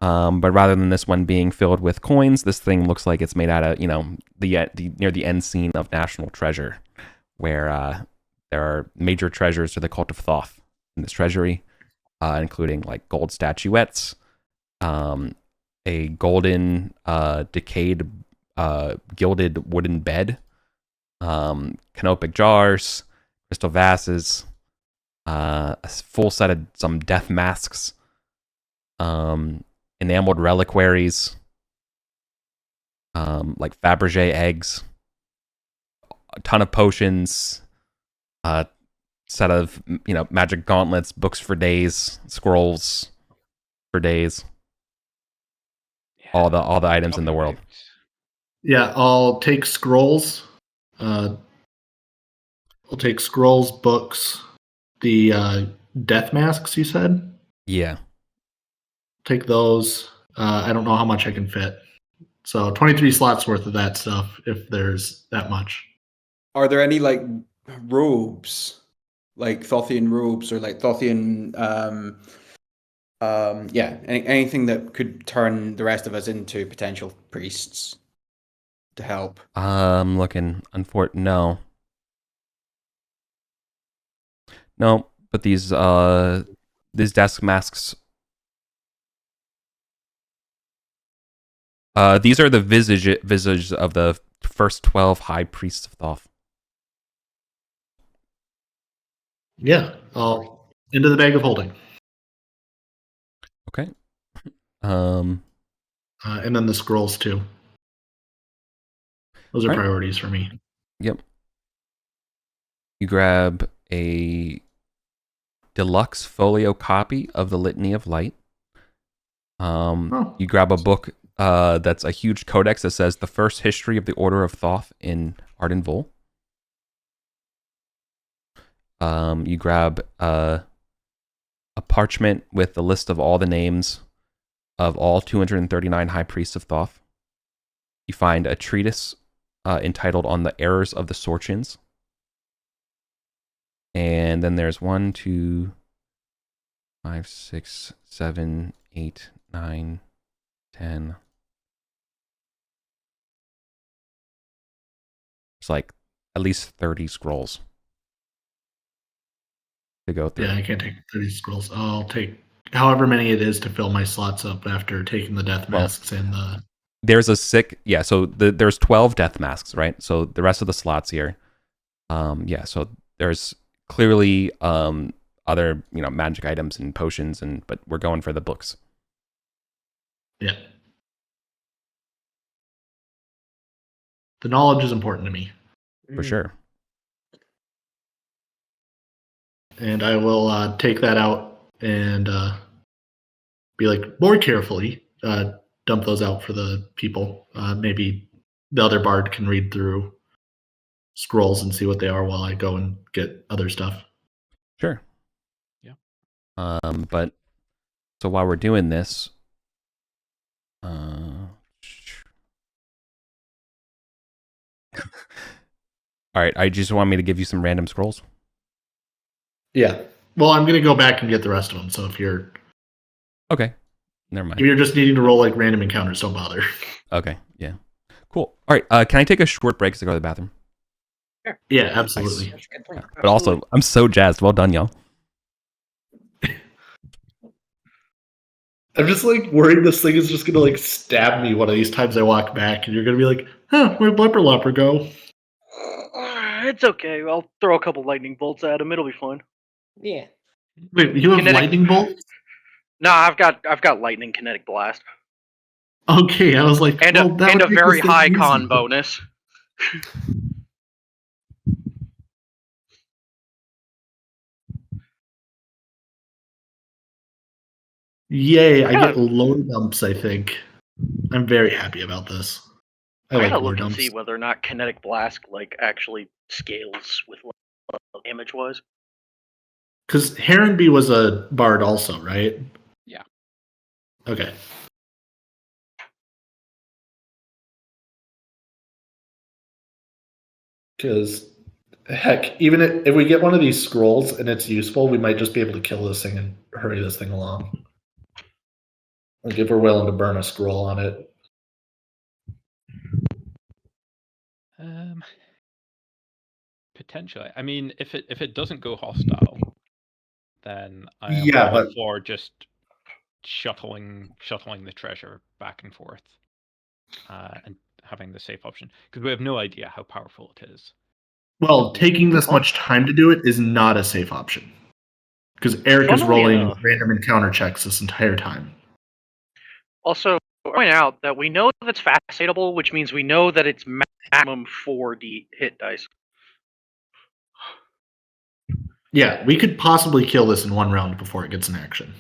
[SPEAKER 2] But rather than this one being filled with coins, this thing looks like it's made out of, the near the end scene of National Treasure, where there are major treasures to the cult of Thoth in this treasury, including like gold statuettes, a golden decayed gilded wooden bed, canopic jars, crystal vases, a full set of some death masks, enameled reliquaries, like Fabergé eggs, a ton of potions, a set of magic gauntlets, books for days, scrolls for days, all the items in the world.
[SPEAKER 3] Yeah, I'll take scrolls. I'll take scrolls, books, the death masks. You said.
[SPEAKER 2] Yeah.
[SPEAKER 3] Take those. I don't know how much I can fit. So 23 slots worth of that stuff, if there's that much.
[SPEAKER 6] Are there any like robes, like Thothian robes, or like Thothian, anything that could turn the rest of us into potential priests to help?
[SPEAKER 2] Looking no, but these desk masks. These are the visage of the first 12 high priests of Thoth.
[SPEAKER 3] Yeah, I'll into the bag of holding.
[SPEAKER 2] Okay.
[SPEAKER 3] And then the scrolls too. Those are priorities for me.
[SPEAKER 2] Yep. You grab a deluxe folio copy of the Litany of Light. You grab a book that's a huge codex that says the first history of the Order of Thoth in Arden. You grab a parchment with the list of all the names of all 239 high priests of Thoth. You find a treatise entitled On the Errors of the Sorchins. And then there's 1, 2, 5, 6, 7, 8, 9, 10. It's like at least 30 scrolls to go through.
[SPEAKER 3] Yeah, I can't take 30 scrolls. I'll take however many it is to fill my slots up after taking the death masks and the...
[SPEAKER 2] There's a so there's 12 death masks, right? So the rest of the slots here. So there's clearly a other, magic items and potions, but we're going for the books.
[SPEAKER 3] Yeah. The knowledge is important to me.
[SPEAKER 2] For sure.
[SPEAKER 3] And I will take that out and be like, more carefully, dump those out for the people. Maybe the other bard can read through scrolls and see what they are while I go and get other stuff.
[SPEAKER 2] Sure.
[SPEAKER 7] Yeah.
[SPEAKER 2] But so while we're doing this, all right, I just want me to give you some random scrolls.
[SPEAKER 3] Yeah. Well, I'm going to go back and get the rest of them. So if you're
[SPEAKER 2] Okay. Never mind.
[SPEAKER 3] if you're just needing to roll like random encounters, don't bother.
[SPEAKER 2] Okay. Yeah. Cool. All right. Can I take a short break to go to the bathroom?
[SPEAKER 5] Sure.
[SPEAKER 3] Yeah, absolutely.
[SPEAKER 5] That's a good plan.
[SPEAKER 2] But also, I'm so jazzed. Well done, y'all.
[SPEAKER 3] I'm just like worried this thing is just going to like stab me one of these times I walk back, and you're going to be like, "Huh, where'd Leper Lopper go?"
[SPEAKER 4] It's okay. I'll throw a couple lightning bolts at him. It'll be fine.
[SPEAKER 5] Yeah.
[SPEAKER 3] Wait, you have
[SPEAKER 4] Kinetic-
[SPEAKER 3] lightning bolts?
[SPEAKER 4] No, I've got lightning kinetic blast
[SPEAKER 3] Okay, I was like,
[SPEAKER 4] and
[SPEAKER 3] well, that
[SPEAKER 4] a
[SPEAKER 3] would make
[SPEAKER 4] very
[SPEAKER 3] this thing
[SPEAKER 4] high
[SPEAKER 3] easy.
[SPEAKER 4] con bonus.
[SPEAKER 3] Yay! I
[SPEAKER 4] Yeah.
[SPEAKER 3] get lore dumps. I think I'm very happy about this. I
[SPEAKER 4] I
[SPEAKER 3] like
[SPEAKER 4] gotta
[SPEAKER 3] lore
[SPEAKER 4] look and
[SPEAKER 3] dumps
[SPEAKER 4] see whether or not kinetic blast like actually scales with damage wise.
[SPEAKER 3] because Heronby was a bard also, right?
[SPEAKER 7] Yeah.
[SPEAKER 3] Okay. Because heck, even if we get one of these scrolls and it's useful, we might just be able to kill this thing and hurry this thing along. Like if we're willing to burn a scroll on it.
[SPEAKER 7] Potentially. I mean, if it doesn't go hostile, then I am
[SPEAKER 3] Yeah,
[SPEAKER 7] all
[SPEAKER 3] but-
[SPEAKER 7] for just shuttling the treasure back and forth, and having the safe option, because we have no idea how powerful it is.
[SPEAKER 3] Well, taking this much time to do it is not a safe option. Because Eric is
[SPEAKER 4] Funnily
[SPEAKER 3] rolling
[SPEAKER 4] enough.
[SPEAKER 3] random encounter checks this entire time.
[SPEAKER 4] Also, point out that we know that it's fascinatable, which means we know that it's maximum 4D hit dice.
[SPEAKER 3] Yeah, we could possibly kill this in one round before it gets an action.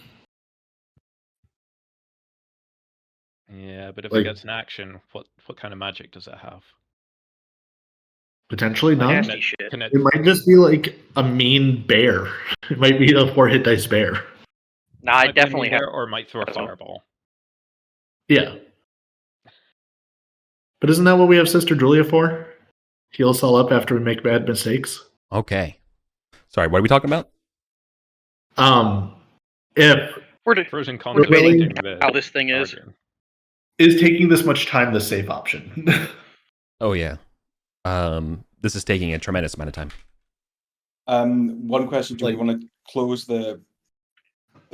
[SPEAKER 7] Yeah, but if
[SPEAKER 3] Like-
[SPEAKER 7] it gets an action, what kind of magic does it have?
[SPEAKER 3] Potentially none.
[SPEAKER 4] Nasty shit.
[SPEAKER 7] Can it?
[SPEAKER 3] It might just be like a mean bear. It might be a 4-hit dice bear.
[SPEAKER 4] Nah, I
[SPEAKER 7] might be a
[SPEAKER 4] definitely have.
[SPEAKER 7] meter, or it might throw a
[SPEAKER 4] That's all.
[SPEAKER 7] fireball.
[SPEAKER 3] Yeah. But isn't that what we have Sister Julia for? Heal us all up after we make bad mistakes?
[SPEAKER 2] Okay. Sorry, what are we talking about?
[SPEAKER 3] If
[SPEAKER 4] We're
[SPEAKER 7] Pros and cons
[SPEAKER 4] We're
[SPEAKER 7] of
[SPEAKER 3] debating
[SPEAKER 7] using the
[SPEAKER 4] how this thing is.
[SPEAKER 7] Arden.
[SPEAKER 3] is taking this much time the safe option?
[SPEAKER 2] Oh yeah. This is taking a tremendous amount of time.
[SPEAKER 6] One question: do we
[SPEAKER 3] Like-
[SPEAKER 6] want to close the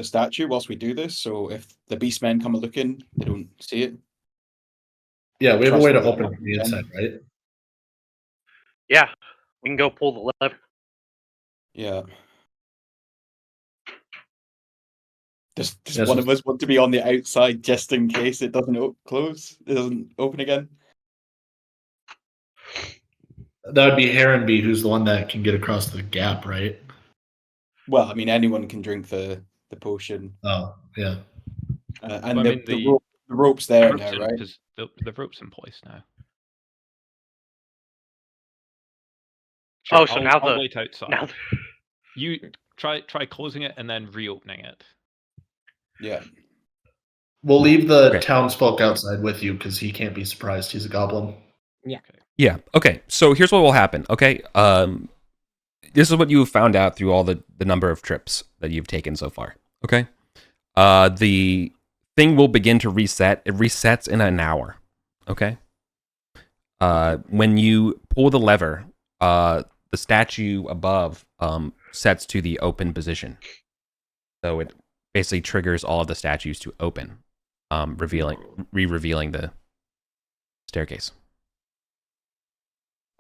[SPEAKER 6] statue whilst we do this? So if the beastmen come looking, they don't see it.
[SPEAKER 3] Yeah, we have a way to
[SPEAKER 6] Trust
[SPEAKER 3] open
[SPEAKER 6] me.
[SPEAKER 3] it from the inside, right?
[SPEAKER 4] Yeah, we can go pull the lever.
[SPEAKER 6] Yeah. Does
[SPEAKER 3] Yes.
[SPEAKER 6] one of us want to be on the outside just in case it doesn't close? It doesn't open again?
[SPEAKER 3] That would be Heronby, who's the one that can get across the gap, right?
[SPEAKER 6] Well, I mean, anyone can drink the potion.
[SPEAKER 3] Oh, yeah.
[SPEAKER 6] And
[SPEAKER 7] Well, I mean,
[SPEAKER 6] the rope's there
[SPEAKER 7] Ropes
[SPEAKER 6] now,
[SPEAKER 7] in
[SPEAKER 6] right?
[SPEAKER 7] the rope's in place now.
[SPEAKER 4] Oh, so now
[SPEAKER 7] I'll
[SPEAKER 4] the-
[SPEAKER 7] wait outside.
[SPEAKER 4] Now,
[SPEAKER 7] You try closing it and then reopening it.
[SPEAKER 6] Yeah.
[SPEAKER 3] We'll leave the
[SPEAKER 2] Okay.
[SPEAKER 3] townsfolk outside with you because he can't be surprised. He's a goblin.
[SPEAKER 2] Yeah. Okay. So here's what will happen. Okay. This is what you have found out through all the number of trips that you've taken so far. Okay. The thing will begin to reset. It resets in an hour. Okay. When you pull the lever, the statue above sets to the open position. So it basically triggers all of the statues to open, revealing the staircase.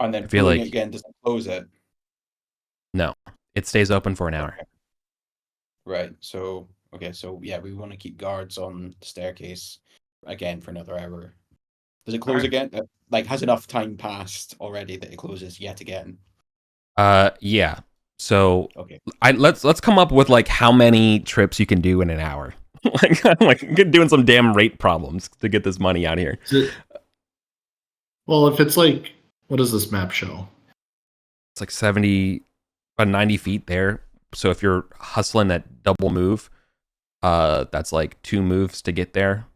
[SPEAKER 6] And then
[SPEAKER 2] I feel
[SPEAKER 6] pulling
[SPEAKER 2] like-
[SPEAKER 6] it again doesn't close it.
[SPEAKER 2] No, it stays open for an hour.
[SPEAKER 6] Right. So okay. So yeah, we want to keep guards on the staircase again for another hour. Does it close again? Like, has enough time passed already that it closes yet again?
[SPEAKER 2] Yeah. So
[SPEAKER 6] Okay.
[SPEAKER 2] let's come up with like how many trips you can do in an hour. like doing some damn rate problems to get this money out here.
[SPEAKER 3] Well, if it's like, what does this map show?
[SPEAKER 2] It's like 90 feet there. So if you're hustling that double move, that's like 2 moves to get there.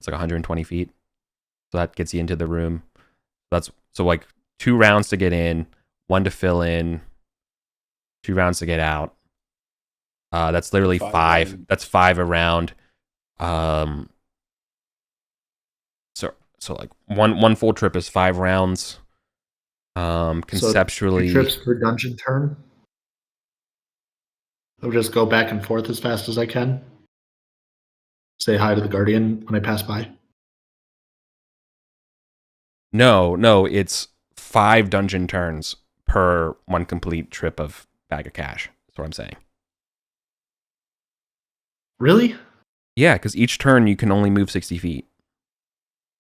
[SPEAKER 2] It's like 120 feet. So that gets you into the room. That's so like 2 rounds to get in, 1 to fill in, 2 rounds to get out. That's literally 5. That's 5 a round. So like one full trip is 5 rounds. Conceptually,
[SPEAKER 3] so 2 trips per dungeon turn. I'll just go back and forth as fast as I can. Say hi to the Guardian when I pass by.
[SPEAKER 2] No, it's 5 dungeon turns per 1 complete trip of Bag of Cash. That's what I'm saying.
[SPEAKER 3] Really?
[SPEAKER 2] Yeah, because each turn you can only move 60 feet.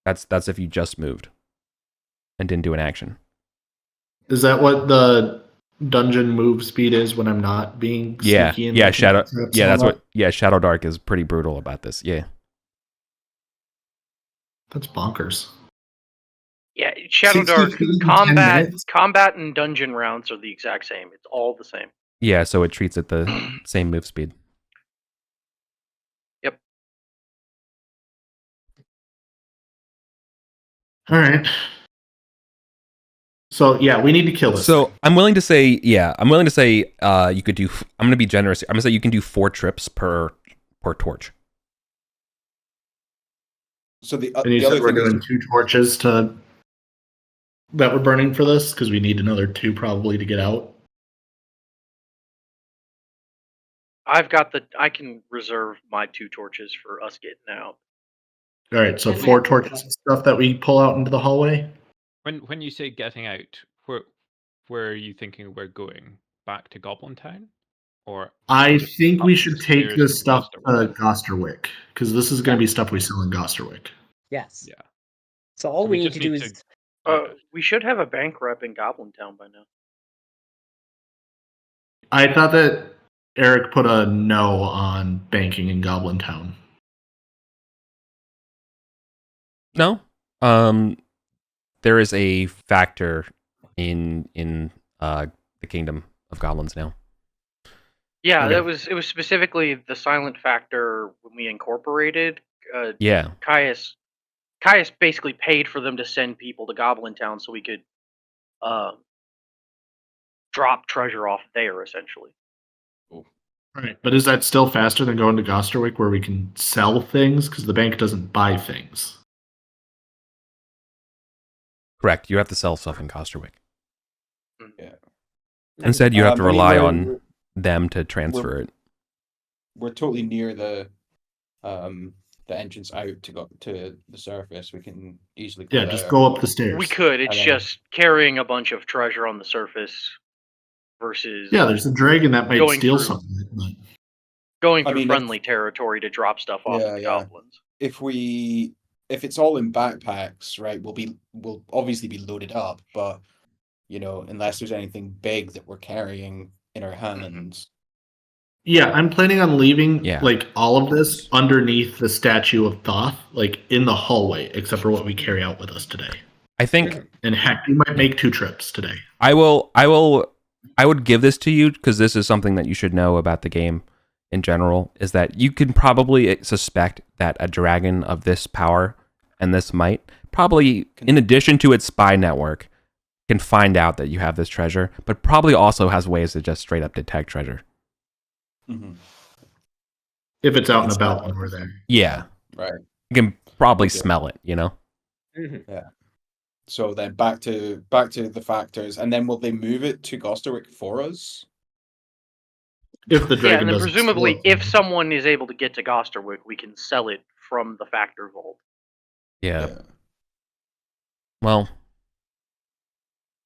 [SPEAKER 2] That's if you just moved and didn't do an action.
[SPEAKER 3] Is that what the dungeon move speed is when I'm not being sneaky?
[SPEAKER 2] Yeah, Shadow. Yeah, that's what. Yeah, Shadow Dark is pretty brutal about this. Yeah,
[SPEAKER 3] that's bonkers.
[SPEAKER 4] Yeah, Shadow
[SPEAKER 3] 60
[SPEAKER 4] Dark
[SPEAKER 3] feet in 10
[SPEAKER 4] combat,
[SPEAKER 3] minutes?
[SPEAKER 4] combat and dungeon rounds are the exact same. It's all the same.
[SPEAKER 2] yeah. So it treats it the same move speed.
[SPEAKER 4] Yep.
[SPEAKER 3] All right. So yeah, we need to kill this.
[SPEAKER 2] So I'm willing to say, you could do. I'm going to be generous. I'm going to say you can do 4 trips per torch.
[SPEAKER 6] So the
[SPEAKER 3] and you
[SPEAKER 6] other
[SPEAKER 3] said we're
[SPEAKER 6] thing is,
[SPEAKER 3] doing 2 torches that we're burning for this because we need another 2 probably to get out.
[SPEAKER 4] I can reserve my 2 torches for us getting out.
[SPEAKER 3] All right, so
[SPEAKER 5] And
[SPEAKER 3] 4
[SPEAKER 5] then-
[SPEAKER 3] torches and stuff that we pull out into the hallway.
[SPEAKER 7] When you say getting out, where are you thinking we're going? Back to Goblin Town, or
[SPEAKER 3] I think we should take
[SPEAKER 7] upstairs
[SPEAKER 3] this
[SPEAKER 7] to
[SPEAKER 3] stuff to
[SPEAKER 7] Gosterwick?
[SPEAKER 3] Gosterwick because this is going to be stuff we sell in Gosterwick.
[SPEAKER 5] Yes.
[SPEAKER 7] Yeah.
[SPEAKER 5] So all
[SPEAKER 7] So
[SPEAKER 5] we
[SPEAKER 7] we
[SPEAKER 5] need
[SPEAKER 7] just
[SPEAKER 5] to do
[SPEAKER 7] need
[SPEAKER 5] is
[SPEAKER 7] Okay.
[SPEAKER 4] We should have a bank rep in Goblin Town by now.
[SPEAKER 3] I thought that Eric put a no on banking in Goblin Town.
[SPEAKER 2] No, there is a factor in the Kingdom of Goblins now.
[SPEAKER 4] Yeah,
[SPEAKER 3] Okay.
[SPEAKER 4] it was specifically the silent factor when we incorporated.
[SPEAKER 2] Yeah,
[SPEAKER 4] Caius basically paid for them to send people to Goblin Town so we could drop treasure off there, essentially.
[SPEAKER 3] Right, but is that still faster than going to Gosterwick where we can sell things because the bank doesn't buy things?
[SPEAKER 2] correct. You have to sell stuff in Gosterwick.
[SPEAKER 6] yeah.
[SPEAKER 2] Instead, you have to rely on
[SPEAKER 6] we're,
[SPEAKER 2] them to transfer it.
[SPEAKER 6] we're totally near the entrance out to go to the surface. We can easily go
[SPEAKER 3] Yeah,
[SPEAKER 6] there.
[SPEAKER 3] just go up the stairs.
[SPEAKER 4] We could. It's
[SPEAKER 6] And then-
[SPEAKER 4] just carrying a bunch of treasure on the surface versus
[SPEAKER 3] Yeah, there's a dragon that might
[SPEAKER 4] Going
[SPEAKER 3] steal
[SPEAKER 4] through.
[SPEAKER 3] something. But
[SPEAKER 4] going
[SPEAKER 6] I
[SPEAKER 4] through
[SPEAKER 6] mean,
[SPEAKER 4] friendly territory to drop stuff off
[SPEAKER 6] Yeah,
[SPEAKER 4] at the
[SPEAKER 6] yeah.
[SPEAKER 4] goblins.
[SPEAKER 6] If it's all in backpacks, right, we'll obviously be loaded up, but unless there's anything big that we're carrying in our hands.
[SPEAKER 3] yeah, I'm planning on leaving
[SPEAKER 2] Yeah.
[SPEAKER 3] like all of this underneath the statue of Thoth, like in the hallway, except for what we carry out with us today.
[SPEAKER 2] I think
[SPEAKER 3] And heck, we might make 2 trips today.
[SPEAKER 2] I would give this to you because this is something that you should know about the game in general, is that you can probably suspect that a dragon of this power and this might, probably in addition to its spy network, can find out that you have this treasure, but probably also has ways to just straight up detect treasure.
[SPEAKER 6] Mm-hmm.
[SPEAKER 3] If it's out and about when we're there.
[SPEAKER 2] Yeah.
[SPEAKER 6] Right.
[SPEAKER 2] You can probably
[SPEAKER 6] Okay.
[SPEAKER 2] smell it, you know?
[SPEAKER 6] So then back to the factors, and then will they move it to Gosterwick for us?
[SPEAKER 3] If the
[SPEAKER 4] Yeah,
[SPEAKER 3] dragon
[SPEAKER 4] and then
[SPEAKER 3] doesn't
[SPEAKER 4] presumably,
[SPEAKER 3] steal it.
[SPEAKER 4] if someone is able to get to Gosterwick, we can sell it from the factor vault.
[SPEAKER 2] Yeah. Well,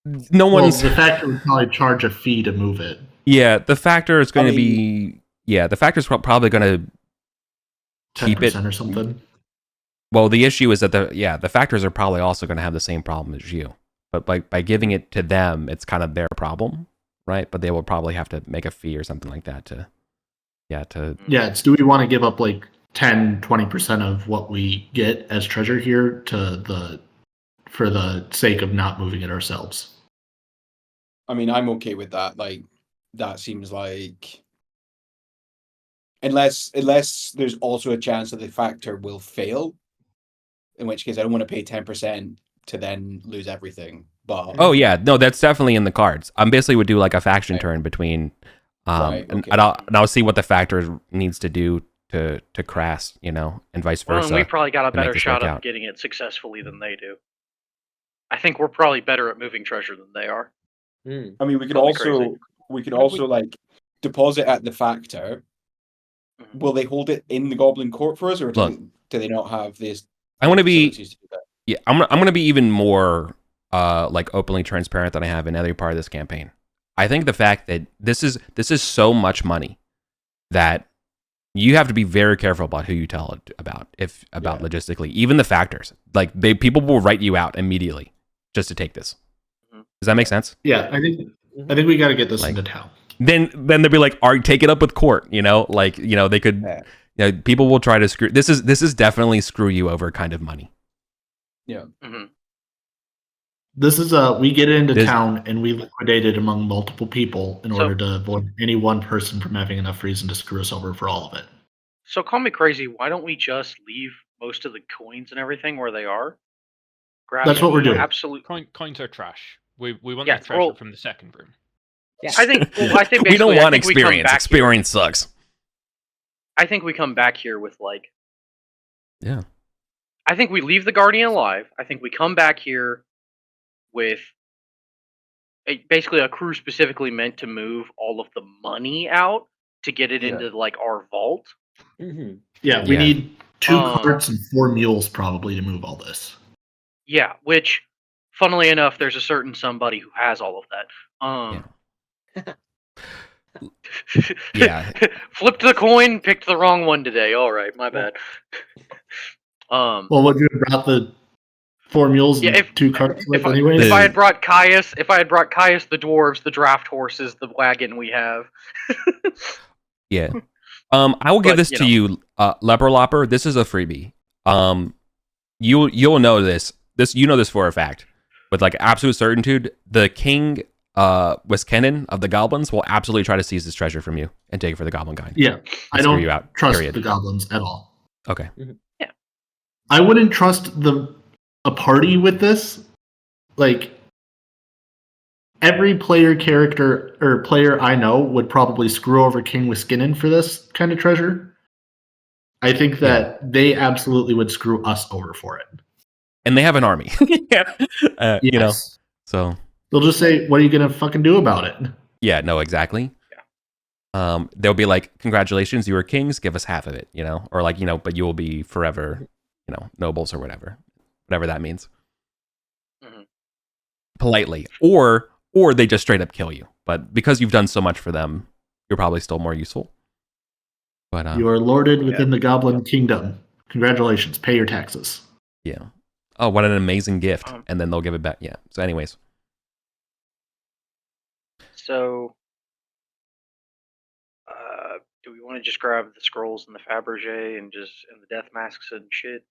[SPEAKER 2] no
[SPEAKER 3] Well,
[SPEAKER 2] one's...
[SPEAKER 3] the factor would probably charge a fee to move it.
[SPEAKER 2] Yeah, the factor is going to
[SPEAKER 6] I
[SPEAKER 2] be Yeah, the factor's probably going to keep it
[SPEAKER 3] 10% or something.
[SPEAKER 2] Well, the issue is that the factors are probably also going to have the same problem as you. But by giving it to them, it's kind of their problem, right? But they will probably have to make a fee or something like that to.
[SPEAKER 3] It's do we want to give up like 10-20% of what we get as treasure here for the sake of not moving it ourselves?
[SPEAKER 6] I mean, I'm okay with that. Like, that seems like, unless there's also a chance that the factor will fail, in which case I don't want to pay 10% to then lose everything. But
[SPEAKER 2] Oh yeah, no, that's definitely in the cards. I basically would do like a faction turn between,
[SPEAKER 6] Right,
[SPEAKER 2] and
[SPEAKER 6] okay.
[SPEAKER 2] I'll see what the factor needs to do to crash, and vice versa.
[SPEAKER 4] Well, and we probably got a
[SPEAKER 2] to make
[SPEAKER 4] better
[SPEAKER 2] this
[SPEAKER 4] shot
[SPEAKER 2] work
[SPEAKER 4] of
[SPEAKER 2] out.
[SPEAKER 4] getting it successfully than they do. I think we're probably better at moving treasure than they are.
[SPEAKER 6] I mean, we could
[SPEAKER 4] Probably
[SPEAKER 6] also
[SPEAKER 4] crazy.
[SPEAKER 6] like deposit at the factor.
[SPEAKER 4] Mhm.
[SPEAKER 6] Will they hold it in the Goblin Court for us, or
[SPEAKER 2] Look,
[SPEAKER 6] do they not have this?
[SPEAKER 2] I want to be
[SPEAKER 6] facilities to do that?
[SPEAKER 2] Yeah, I'm gonna be even more like openly transparent than I have in every part of this campaign. I think the fact that this is so much money that you have to be very careful about who you tell it about logistically, even the factors. Like people will write you out immediately just to take this. Does that make sense?
[SPEAKER 3] Yeah, I think we got to get this
[SPEAKER 2] Like,
[SPEAKER 3] into town.
[SPEAKER 2] Then they'll be like, take it up with court. They could.
[SPEAKER 6] Yeah.
[SPEAKER 2] People will try to screw. This is definitely screw you over kind of money.
[SPEAKER 6] Yeah.
[SPEAKER 4] Mm-hmm.
[SPEAKER 3] This is we get it into town and we liquidate it among multiple people in order to avoid any one person from having enough reason to screw us over for all of it.
[SPEAKER 4] So call me crazy. Why don't we just leave most of the coins and everything where they are?
[SPEAKER 3] That's what we're doing.
[SPEAKER 4] Absolute
[SPEAKER 7] coins are trash. We want the treasure from the second room.
[SPEAKER 5] Yeah.
[SPEAKER 4] I think
[SPEAKER 2] we don't want experience. Experience sucks.
[SPEAKER 4] I think we come back here with like.
[SPEAKER 2] Yeah.
[SPEAKER 4] I think we leave the Guardian alive. I think we come back here with basically a crew specifically meant to move all of the money out to get it into like our vault.
[SPEAKER 5] Mm-hmm.
[SPEAKER 3] Yeah, we need 2 carts and 4 mules probably to move all this.
[SPEAKER 4] Yeah, which, funnily enough, there's a certain somebody who has all of that.
[SPEAKER 2] Yeah.
[SPEAKER 4] Flipped the coin, picked the wrong one today. All right, my bad.
[SPEAKER 3] Well, would you have brought the 4 mules and 2 carts with anyway?
[SPEAKER 4] If I had brought Caius the dwarves, the draft horses, the wagon we have.
[SPEAKER 2] Yeah. I will give this to you, Leper Lopper. This is a freebie. You'll know this. You know this for a fact. With like absolute certainty, the king Wiskenen of the goblins will absolutely try to seize this treasure from you and take it for the goblin kind.
[SPEAKER 3] Yeah. I don't
[SPEAKER 2] you out,
[SPEAKER 3] trust the goblins at all.
[SPEAKER 2] Okay.
[SPEAKER 4] Yeah.
[SPEAKER 3] I wouldn't trust a party with this. Like every character or player I know would probably screw over King Wiskinen for this kind of treasure. I think that they absolutely would screw us over for it.
[SPEAKER 2] And they have an army.
[SPEAKER 3] Yes.
[SPEAKER 2] You know. So
[SPEAKER 3] they'll just say, "What are you gonna fucking do about it?"
[SPEAKER 2] Yeah, no, exactly. Yeah. They'll be like, "Congratulations, you were kings. Give us half of it," or like, but you will be forever, nobles or whatever that means. Mm-hmm. Politely, or they just straight up kill you. But because you've done so much for them, you're probably still more useful. But
[SPEAKER 3] you are lorded within the Goblin Kingdom. Congratulations, pay your taxes.
[SPEAKER 2] Yeah. Oh, what an amazing gift! And then they'll give it back. Yeah. So, anyways.
[SPEAKER 4] So, do we want to just grab the scrolls and the Fabergé and the death masks and shit?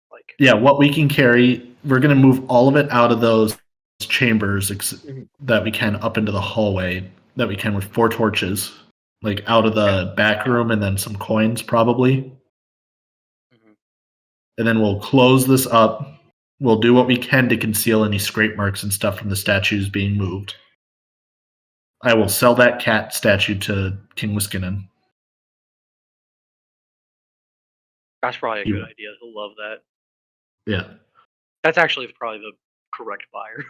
[SPEAKER 4] Like.
[SPEAKER 3] Yeah, what we can carry, we're gonna move all of it out of those chambers that we can up into the hallway that we can with 4 torches, like out of the back room, and then some coins probably. Mm-hmm. And then we'll close this up. We'll do what we can to conceal any scrape marks and stuff from the statues being moved. I will sell that cat statue to King Wiskinen.
[SPEAKER 4] That's probably a good idea. He'll love that.
[SPEAKER 3] Yeah.
[SPEAKER 4] That's actually probably the correct buyer.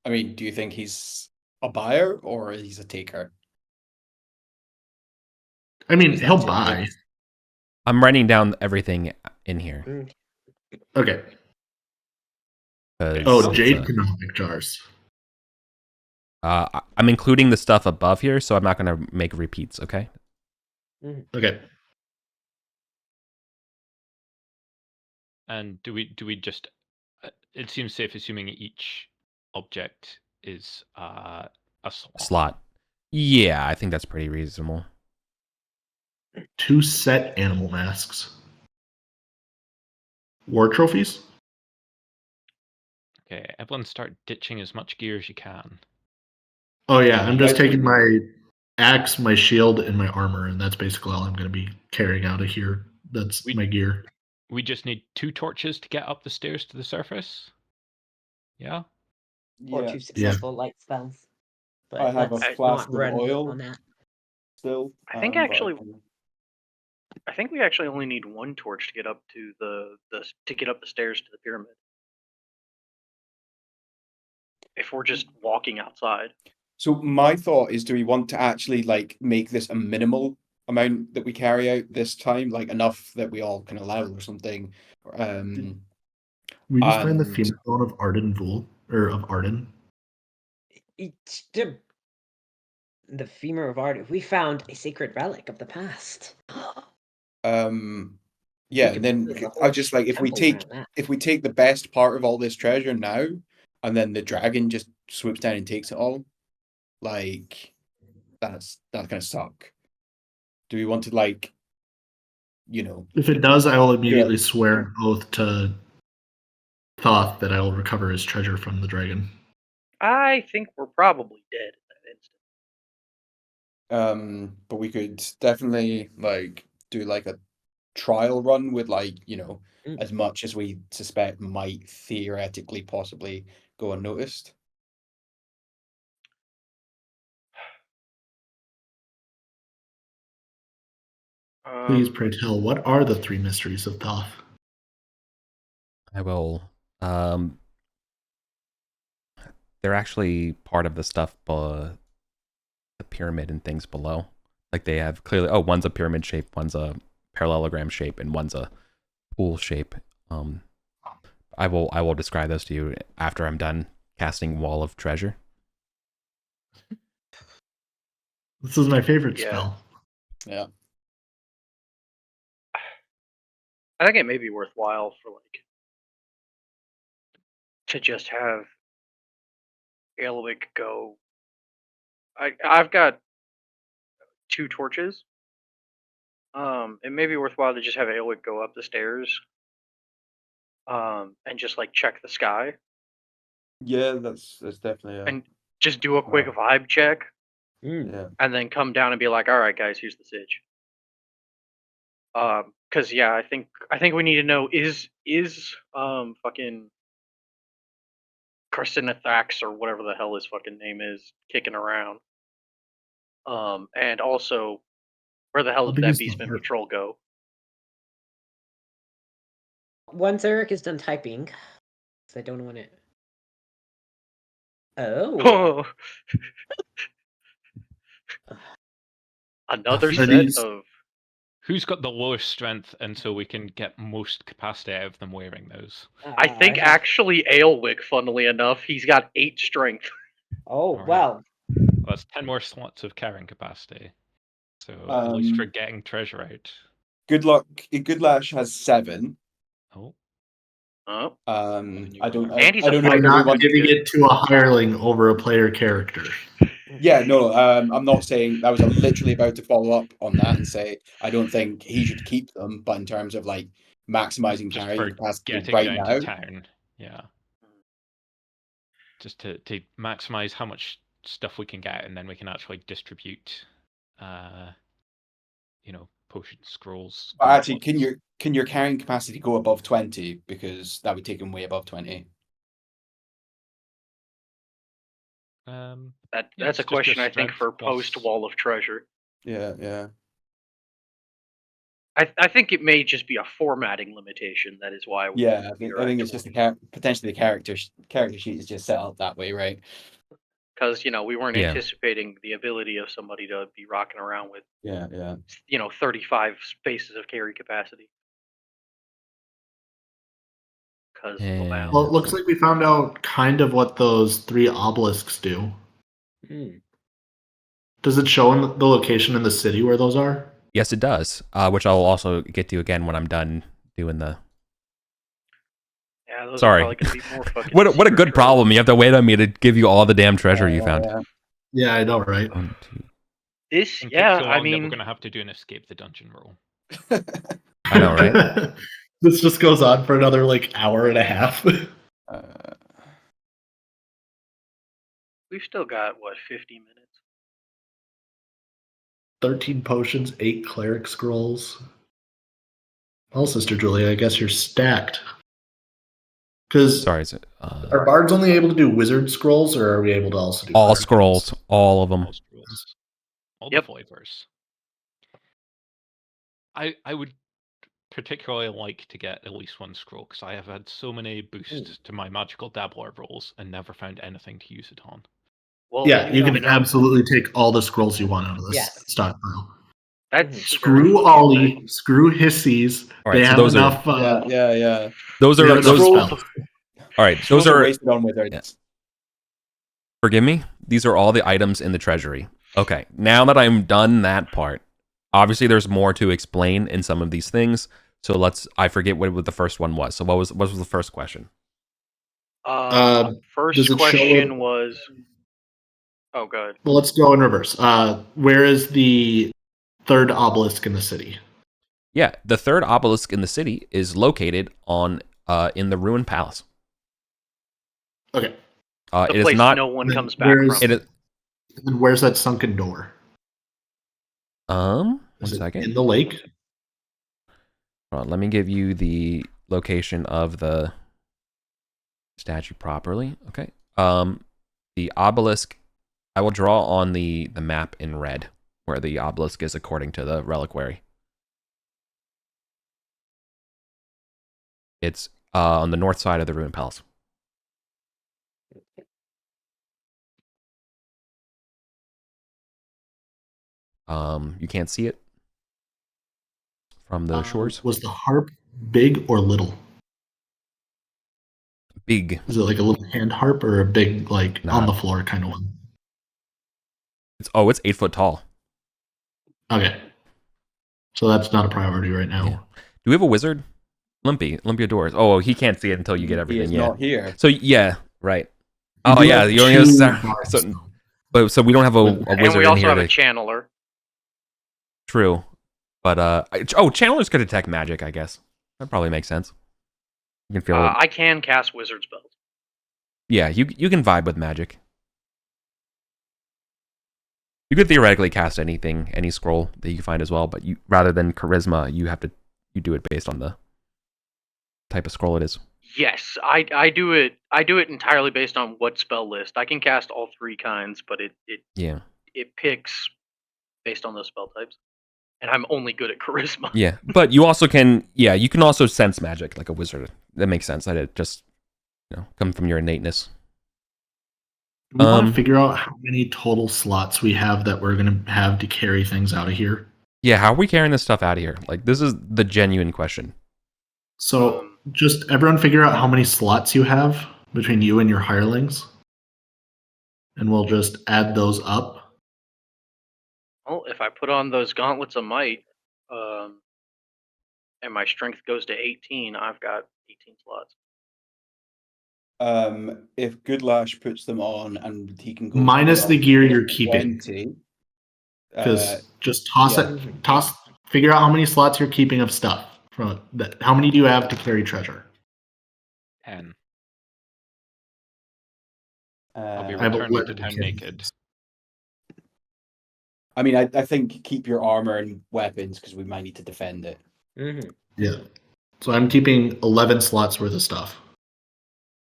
[SPEAKER 6] I mean, do you think he's a buyer or he's a taker?
[SPEAKER 3] I mean, he'll buy.
[SPEAKER 2] I'm writing down everything in here.
[SPEAKER 3] Okay. Jade canonic jars.
[SPEAKER 2] I'm including the stuff above here, so I'm not going to make repeats, okay?
[SPEAKER 3] Okay.
[SPEAKER 7] And do we just? It seems safe assuming each object is a slot.
[SPEAKER 2] Yeah, I think that's pretty reasonable.
[SPEAKER 3] 2 set animal masks. War trophies?
[SPEAKER 7] Okay, everyone start ditching as much gear as you can.
[SPEAKER 3] Oh yeah, I'm just taking my axe, my shield, and my armor, and that's basically all I'm going to be carrying out of here. That's my gear.
[SPEAKER 7] We just need 2 torches to get up the stairs to the surface. Yeah.
[SPEAKER 5] Or 2 successful light spells. But
[SPEAKER 6] I have a flask of oil
[SPEAKER 5] on that.
[SPEAKER 6] still.
[SPEAKER 4] I think I think we actually only need 1 torch to get up to the stairs to the pyramid. If we're just walking outside.
[SPEAKER 6] So my thought is, do we want to actually like make this a minimal amount that we carry out this time, like enough that we all can allow or something?
[SPEAKER 3] We just find the femur bone of Arden of Arden.
[SPEAKER 5] The femur of Arden. We found a sacred relic of the past.
[SPEAKER 6] Yeah, and then I just like if we take the best part of all this treasure now, and then the dragon just swoops down and takes it all, like that's gonna suck. Do we want to like,
[SPEAKER 3] If it does, I will immediately swear an oath to Thoth that I will recover his treasure from the dragon.
[SPEAKER 4] I think we're probably dead in that
[SPEAKER 6] instant. But we could definitely like do like a trial run with like, as much as we suspect might theoretically possibly go unnoticed.
[SPEAKER 3] Please pray tell, what are the 3 mysteries of Thoth?
[SPEAKER 2] I will. They're actually part of the stuff, the pyramid and things below. Like they have clearly. Oh, one's a pyramid shape, one's a parallelogram shape, and one's a pool shape. I will describe those to you after I'm done casting Wall of Treasure.
[SPEAKER 3] This is my favorite spell.
[SPEAKER 6] Yeah.
[SPEAKER 4] I think it may be worthwhile for to just have Aelwick go. I've got 2 torches. It may be worthwhile to just have Aelwick go up the stairs. And just check the sky.
[SPEAKER 6] Yeah, that's definitely.
[SPEAKER 4] And just do a quick vibe check.
[SPEAKER 6] Yeah.
[SPEAKER 4] And then come down and be like, all right, guys, here's the sitch. Because I think we need to know is fucking Carcinothax or whatever the hell his fucking name is kicking around. And also, where the hell did that Beastman patrol go?
[SPEAKER 5] Once Eric is done typing, because I don't want it. Oh.
[SPEAKER 4] Another set of.
[SPEAKER 7] Who's got the lowest strength, and so we can get most capacity out of them wearing those?
[SPEAKER 4] I think actually Aelwick, funnily enough, he's got 8 strength.
[SPEAKER 5] Oh, well.
[SPEAKER 7] That's 10 more slots of carrying capacity. So at least for getting treasure out.
[SPEAKER 6] Good luck. Goodlash has 7.
[SPEAKER 4] Oh.
[SPEAKER 6] I don't know.
[SPEAKER 3] I'm not giving it to a hireling over a player character.
[SPEAKER 6] Yeah, no, I'm not saying. I was literally about to follow up on that and say I don't think he should keep them, but in terms of like maximizing carrying capacity right now,
[SPEAKER 7] to town, yeah, just to maximize how much stuff we can get, and then we can actually distribute, potion scrolls.
[SPEAKER 6] But actually, can your carrying capacity go above 20? Because that would take him way above 20.
[SPEAKER 4] That's a question I think for post Wall of Treasure.
[SPEAKER 6] Yeah.
[SPEAKER 4] I think it may just be a formatting limitation. That is why.
[SPEAKER 6] I think it's just potentially the character sheet is just set up that way, right?
[SPEAKER 4] Because we weren't anticipating the ability of somebody to be rocking around with 35 spaces of carry capacity.
[SPEAKER 3] Well, it looks like we found out kind of what those 3 obelisks do. Does it show in the location in the city where those are?
[SPEAKER 2] Yes, it does. Which I'll also get to again when I'm done doing the.
[SPEAKER 4] Yeah, those
[SPEAKER 2] Sorry.
[SPEAKER 4] are probably gonna be more fucking.
[SPEAKER 2] What a
[SPEAKER 4] secret
[SPEAKER 2] good problem.
[SPEAKER 4] troves.
[SPEAKER 2] You have to wait on me to give you all the damn treasure you found.
[SPEAKER 3] Yeah, I know, right?
[SPEAKER 2] 1, 2.
[SPEAKER 4] This,
[SPEAKER 7] It
[SPEAKER 4] yeah,
[SPEAKER 7] takes so
[SPEAKER 4] I
[SPEAKER 7] long that we're
[SPEAKER 4] mean,
[SPEAKER 7] gonna have to do an escape the dungeon roll.
[SPEAKER 2] I know, right?
[SPEAKER 3] This just goes on for another like hour and a half.
[SPEAKER 4] we've still got what 50 minutes.
[SPEAKER 3] 13 potions, 8 cleric scrolls. Well, Sister Julia, I guess you're stacked. Because
[SPEAKER 2] Sorry, is it,
[SPEAKER 3] are bards only able to do wizard scrolls, or are we able to also do
[SPEAKER 2] all
[SPEAKER 3] cleric
[SPEAKER 2] scrolls, all of them.
[SPEAKER 7] All scrolls. All
[SPEAKER 4] Yep.
[SPEAKER 7] the flavors. I would particularly like to get at least one scroll, because I have had so many boosts to my magical dabbler rolls and never found anything to use it on.
[SPEAKER 4] Well,
[SPEAKER 3] Yeah, you can
[SPEAKER 4] know,
[SPEAKER 3] absolutely take all the scrolls you want out of this
[SPEAKER 5] Yes.
[SPEAKER 3] stockpile.
[SPEAKER 4] That's
[SPEAKER 3] Screw
[SPEAKER 4] very
[SPEAKER 3] Ollie, screw Hissies.
[SPEAKER 2] All right,
[SPEAKER 3] They
[SPEAKER 2] so
[SPEAKER 3] have
[SPEAKER 2] those are
[SPEAKER 3] enough.
[SPEAKER 6] Yeah.
[SPEAKER 2] those
[SPEAKER 3] they
[SPEAKER 2] are
[SPEAKER 3] have enough
[SPEAKER 2] those.
[SPEAKER 3] spells.
[SPEAKER 2] All right,
[SPEAKER 6] Scrolls
[SPEAKER 2] those are.
[SPEAKER 6] wasted on wizards.
[SPEAKER 2] Yeah. Forgive me. These are all the items in the treasury. Okay, now that I'm done that part, obviously there's more to explain in some of these things. So I forget what the first one was. So what was the first question?
[SPEAKER 3] Does
[SPEAKER 4] First
[SPEAKER 3] it show
[SPEAKER 4] question
[SPEAKER 3] it-
[SPEAKER 4] was. Oh, good.
[SPEAKER 3] Well, let's go in reverse. Where is the third obelisk in the city?
[SPEAKER 2] Yeah, the third obelisk in the city is located on in the ruined palace.
[SPEAKER 3] Okay.
[SPEAKER 4] The
[SPEAKER 2] It
[SPEAKER 4] place
[SPEAKER 2] is not.
[SPEAKER 4] no one comes back
[SPEAKER 3] Where's-
[SPEAKER 4] from.
[SPEAKER 2] It is.
[SPEAKER 3] And where's that sunken door?
[SPEAKER 2] One
[SPEAKER 3] Is it
[SPEAKER 2] second.
[SPEAKER 3] in the lake?
[SPEAKER 2] Hold on, let me give you the location of the statue properly. Okay. The obelisk. I will draw on the map in red where the obelisk is according to the reliquary. It's on the north side of the ruined palace. You can't see it from the shores.
[SPEAKER 3] Was the harp big or little?
[SPEAKER 2] Big.
[SPEAKER 3] Is it like a little hand harp or a big, like,
[SPEAKER 2] Nah.
[SPEAKER 3] on the floor kind of one?
[SPEAKER 2] It's 8 foot tall.
[SPEAKER 3] Okay. So that's not a priority right now.
[SPEAKER 2] Yeah. Do we have a wizard? Olympia Doors. Oh, he can't see it until you get
[SPEAKER 6] He
[SPEAKER 2] everything.
[SPEAKER 6] is
[SPEAKER 2] Yeah.
[SPEAKER 6] not here.
[SPEAKER 2] So yeah, right.
[SPEAKER 3] We
[SPEAKER 2] Oh
[SPEAKER 3] do
[SPEAKER 2] yeah,
[SPEAKER 3] have
[SPEAKER 2] you only
[SPEAKER 3] two
[SPEAKER 2] have
[SPEAKER 3] bards,
[SPEAKER 2] so,
[SPEAKER 3] though.
[SPEAKER 2] so we don't have a
[SPEAKER 3] And
[SPEAKER 2] wizard
[SPEAKER 4] And we
[SPEAKER 2] in
[SPEAKER 4] also
[SPEAKER 2] here.
[SPEAKER 4] have a channeler.
[SPEAKER 2] True, but channelers could detect magic. I guess that probably makes sense. You can feel it.
[SPEAKER 4] I can cast wizard spells.
[SPEAKER 2] Yeah, you can vibe with magic. You could theoretically cast anything, any scroll that you find as well, but you rather than charisma, you do it based on the type of scroll it is.
[SPEAKER 4] Yes, I do it. I do it entirely based on what spell list. I can cast all 3 kinds, but it picks based on those spell types. And I'm only good at charisma.
[SPEAKER 2] Yeah, but you also can. Yeah, you can also sense magic like a wizard. That makes sense. That it just come from your innateness.
[SPEAKER 3] Do we want to figure out how many total slots we have that we're going to have to carry things out of here?
[SPEAKER 2] Yeah, how are we carrying this stuff out of here? Like, this is the genuine question.
[SPEAKER 3] So just everyone figure out how many slots you have between you and your hirelings. And we'll just add those up.
[SPEAKER 4] Well, if I put on those gauntlets of might, and my strength goes to 18, I've got 18 slots.
[SPEAKER 6] If Goodlash puts them on and he can go
[SPEAKER 3] minus the gear you're keeping.
[SPEAKER 6] 20.
[SPEAKER 3] Because just figure out how many slots you're keeping of stuff. How many do you have to carry treasure?
[SPEAKER 7] 10. I'll be
[SPEAKER 3] I have
[SPEAKER 7] returning to
[SPEAKER 3] 11
[SPEAKER 7] town
[SPEAKER 3] kids.
[SPEAKER 7] naked.
[SPEAKER 6] I mean, I think keep your armor and weapons because we might need to defend it.
[SPEAKER 5] Mm-hmm.
[SPEAKER 3] Yeah. So I'm keeping 11 slots worth of stuff.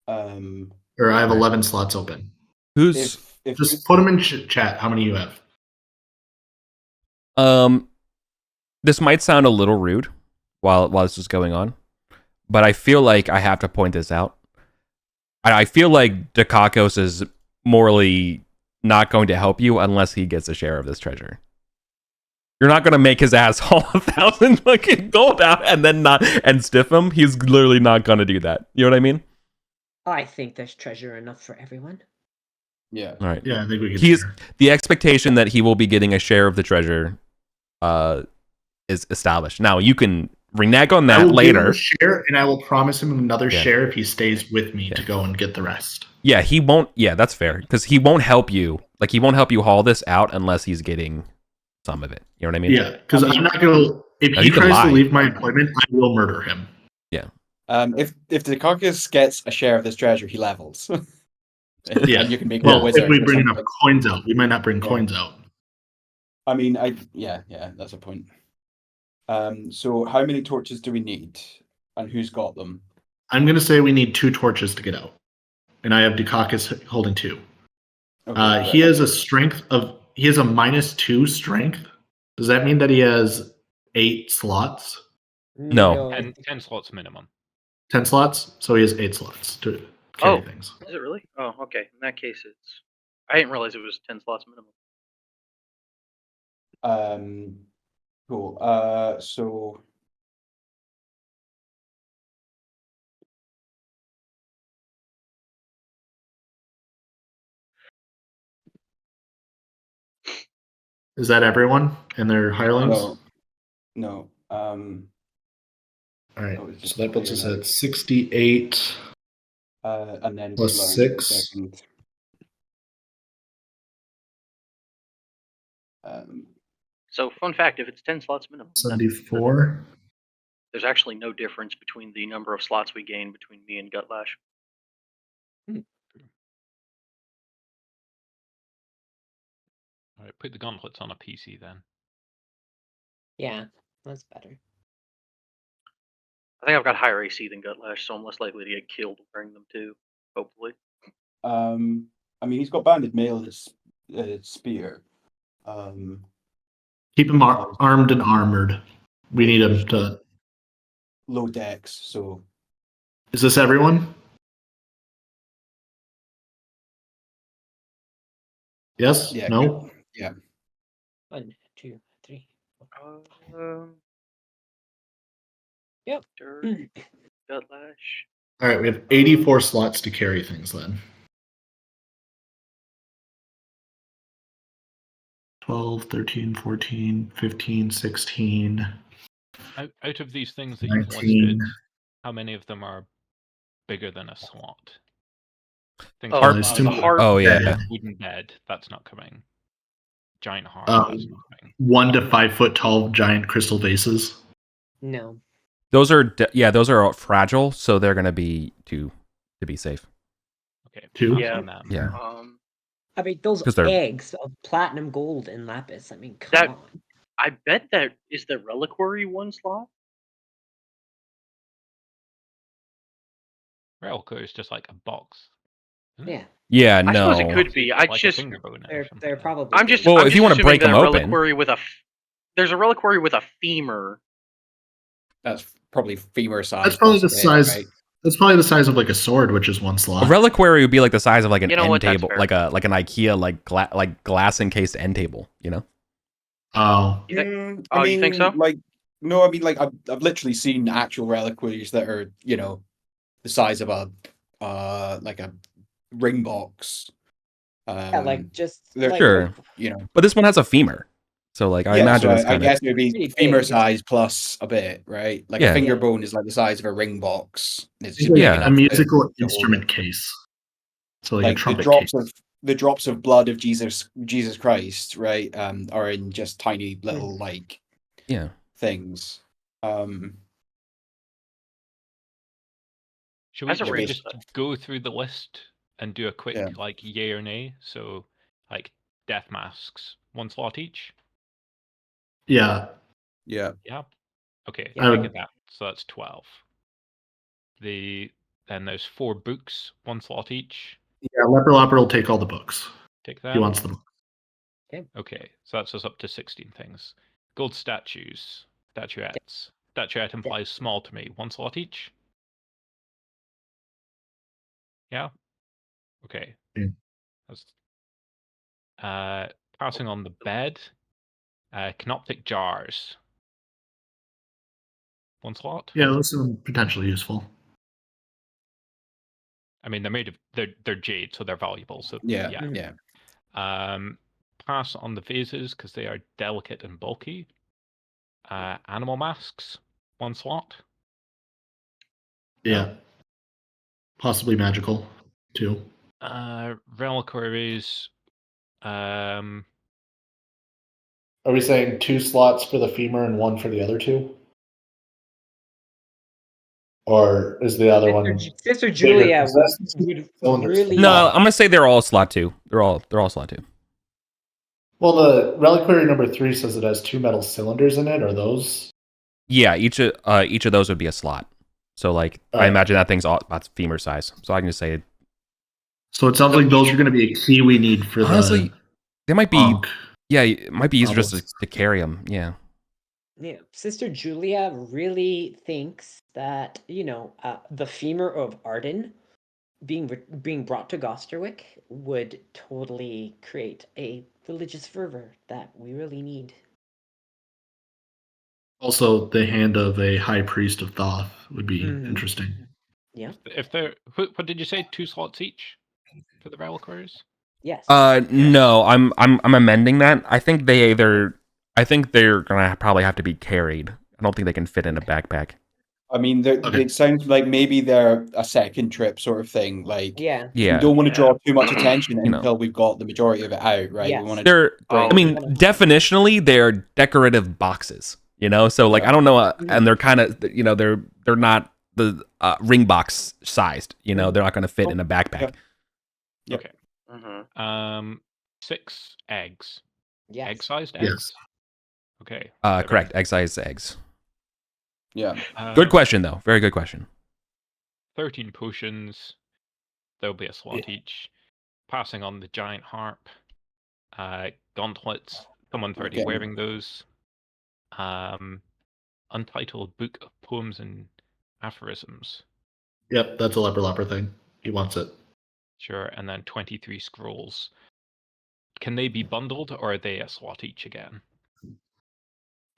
[SPEAKER 3] Or I have 11 slots open.
[SPEAKER 2] Who's
[SPEAKER 6] If
[SPEAKER 3] Just put them in chat. How many you have?
[SPEAKER 2] this might sound a little rude while this is going on, but I feel like I have to point this out. I feel like Dukakos is morally not going to help you unless he gets a share of this treasure. You're not going to make his ass haul 1,000 fucking gold out and stiff him. He's literally not going to do that. You know what I mean?
[SPEAKER 5] I think there's treasure enough for everyone.
[SPEAKER 6] Yeah.
[SPEAKER 2] All right.
[SPEAKER 3] Yeah, I think we can
[SPEAKER 2] He's
[SPEAKER 3] share.
[SPEAKER 2] the expectation that he will be getting a share of the treasure is established. Now you can renege on
[SPEAKER 3] I
[SPEAKER 2] that
[SPEAKER 3] will give him
[SPEAKER 2] later.
[SPEAKER 3] a share, and I will promise him another
[SPEAKER 2] Yeah.
[SPEAKER 3] share if he stays with me
[SPEAKER 2] Yeah.
[SPEAKER 3] to go and get the rest.
[SPEAKER 2] Yeah, he won't. Yeah, that's fair because he won't help you. Like he won't help you haul this out unless he's getting some of it. You know what I mean?
[SPEAKER 3] Yeah, because I'm not gonna. If
[SPEAKER 2] Now,
[SPEAKER 3] he
[SPEAKER 2] he can
[SPEAKER 3] tries to
[SPEAKER 2] lie.
[SPEAKER 3] leave my employment, I will murder him.
[SPEAKER 6] If the carcass gets a share of this treasure, he levels.
[SPEAKER 3] Yeah.
[SPEAKER 6] And you can make him a
[SPEAKER 3] Well,
[SPEAKER 6] wizard.
[SPEAKER 3] if we
[SPEAKER 6] or
[SPEAKER 3] bring enough
[SPEAKER 6] something.
[SPEAKER 3] coins out, we might not bring
[SPEAKER 6] Yeah.
[SPEAKER 3] coins out.
[SPEAKER 6] I mean, yeah, that's a point. So how many torches do we need, and who's got them?
[SPEAKER 3] I'm gonna say we need 2 torches to get out, and I have Dukakis holding 2.
[SPEAKER 6] Okay,
[SPEAKER 3] He has a strength of. He has a -2 strength. Does that mean that he has 8 slots?
[SPEAKER 2] No.
[SPEAKER 7] 10 slots minimum.
[SPEAKER 3] 10 slots? So he has 8 slots to carry things.
[SPEAKER 4] Is it really? Oh, okay. In that case, it's. I didn't realize it was 10 slots minimum.
[SPEAKER 6] Cool. So
[SPEAKER 3] Is that everyone and their hirelings?
[SPEAKER 6] no.
[SPEAKER 3] All right.
[SPEAKER 6] That was just
[SPEAKER 3] So that puts us
[SPEAKER 6] clearing
[SPEAKER 3] at 68.
[SPEAKER 6] and then
[SPEAKER 3] Plus
[SPEAKER 6] learn
[SPEAKER 3] 6.
[SPEAKER 6] second.
[SPEAKER 4] So, fun fact: if it's 10 slots minimum, then
[SPEAKER 3] 74.
[SPEAKER 4] there's actually no difference between the number of slots we gain between me and Gutlash.
[SPEAKER 7] All right, put the gauntlets on a PC then.
[SPEAKER 5] Yeah, that's better.
[SPEAKER 4] I think I've got higher AC than Gutlash, so I'm less likely to get killed wearing them too. Hopefully.
[SPEAKER 6] I mean, he's got banded mail as spear.
[SPEAKER 3] Keep him armed and armored. We need him to.
[SPEAKER 6] Low dex, so.
[SPEAKER 3] Is this everyone? Yes?
[SPEAKER 6] Yeah.
[SPEAKER 3] No?
[SPEAKER 6] Yeah.
[SPEAKER 5] 1, 2, 3.
[SPEAKER 4] Yep.
[SPEAKER 5] Mm.
[SPEAKER 4] Gutlash.
[SPEAKER 3] All right, we have 84 slots to carry things then. 12, 13, 14, 15, 16.
[SPEAKER 7] Out of these things that you've
[SPEAKER 3] 19.
[SPEAKER 7] listed, how many of them are bigger than a slot? Things
[SPEAKER 4] Oh,
[SPEAKER 7] like
[SPEAKER 3] it's
[SPEAKER 4] the
[SPEAKER 3] too-
[SPEAKER 4] heart.
[SPEAKER 2] Oh yeah.
[SPEAKER 3] bed.
[SPEAKER 7] wooden bed, that's not coming. Giant heart, that's not coming.
[SPEAKER 3] 1 to 5 foot tall giant crystal vases.
[SPEAKER 5] No.
[SPEAKER 2] Those are those are fragile, so they're gonna be to be safe.
[SPEAKER 7] Okay.
[SPEAKER 3] Two?
[SPEAKER 7] pass
[SPEAKER 4] Yeah.
[SPEAKER 7] on them.
[SPEAKER 2] Yeah.
[SPEAKER 5] I mean, those
[SPEAKER 2] 'Cause they're-
[SPEAKER 5] eggs of platinum, gold, and lapis. I mean, come
[SPEAKER 4] That-
[SPEAKER 5] on.
[SPEAKER 4] I bet that is the reliquary 1 slot.
[SPEAKER 7] Reliquary is just like a box. isn't it?
[SPEAKER 5] Yeah,
[SPEAKER 2] Yeah,
[SPEAKER 4] I
[SPEAKER 2] no.
[SPEAKER 4] suppose it could be. I
[SPEAKER 7] Like
[SPEAKER 4] just.
[SPEAKER 7] a finger bone or
[SPEAKER 5] they're
[SPEAKER 7] something.
[SPEAKER 5] probably.
[SPEAKER 4] I'm just.
[SPEAKER 2] Well,
[SPEAKER 4] I'm
[SPEAKER 2] if
[SPEAKER 4] just
[SPEAKER 2] you wanna
[SPEAKER 4] assuming
[SPEAKER 2] break
[SPEAKER 4] that
[SPEAKER 2] them
[SPEAKER 4] a
[SPEAKER 2] open-
[SPEAKER 4] reliquary with a. There's a reliquary with a femur.
[SPEAKER 6] That's probably femur size.
[SPEAKER 3] That's probably the
[SPEAKER 6] plus a bit,
[SPEAKER 3] size.
[SPEAKER 6] right?
[SPEAKER 3] That's probably the size of like a sword, which is 1
[SPEAKER 2] A
[SPEAKER 3] slot.
[SPEAKER 2] reliquary would be like the size of like an
[SPEAKER 4] You know
[SPEAKER 2] end
[SPEAKER 4] what, that's
[SPEAKER 2] table,
[SPEAKER 4] fair.
[SPEAKER 2] like an IKEA like glass encased end table. You know.
[SPEAKER 3] Oh,
[SPEAKER 4] You think-
[SPEAKER 6] I
[SPEAKER 4] oh, you think so?
[SPEAKER 6] Like, no, I mean, like, I've literally seen actual reliquaries that are, the size of a, like a ring box.
[SPEAKER 5] Yeah, like just
[SPEAKER 6] they're-
[SPEAKER 5] like
[SPEAKER 2] Sure.
[SPEAKER 6] But
[SPEAKER 2] But this one has a femur, so like I imagine it's
[SPEAKER 6] I
[SPEAKER 2] kind of.
[SPEAKER 6] guess it would be
[SPEAKER 5] pretty
[SPEAKER 6] femur
[SPEAKER 5] big.
[SPEAKER 6] size plus a bit, right? Like
[SPEAKER 2] Yeah.
[SPEAKER 6] a finger
[SPEAKER 5] Yeah.
[SPEAKER 6] bone is like the size of a ring box. It's
[SPEAKER 3] it's
[SPEAKER 6] just
[SPEAKER 3] like
[SPEAKER 6] big
[SPEAKER 2] Yeah.
[SPEAKER 6] enough
[SPEAKER 3] a
[SPEAKER 6] to-
[SPEAKER 3] musical
[SPEAKER 6] to hold
[SPEAKER 3] instrument
[SPEAKER 6] it.
[SPEAKER 3] case. So like,
[SPEAKER 6] Like
[SPEAKER 3] a
[SPEAKER 6] the
[SPEAKER 3] trumpet
[SPEAKER 6] drops
[SPEAKER 3] case.
[SPEAKER 6] of blood of Jesus Christ, right? Are in just tiny little like
[SPEAKER 2] Yeah.
[SPEAKER 6] things.
[SPEAKER 7] Should we,
[SPEAKER 4] As a
[SPEAKER 7] should we
[SPEAKER 4] race-
[SPEAKER 7] just go through the list and do a quick
[SPEAKER 6] Yeah.
[SPEAKER 7] like yay or nay? So like death masks, 1 slot each.
[SPEAKER 3] Yeah.
[SPEAKER 6] Yeah.
[SPEAKER 7] Yeah. Okay,
[SPEAKER 5] Yeah.
[SPEAKER 7] I get that. So that's 12. Then there's 4 books, 1 slot each.
[SPEAKER 3] Yeah, Leper Lopper will take all the books.
[SPEAKER 7] Take
[SPEAKER 3] He
[SPEAKER 7] that.
[SPEAKER 3] wants them.
[SPEAKER 7] Okay, so that's us up to 16 things. Gold statues, statuettes. Statuette implies small to me. 1 slot each. Yeah. Okay.
[SPEAKER 3] Yeah.
[SPEAKER 7] That's passing on the bed. Canoptic jars. 1 slot.
[SPEAKER 3] Yeah, those are potentially useful.
[SPEAKER 7] I mean, they're made of they're jade, so they're valuable. So
[SPEAKER 6] Yeah,
[SPEAKER 7] yeah.
[SPEAKER 6] yeah.
[SPEAKER 7] Pass on the vases because they are delicate and bulky. Animal masks, 1 slot.
[SPEAKER 3] Yeah. Possibly magical, too.
[SPEAKER 7] Reliquaries.
[SPEAKER 3] Are we saying 2 slots for the femur and 1 for the other 2? Or is the other one
[SPEAKER 5] Sister
[SPEAKER 3] bigger?
[SPEAKER 5] Julia
[SPEAKER 3] 'Cause that's
[SPEAKER 5] would
[SPEAKER 3] cylinders.
[SPEAKER 5] really.
[SPEAKER 2] No, I'm gonna say they're all slot 2. They're all slot 2.
[SPEAKER 3] Well, the reliquary number 3 says it has 2 metal cylinders in it. Are those?
[SPEAKER 2] Yeah, each of those would be a slot. So like, I imagine that thing's about femur size. So I can just say.
[SPEAKER 3] So it sounds like those are going to be a key we need for
[SPEAKER 2] honestly, they might be.
[SPEAKER 3] monk.
[SPEAKER 2] Yeah, it might be easier just
[SPEAKER 3] Almost.
[SPEAKER 2] to carry them. Yeah.
[SPEAKER 5] Yeah, Sister Julia really thinks that the femur of Arden being brought to Gosterwick would totally create a religious fervor that we really need.
[SPEAKER 3] Also, the hand of a high priest of Thoth would be
[SPEAKER 5] Mhm.
[SPEAKER 3] interesting.
[SPEAKER 5] Yeah.
[SPEAKER 7] If they're what did you say? 2 slots each for the reliquaries?
[SPEAKER 5] Yes.
[SPEAKER 2] No, I'm amending that. I think they're gonna probably have to be carried. I don't think they can fit in a backpack.
[SPEAKER 6] I mean, it sounds like maybe they're a second trip sort of thing. Like,
[SPEAKER 5] Yeah.
[SPEAKER 6] we don't want to draw too much attention
[SPEAKER 2] You know.
[SPEAKER 6] until we've got the majority of it out, right?
[SPEAKER 5] Yes.
[SPEAKER 6] We want to.
[SPEAKER 2] They're,
[SPEAKER 6] bring-
[SPEAKER 2] I mean, definitionally, they're decorative boxes. So like, I don't know, and they're kind of, they're not the ring box sized. They're not going to fit in a backpack.
[SPEAKER 6] Yep.
[SPEAKER 7] Okay.
[SPEAKER 4] Mm-hmm.
[SPEAKER 7] 6 eggs.
[SPEAKER 5] Yes.
[SPEAKER 7] Egg-sized eggs.
[SPEAKER 3] Yes.
[SPEAKER 7] Okay.
[SPEAKER 2] Correct. Egg-sized eggs.
[SPEAKER 6] Yeah.
[SPEAKER 2] Good question, though. Very good question.
[SPEAKER 7] 13 potions. There'll be a slot each. Passing on the giant harp. Gauntlets. Someone's already
[SPEAKER 6] Okay.
[SPEAKER 7] wearing those. Untitled book of poems and aphorisms.
[SPEAKER 3] Yep, that's a leper lopper thing. He wants it.
[SPEAKER 7] Sure, and then 23 scrolls. Can they be bundled, or are they a slot each again?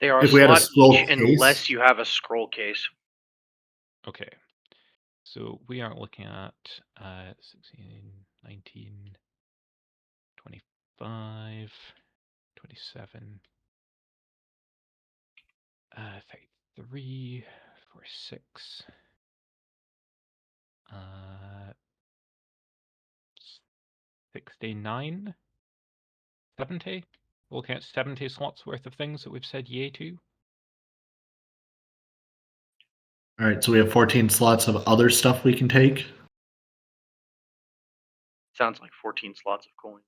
[SPEAKER 4] They are
[SPEAKER 3] If we had a
[SPEAKER 4] slot
[SPEAKER 3] scroll
[SPEAKER 4] each
[SPEAKER 3] case-
[SPEAKER 4] unless you have a scroll case.
[SPEAKER 7] Okay. So we are looking at 16, 19, 25, 27, 33, 46, 69, 70. We're looking at 70 slots worth of things that we've said yay to.
[SPEAKER 3] All right, so we have 14 slots of other stuff we can take.
[SPEAKER 4] Sounds like 14 slots of coins.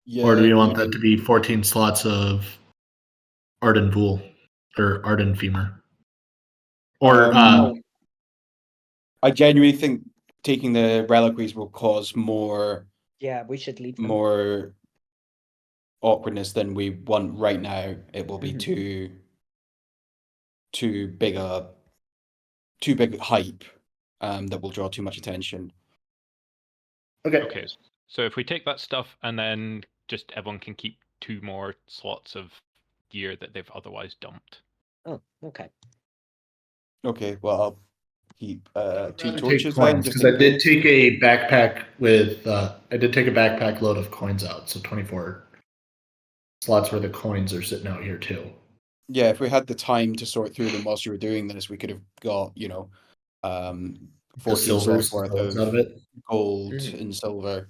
[SPEAKER 6] Yeah.
[SPEAKER 3] Or do we want that to be 14 slots of Arden Vool or Arden Femur? Or
[SPEAKER 6] I genuinely think taking the reliquaries will cause more.
[SPEAKER 5] Yeah, we should leave them.
[SPEAKER 6] More awkwardness than we want right now. It will be too big hype that will draw too much attention.
[SPEAKER 7] Okay, so if we take that stuff and then just everyone can keep 2 more slots of gear that they've otherwise dumped.
[SPEAKER 5] Oh, okay.
[SPEAKER 6] Okay, well, I'll keep 2
[SPEAKER 3] take
[SPEAKER 6] torches
[SPEAKER 3] coins
[SPEAKER 6] then.
[SPEAKER 3] because I did take a backpack with I did take a backpack load of coins out, so 24 slots where the coins are sitting out here too.
[SPEAKER 6] Yeah, if we had the time to sort through them whilst you were doing this, we could have got 14
[SPEAKER 3] silvers
[SPEAKER 6] slots worth
[SPEAKER 3] out of it.
[SPEAKER 6] gold and silver.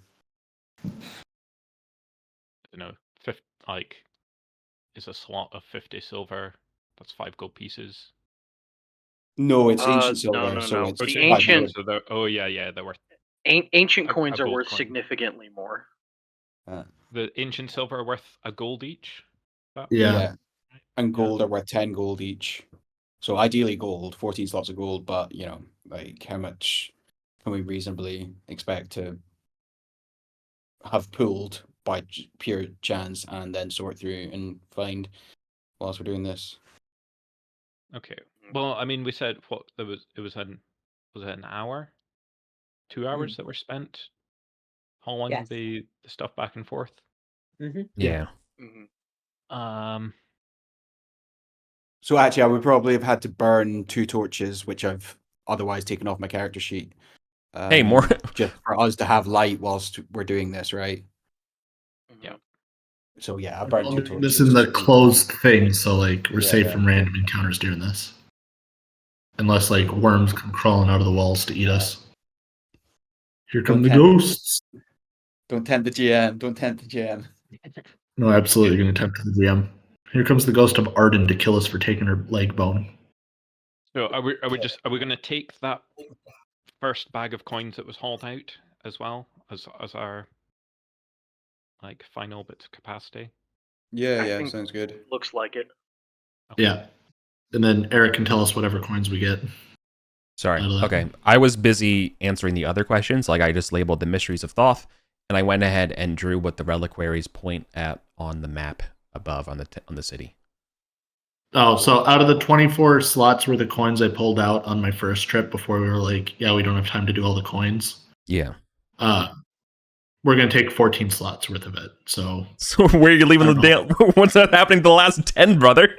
[SPEAKER 7] Is a slot of 50 silver. That's 5 gold pieces.
[SPEAKER 6] No, it's ancient
[SPEAKER 4] No,
[SPEAKER 6] silver. So
[SPEAKER 4] no.
[SPEAKER 6] it's
[SPEAKER 4] The
[SPEAKER 6] 5
[SPEAKER 4] ancient.
[SPEAKER 6] gold.
[SPEAKER 7] They're worth.
[SPEAKER 4] Ancient
[SPEAKER 7] A
[SPEAKER 4] coins are
[SPEAKER 7] gold
[SPEAKER 4] worth
[SPEAKER 7] coin.
[SPEAKER 4] significantly more.
[SPEAKER 7] The ancient silver are worth a gold each.
[SPEAKER 3] Yeah.
[SPEAKER 6] And gold are worth 10 gold each. So ideally gold, 14 slots of gold, but like how much can we reasonably expect to have pulled by pure chance and then sort through and find whilst we're doing this?
[SPEAKER 7] Okay. Well, I mean, we said it was an hour, 2 hours that were spent hauling the stuff back and forth.
[SPEAKER 2] Yeah.
[SPEAKER 6] So actually, I would probably have had to burn 2 torches, which I've otherwise taken off my character sheet.
[SPEAKER 2] Hey, more
[SPEAKER 6] just for us to have light whilst we're doing this, right?
[SPEAKER 7] Yeah.
[SPEAKER 6] So yeah, I burned 2 torches.
[SPEAKER 3] This is a closed thing, so like we're
[SPEAKER 6] Yeah,
[SPEAKER 3] safe
[SPEAKER 6] yeah.
[SPEAKER 3] from random encounters doing this. Unless like worms come crawling out of the walls to eat us. Here come the ghosts.
[SPEAKER 6] Don't tempt the GM. Don't tempt the GM.
[SPEAKER 3] No, absolutely going to tempt the GM. Here comes the ghost of Arden to kill us for taking her leg bone.
[SPEAKER 7] So are we going to take that first bag of coins that was hauled out as well as our like final bits of capacity?
[SPEAKER 6] Yeah,
[SPEAKER 4] I
[SPEAKER 6] yeah,
[SPEAKER 4] think
[SPEAKER 6] sounds good.
[SPEAKER 4] Looks like it.
[SPEAKER 7] Okay.
[SPEAKER 3] Yeah. And then Eric can tell us whatever coins we get.
[SPEAKER 2] Sorry.
[SPEAKER 3] Out of that.
[SPEAKER 2] Okay. I was busy answering the other questions. Like I just labeled the mysteries of Thoth, and I went ahead and drew what the reliquaries point at on the map above on the city.
[SPEAKER 3] Oh, so out of the 24 slots were the coins I pulled out on my first trip before we were like, yeah, we don't have time to do all the coins.
[SPEAKER 2] Yeah.
[SPEAKER 3] We're going to take 14 slots worth of it. So
[SPEAKER 2] where are you leaving
[SPEAKER 3] I
[SPEAKER 2] the
[SPEAKER 3] don't
[SPEAKER 2] damn? What's that happening to the last 10, brother?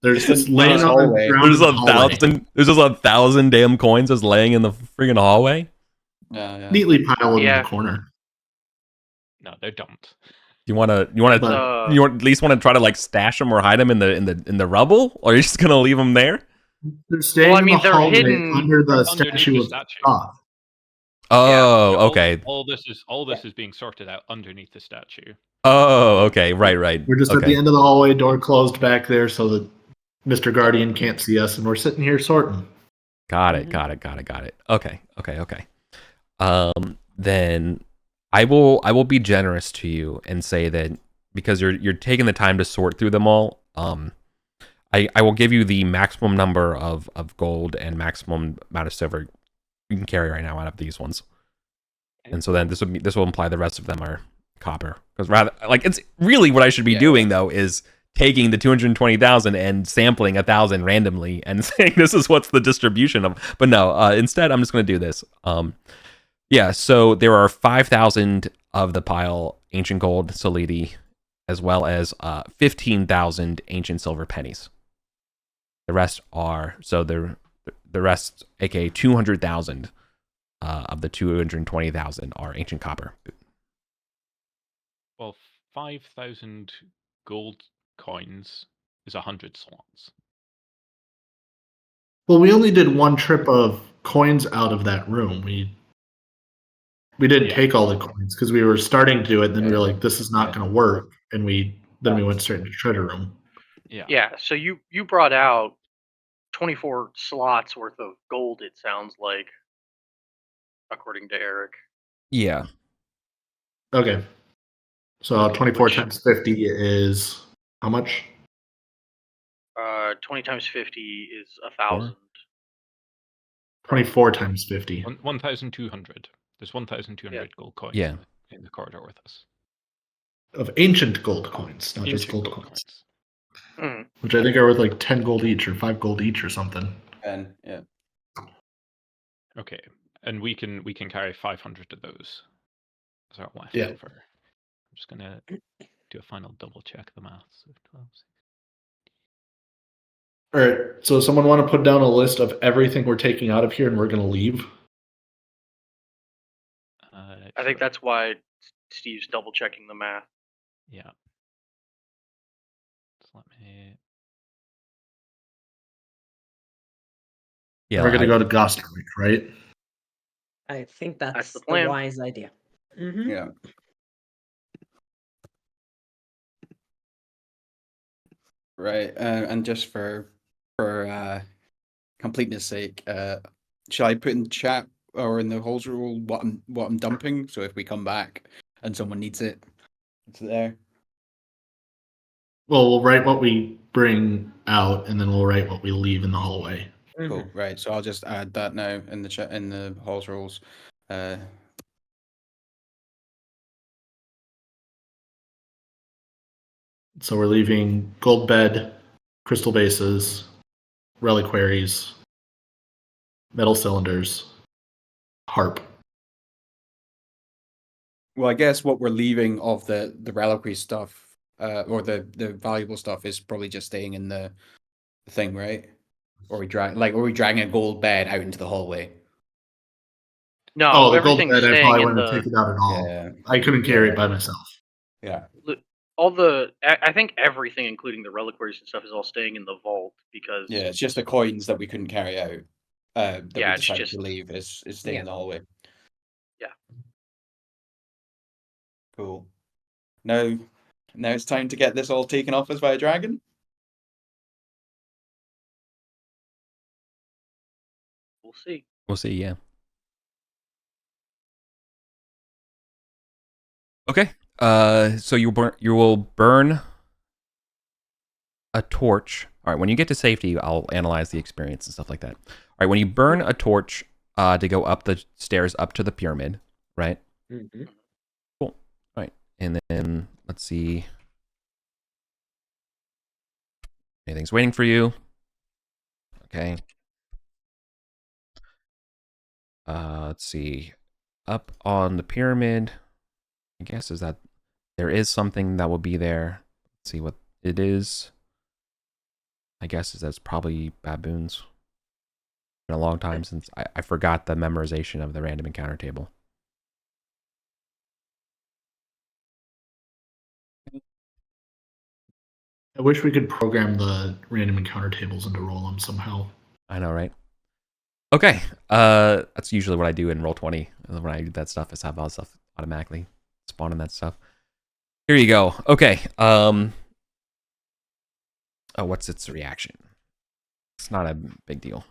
[SPEAKER 3] there's
[SPEAKER 6] Just
[SPEAKER 3] laying on the
[SPEAKER 6] hallway.
[SPEAKER 3] ground
[SPEAKER 2] There's
[SPEAKER 3] in the
[SPEAKER 2] a
[SPEAKER 3] hallway.
[SPEAKER 2] thousand. There's just 1,000 damn coins just laying in the friggin' hallway.
[SPEAKER 6] Yeah, yeah.
[SPEAKER 3] Neatly piled in
[SPEAKER 4] Yeah.
[SPEAKER 3] the corner.
[SPEAKER 7] No, they don't.
[SPEAKER 2] You want to
[SPEAKER 3] But-
[SPEAKER 2] you at least want to try to like stash them or hide them in the rubble, or are you just gonna leave them there?
[SPEAKER 3] They're staying
[SPEAKER 4] Well, I
[SPEAKER 3] in
[SPEAKER 4] mean,
[SPEAKER 3] the
[SPEAKER 4] they're
[SPEAKER 3] hallway
[SPEAKER 4] hidden
[SPEAKER 3] under the
[SPEAKER 7] underneath
[SPEAKER 3] statue
[SPEAKER 7] the
[SPEAKER 3] of
[SPEAKER 7] statue.
[SPEAKER 3] Thoth.
[SPEAKER 2] Oh,
[SPEAKER 7] Yeah,
[SPEAKER 2] okay.
[SPEAKER 7] All this is being sorted out underneath the statue.
[SPEAKER 2] Oh, okay. Right.
[SPEAKER 3] We're just
[SPEAKER 2] okay.
[SPEAKER 3] at the end of the hallway, door closed back there so that Mr. Guardian can't see us, and we're sitting here sorting.
[SPEAKER 2] Got it. Okay. Then I will be generous to you and say that because you're taking the time to sort through them all, I will give you the maximum number of gold and maximum amount of silver you can carry right now out of these ones. And so then this will imply the rest of them are copper. Because rather like it's really what I should be doing though is taking the 220,000 and sampling 1,000 randomly and saying this is what's the distribution of. But no, instead I'm just going to do this. Yeah, so there are 5,000 of the pile ancient gold solidi, as well as 15,000 ancient silver pennies. The rest are the rest, aka 200,000 of the 220,000 are ancient copper.
[SPEAKER 7] Well, 5,000 gold coins is 100 slots.
[SPEAKER 3] Well, we only did one trip of coins out of that room. We didn't take all the coins because we were starting to do it. Then we were like, "This is not going to work," and we went straight into the treasure room.
[SPEAKER 7] Yeah.
[SPEAKER 4] Yeah. So you brought out 24 slots worth of gold. It sounds like, according to Eric.
[SPEAKER 2] Yeah.
[SPEAKER 3] Okay. So 24 times 50 is how much?
[SPEAKER 4] 20 times 50 is 1,000.
[SPEAKER 3] 24 times 50.
[SPEAKER 7] 1,200. There's 1,200 gold coins in the corridor with us.
[SPEAKER 3] Of ancient gold coins, not just gold coins.
[SPEAKER 4] Mhm.
[SPEAKER 3] Which I think are worth like 10 gold each or 5 gold each or something.
[SPEAKER 6] And yeah.
[SPEAKER 7] Okay, and we can carry 500 of those as our leftover.
[SPEAKER 3] Yeah.
[SPEAKER 7] I'm just gonna do a final double check the maths. 12.
[SPEAKER 3] All right. So someone want to put down a list of everything we're taking out of here and we're going to leave?
[SPEAKER 4] I think that's why Steve's double checking the math.
[SPEAKER 7] Yeah. Just let me.
[SPEAKER 2] Yeah.
[SPEAKER 3] We're going to go to Gosterwick, right?
[SPEAKER 5] I think that's
[SPEAKER 4] the
[SPEAKER 5] the
[SPEAKER 4] plan.
[SPEAKER 5] wise idea. Mhm.
[SPEAKER 6] Yeah. Right, and just for completeness sake, shall I put in chat or in the holes rule what I'm dumping? So if we come back and someone needs it, it's there.
[SPEAKER 3] Well, we'll write what we bring out, and then we'll write what we leave in the hallway.
[SPEAKER 6] Cool.
[SPEAKER 5] Mhm.
[SPEAKER 6] Right. So I'll just add that now in the chat in the halls rules.
[SPEAKER 3] So we're leaving gold bed, crystal bases, reliquaries, metal cylinders, harp.
[SPEAKER 6] Well, I guess what we're leaving of the reliquary stuff, or the valuable stuff, is probably just staying in the thing, right? Or are we dragging a gold bed out into the hallway?
[SPEAKER 4] No,
[SPEAKER 3] the gold
[SPEAKER 4] everything's
[SPEAKER 3] bed, I
[SPEAKER 4] staying
[SPEAKER 3] probably
[SPEAKER 4] in
[SPEAKER 3] wouldn't have
[SPEAKER 4] the.
[SPEAKER 3] taken it out at all.
[SPEAKER 6] Yeah.
[SPEAKER 3] I couldn't carry it by myself.
[SPEAKER 6] Yeah.
[SPEAKER 4] I think everything, including the reliquaries and stuff, is all staying in the vault because.
[SPEAKER 6] Yeah, it's just the coins that we couldn't carry out. That we
[SPEAKER 4] it's
[SPEAKER 6] decided
[SPEAKER 4] just.
[SPEAKER 6] to leave is staying in the hallway.
[SPEAKER 4] Yeah.
[SPEAKER 6] Cool. Now it's time to get this all taken off us by a dragon.
[SPEAKER 4] We'll see.
[SPEAKER 2] We'll see, yeah. Okay. So you will burn a torch. All right, when you get to safety, I'll analyze the experience and stuff like that. All right, when you burn a torch to go up the stairs up to the pyramid, right?
[SPEAKER 5] Mm-hmm.
[SPEAKER 2] Cool. All right, and then let's see. Anything's waiting for you. Okay. Let's see. Up on the pyramid, I guess is that there is something that will be there. Let's see what it is. I guess is that's probably baboons. It's been a long time since I forgot the memorization of the random encounter table.
[SPEAKER 3] I wish we could program the random encounter tables into roll them somehow.
[SPEAKER 2] I know, right? Okay. That's usually what I do in Roll20. When I do that stuff, is have all stuff automatically spawn in that stuff. Here you go. Okay. Oh, what's its reaction? It's not a big deal.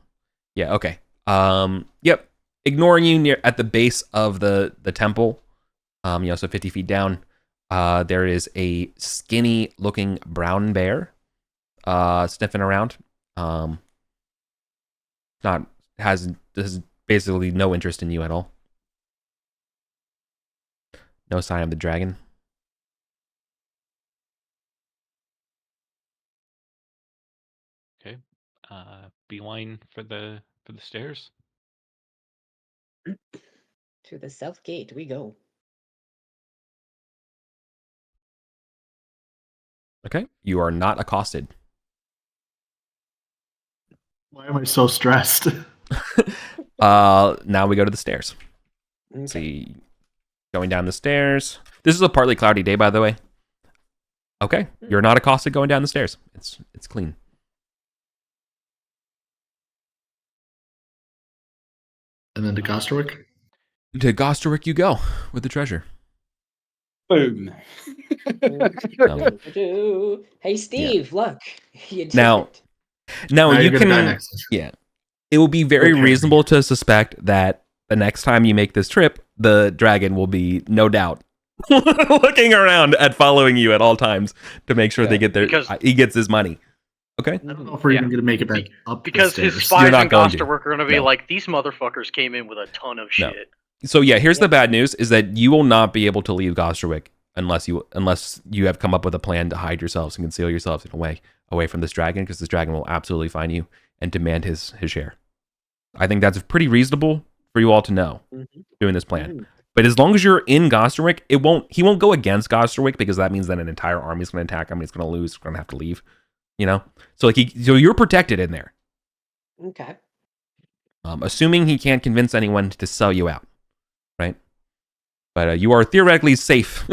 [SPEAKER 2] Yeah, okay. Yep. Ignoring you near at the base of the temple. So 50 feet down. There is a skinny looking brown bear sniffing around. Has basically no interest in you at all. No sign of the dragon.
[SPEAKER 7] Okay. Beeline for the stairs.
[SPEAKER 5] To the south gate we go.
[SPEAKER 2] Okay. You are not accosted.
[SPEAKER 3] Why am I so stressed?
[SPEAKER 2] Now we go to the stairs.
[SPEAKER 5] Okay.
[SPEAKER 2] See, going down the stairs. This is a partly cloudy day, by the way. Okay, you're not accosted going down the stairs. It's clean.
[SPEAKER 3] And then to Gosterwick?
[SPEAKER 2] To Gosterwick you go with the treasure.
[SPEAKER 6] Boom.
[SPEAKER 5] Hey, Steve, look. You did
[SPEAKER 2] Now-
[SPEAKER 5] it.
[SPEAKER 2] Now
[SPEAKER 3] Now
[SPEAKER 2] you
[SPEAKER 3] you're gonna die
[SPEAKER 2] can.
[SPEAKER 3] next session.
[SPEAKER 2] Yeah, it will be very
[SPEAKER 3] Okay.
[SPEAKER 2] reasonable to suspect that the next time you make this trip, the dragon will be no doubt looking around at following you at all times to make sure they get their.
[SPEAKER 4] Because-
[SPEAKER 2] He gets his money. Okay.
[SPEAKER 3] I don't know if we're even going to make it back up
[SPEAKER 4] Because
[SPEAKER 3] the
[SPEAKER 4] his
[SPEAKER 3] stairs.
[SPEAKER 4] spies
[SPEAKER 2] You're not
[SPEAKER 4] and
[SPEAKER 2] going to.
[SPEAKER 4] Gosterwork are going to be
[SPEAKER 2] No.
[SPEAKER 4] like, these motherfuckers came in with a ton of
[SPEAKER 2] No.
[SPEAKER 4] shit.
[SPEAKER 2] So yeah, here's the bad news: is that you will not be able to leave Gosterwick unless you have come up with a plan to hide yourselves and conceal yourselves in a way away from this dragon, because this dragon will absolutely find you and demand his share. I think that's pretty reasonable for you all to know doing this plan. But as long as you're in Gosterwick, he won't go against Gosterwick, because that means that an entire army is going to attack him and he's going to lose, he's going to have to leave. You know? So so you're protected in there.
[SPEAKER 5] Okay.
[SPEAKER 2] Assuming he can't convince anyone to sell you out, right? But you are theoretically safe.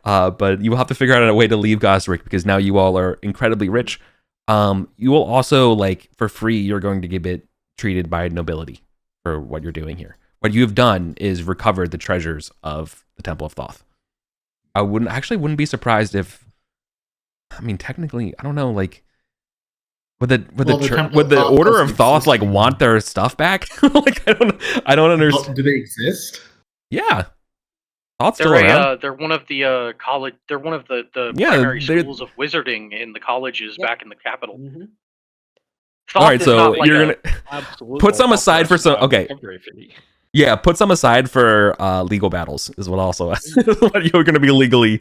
[SPEAKER 2] But you will have to figure out a way to leave Gosterwick, because now you all are incredibly rich. You will also, like, for free, you're going to get treated by nobility for what you're doing here. What you have done is recovered the treasures of the Temple of Thoth. I wouldn't be surprised if, I mean, technically, I don't know, like, would the Order of Thoth like want their stuff back? Like, I don't understand.
[SPEAKER 3] Well, do they exist?
[SPEAKER 2] Yeah, Thoth's still around.
[SPEAKER 4] They're one of the college. They're one of the
[SPEAKER 2] Yeah,
[SPEAKER 4] primary
[SPEAKER 2] they're-
[SPEAKER 4] schools of wizarding in the colleges back in the capital.
[SPEAKER 5] Mm-hmm.
[SPEAKER 4] Thoth
[SPEAKER 2] All right,
[SPEAKER 4] is
[SPEAKER 2] so
[SPEAKER 4] not like
[SPEAKER 2] you're
[SPEAKER 4] a-
[SPEAKER 2] gonna
[SPEAKER 7] Absolutely.
[SPEAKER 2] put some aside for some. Okay,
[SPEAKER 7] Recovery fee.
[SPEAKER 2] yeah, put some aside for legal battles is what also what you're going to be legally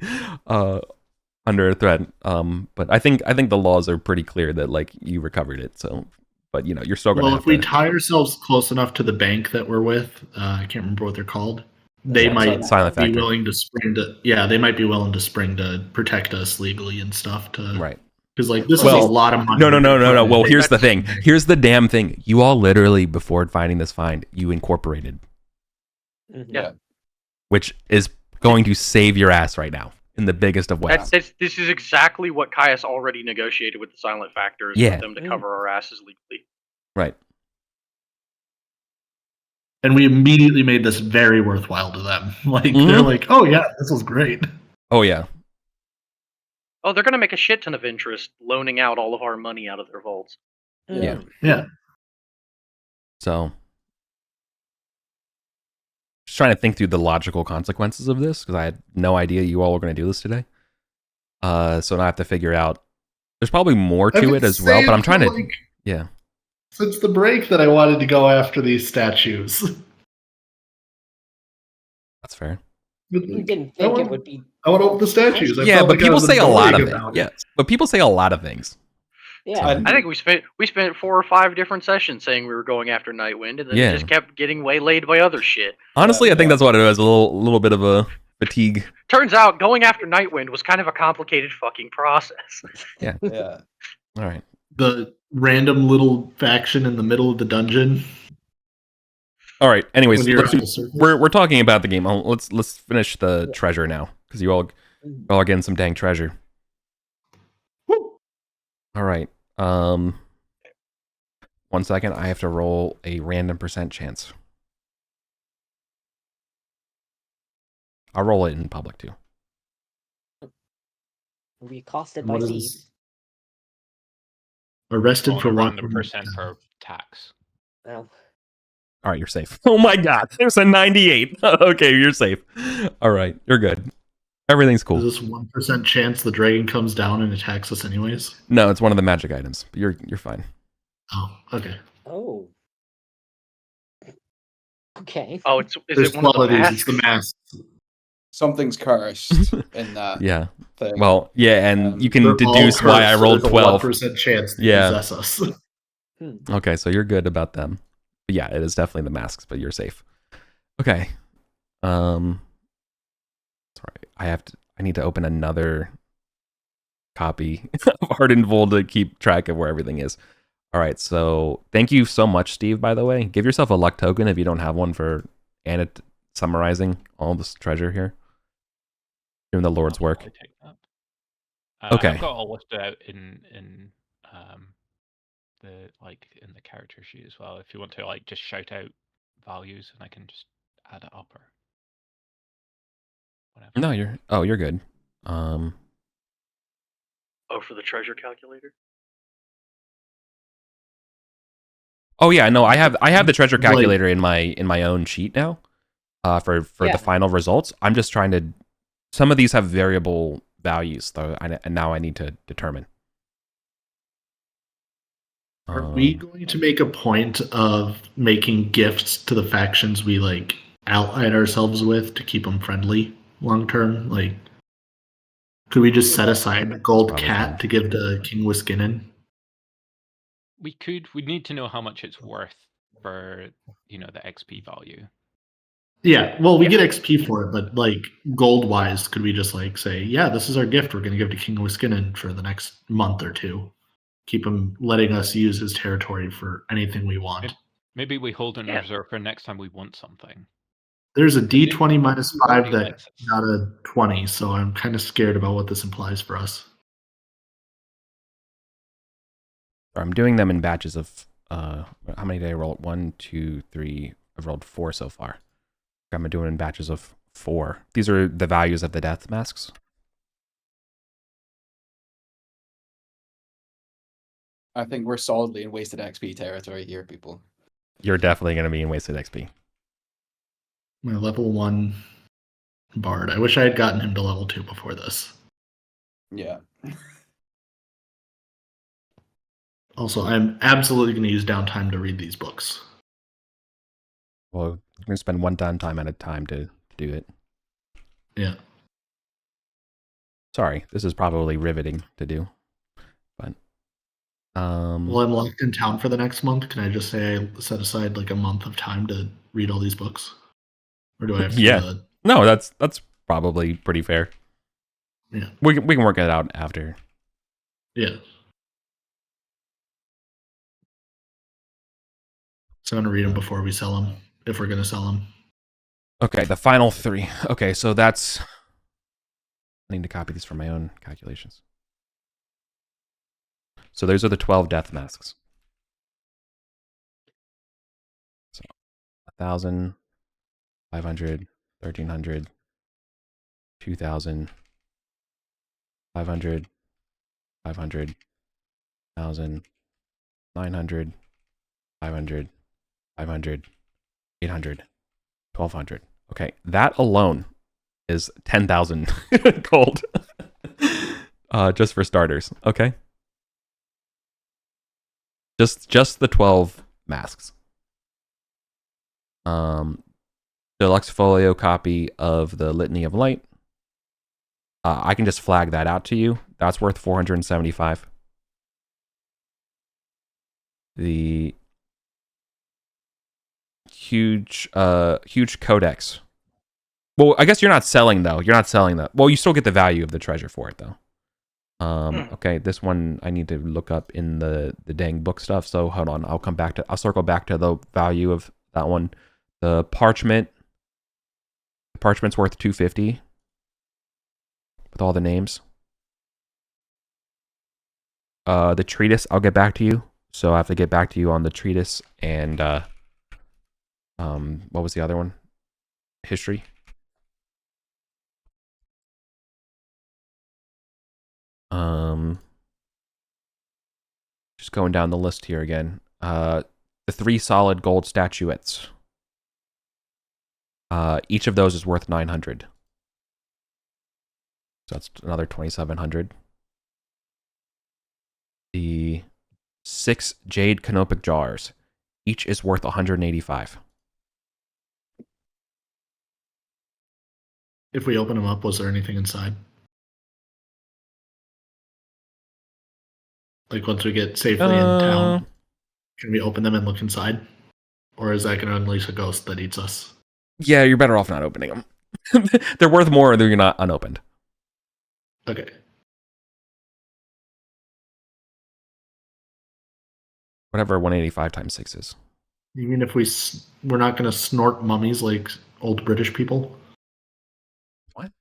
[SPEAKER 2] under threat. But I think the laws are pretty clear that, like, you recovered it. So, but you know, you're still going to
[SPEAKER 3] Well,
[SPEAKER 2] have
[SPEAKER 3] if we
[SPEAKER 2] to.
[SPEAKER 3] tie ourselves close enough to the bank that we're with, I can't remember what they're called. They
[SPEAKER 2] Yeah,
[SPEAKER 3] might
[SPEAKER 2] Silent
[SPEAKER 3] be
[SPEAKER 2] Factor.
[SPEAKER 3] willing to spring to. Yeah, they might be willing to spring to protect us legally and stuff. To
[SPEAKER 2] Right.
[SPEAKER 3] Because like this is a
[SPEAKER 2] Well,
[SPEAKER 3] lot of money.
[SPEAKER 2] No. Well, here's the thing.
[SPEAKER 3] That's-
[SPEAKER 2] Here's the damn thing. You all literally, before finding this find, you incorporated,
[SPEAKER 4] Yeah.
[SPEAKER 2] which is going to save your ass right now in the biggest of ways.
[SPEAKER 4] This is exactly what Caius already negotiated with the silent factors
[SPEAKER 2] Yeah.
[SPEAKER 4] for them to cover our asses legally.
[SPEAKER 2] Right.
[SPEAKER 3] And we immediately made this very worthwhile to them. Like
[SPEAKER 2] Mhm.
[SPEAKER 3] they're like, oh yeah, this was great.
[SPEAKER 2] Oh yeah.
[SPEAKER 4] Oh, they're gonna make a shit ton of interest loaning out all of our money out of their vaults.
[SPEAKER 2] Yeah.
[SPEAKER 3] Yeah.
[SPEAKER 2] So, just trying to think through the logical consequences of this because I had no idea you all were going to do this today. So now I have to figure out. There's probably more to it as well, but I'm trying to.
[SPEAKER 3] Like,
[SPEAKER 2] Yeah.
[SPEAKER 3] since the break that I wanted to go after these statues.
[SPEAKER 2] That's fair.
[SPEAKER 5] You didn't think it would be.
[SPEAKER 3] I want to open the statues. I
[SPEAKER 2] Yeah,
[SPEAKER 3] felt
[SPEAKER 2] but
[SPEAKER 3] like I
[SPEAKER 2] people
[SPEAKER 3] was
[SPEAKER 2] say a lot of
[SPEAKER 3] annoying
[SPEAKER 2] things.
[SPEAKER 3] about
[SPEAKER 2] Yeah,
[SPEAKER 3] it.
[SPEAKER 2] but people say a lot of things.
[SPEAKER 5] Yeah.
[SPEAKER 4] I think we spent 4 or 5 different sessions saying we were going after Nightwind, and then
[SPEAKER 2] Yeah.
[SPEAKER 4] it just kept getting waylaid by other shit.
[SPEAKER 2] Honestly, I think that's what it was. A little bit of a fatigue.
[SPEAKER 4] Turns out going after Nightwind was kind of a complicated fucking process.
[SPEAKER 6] Yeah.
[SPEAKER 2] All right.
[SPEAKER 3] The random little faction in the middle of the dungeon.
[SPEAKER 2] All right. Anyways,
[SPEAKER 3] When you're
[SPEAKER 2] let's
[SPEAKER 3] on
[SPEAKER 2] do-
[SPEAKER 3] the surface.
[SPEAKER 2] we're talking about the game. Let's finish the treasure now because you all are getting some dang treasure.
[SPEAKER 3] Woo.
[SPEAKER 2] All right. 1 second. I have to roll a random % chance. I'll roll it in public too.
[SPEAKER 5] We accosted by
[SPEAKER 3] What is
[SPEAKER 5] thieves.
[SPEAKER 3] this? Arrested
[SPEAKER 7] Roll
[SPEAKER 3] for
[SPEAKER 7] a
[SPEAKER 3] walking.
[SPEAKER 7] random percent per tax.
[SPEAKER 5] Well,
[SPEAKER 2] All right, you're safe. Oh my god, there's a 98. Okay, you're safe. All right, you're good. Everything's cool.
[SPEAKER 3] Is this 1% chance the dragon comes down and attacks us anyways?
[SPEAKER 2] No, it's one of the magic items. But you're fine.
[SPEAKER 3] Oh, okay.
[SPEAKER 5] oh. Okay.
[SPEAKER 4] Oh, is
[SPEAKER 3] There's
[SPEAKER 4] it one of the
[SPEAKER 3] 12 of these.
[SPEAKER 4] masks?
[SPEAKER 3] It's the mask.
[SPEAKER 6] Something's cursed in that
[SPEAKER 2] Yeah.
[SPEAKER 6] thing.
[SPEAKER 2] Well, yeah, and you can
[SPEAKER 3] They're all
[SPEAKER 2] deduce why I
[SPEAKER 3] cursed, so
[SPEAKER 2] rolled
[SPEAKER 3] there's a
[SPEAKER 2] 12.
[SPEAKER 3] 1% chance to
[SPEAKER 2] Yeah.
[SPEAKER 3] possess us.
[SPEAKER 2] Okay, so you're good about them. But yeah, it is definitely the masks, but you're safe. Okay. Sorry. I need to open another copy of Arden to keep track of where everything is. All right, so thank you so much, Steve, by the way. Give yourself a luck token if you don't have one for Anna summarizing all this treasure here. Doing the Lord's
[SPEAKER 7] I'll
[SPEAKER 2] work.
[SPEAKER 7] probably take that.
[SPEAKER 2] Okay.
[SPEAKER 7] I've got all listed out in the character sheet as well. If you want to just shout out values, and I can just add it up or whatever.
[SPEAKER 2] No, you're good.
[SPEAKER 4] Oh, for the treasure calculator?
[SPEAKER 2] Oh yeah, no, I have the treasure
[SPEAKER 3] Like-
[SPEAKER 2] calculator in my own sheet now. For
[SPEAKER 5] Yeah.
[SPEAKER 2] the final results. I'm just trying to. Some of these have variable values, though, and now I need to determine.
[SPEAKER 3] Are we going to make a point of making gifts to the factions we outline ourselves with to keep them friendly long term? Like, could we just set aside a gold
[SPEAKER 2] Probably
[SPEAKER 3] cat
[SPEAKER 2] fine.
[SPEAKER 3] to give to King Wiskinen?
[SPEAKER 7] We need to know how much it's worth for the XP value.
[SPEAKER 3] Yeah, well, we get XP for it, but gold wise, could we just say, yeah, this is our gift we're going to give to King Wiskinen for the next month or two? Keep him letting us use his territory for anything we want.
[SPEAKER 7] Maybe we hold in
[SPEAKER 4] Yeah.
[SPEAKER 7] reserve for next time we want something.
[SPEAKER 3] There's a D20 minus 5
[SPEAKER 7] Nobody
[SPEAKER 3] that
[SPEAKER 7] lets us.
[SPEAKER 3] got a 20, so I'm kind of scared about what this implies for us.
[SPEAKER 2] I'm doing them in batches of how many did I roll? 1, 2, 3. I've rolled 4 so far. I'm doing it in batches of 4. These are the values of the death masks.
[SPEAKER 6] I think we're solidly in wasted XP territory here, people.
[SPEAKER 2] You're definitely going to be in wasted XP.
[SPEAKER 3] My level 1 bard. I wish I had gotten him to level 2 before this.
[SPEAKER 6] Yeah.
[SPEAKER 3] Also, I'm absolutely going to use downtime to read these books.
[SPEAKER 2] Well, I'm going to spend one time at a time to do it.
[SPEAKER 3] Yeah.
[SPEAKER 2] Sorry, this is probably riveting to do. But
[SPEAKER 3] Well, I'm locked in town for the next month. Can I just say I set aside a month of time to read all these books? Or do I have to
[SPEAKER 2] Yeah.
[SPEAKER 3] do that?
[SPEAKER 2] no, that's probably pretty fair.
[SPEAKER 3] Yeah.
[SPEAKER 2] We can work it out after.
[SPEAKER 3] Yeah. So I'm going to read them before we sell them, if we're going to sell them.
[SPEAKER 2] Okay, the final 3. Okay, so that's... I need to copy these for my own calculations. So those are the 12 death masks. So 1,000, 500, 1,300, 2,000, 500, 500, 1,000, 900, 500, 500, 800, 1,200. Okay, that alone is 10,000 gold. Just for starters, okay? Just the 12 masks. Deluxe folio copy of the Litany of Light. I can just flag that out to you. That's worth 475. The huge codex. Well, I guess you're not selling though. You're not selling that. Well, you still get the value of the treasure for it though. Okay, this one I need to look up in the dang book stuff. So hold on, I'll circle back to the value of that one. The parchment's worth 250 with all the names. The treatise, I'll get back to you. So I have to get back to you on the treatise and what was the other one? History. Just going down the list here again. The 3 solid gold statuettes. Each of those is worth 900. So that's another 2,700. The 6 jade canopic jars. Each is worth 185.
[SPEAKER 3] If we open them up, was there anything inside? Like once we get safely in town, can we open them and look inside? Or is that going to unleash a ghost that eats us?
[SPEAKER 2] Yeah, you're better off not opening them. They're worth more if they're not unopened.
[SPEAKER 3] Okay.
[SPEAKER 2] Whatever 185 times 6 is.
[SPEAKER 3] You mean if we're not going to snort mummies like old British people?
[SPEAKER 2] What?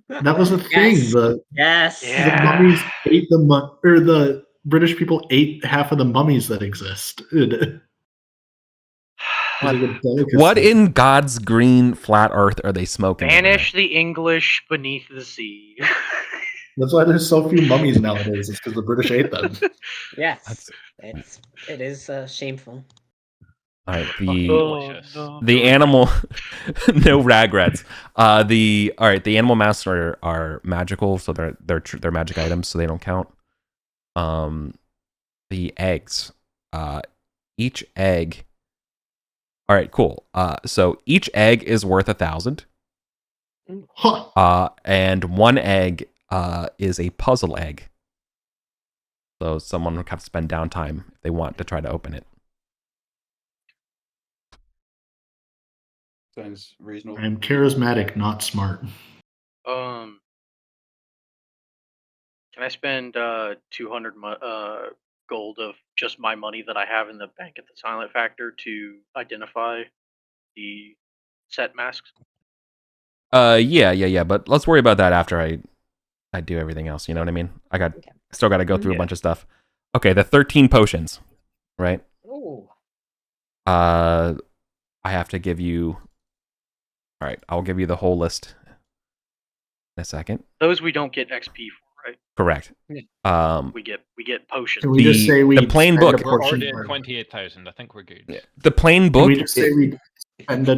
[SPEAKER 3] That was a thing.
[SPEAKER 5] Yes.
[SPEAKER 3] The mummies ate the British people ate half of the mummies that exist.
[SPEAKER 2] What in God's green flat earth are they smoking?
[SPEAKER 4] Banish the English beneath the sea.
[SPEAKER 3] That's why there's so few mummies nowadays. It's because the British ate them.
[SPEAKER 5] Yes. It is shameful.
[SPEAKER 2] All right,
[SPEAKER 7] Delicious.
[SPEAKER 2] the animal, no regrets. The animal masks are magical, so they're magic items, so they don't count. The eggs, each egg. All right, cool. So each egg is worth 1,000.
[SPEAKER 3] Huh.
[SPEAKER 2] And one egg is a puzzle egg. So someone would have to spend downtime if they want to try to open it.
[SPEAKER 6] Sounds reasonable.
[SPEAKER 3] I'm charismatic, not smart.
[SPEAKER 4] Can I spend 200 gold of just my money that I have in the bank at the Silent Factor to identify the set masks?
[SPEAKER 2] Yeah. But let's worry about that after I do everything else. You know what I mean? Still got to go through a bunch of stuff. Okay, the 13 potions, right?
[SPEAKER 5] Ooh.
[SPEAKER 2] I have to give you. All right, I'll give you the whole list in a second.
[SPEAKER 4] Those we don't get XP for, right?
[SPEAKER 2] Correct.
[SPEAKER 5] Yeah.
[SPEAKER 4] We get potions.
[SPEAKER 3] Can we just say
[SPEAKER 2] the plain
[SPEAKER 3] spend
[SPEAKER 2] book.
[SPEAKER 3] a
[SPEAKER 7] We're
[SPEAKER 3] portion
[SPEAKER 7] already at
[SPEAKER 3] of-
[SPEAKER 7] 28,000. I think we're good.
[SPEAKER 2] Yeah. The plain book.
[SPEAKER 3] Can we just say we spend a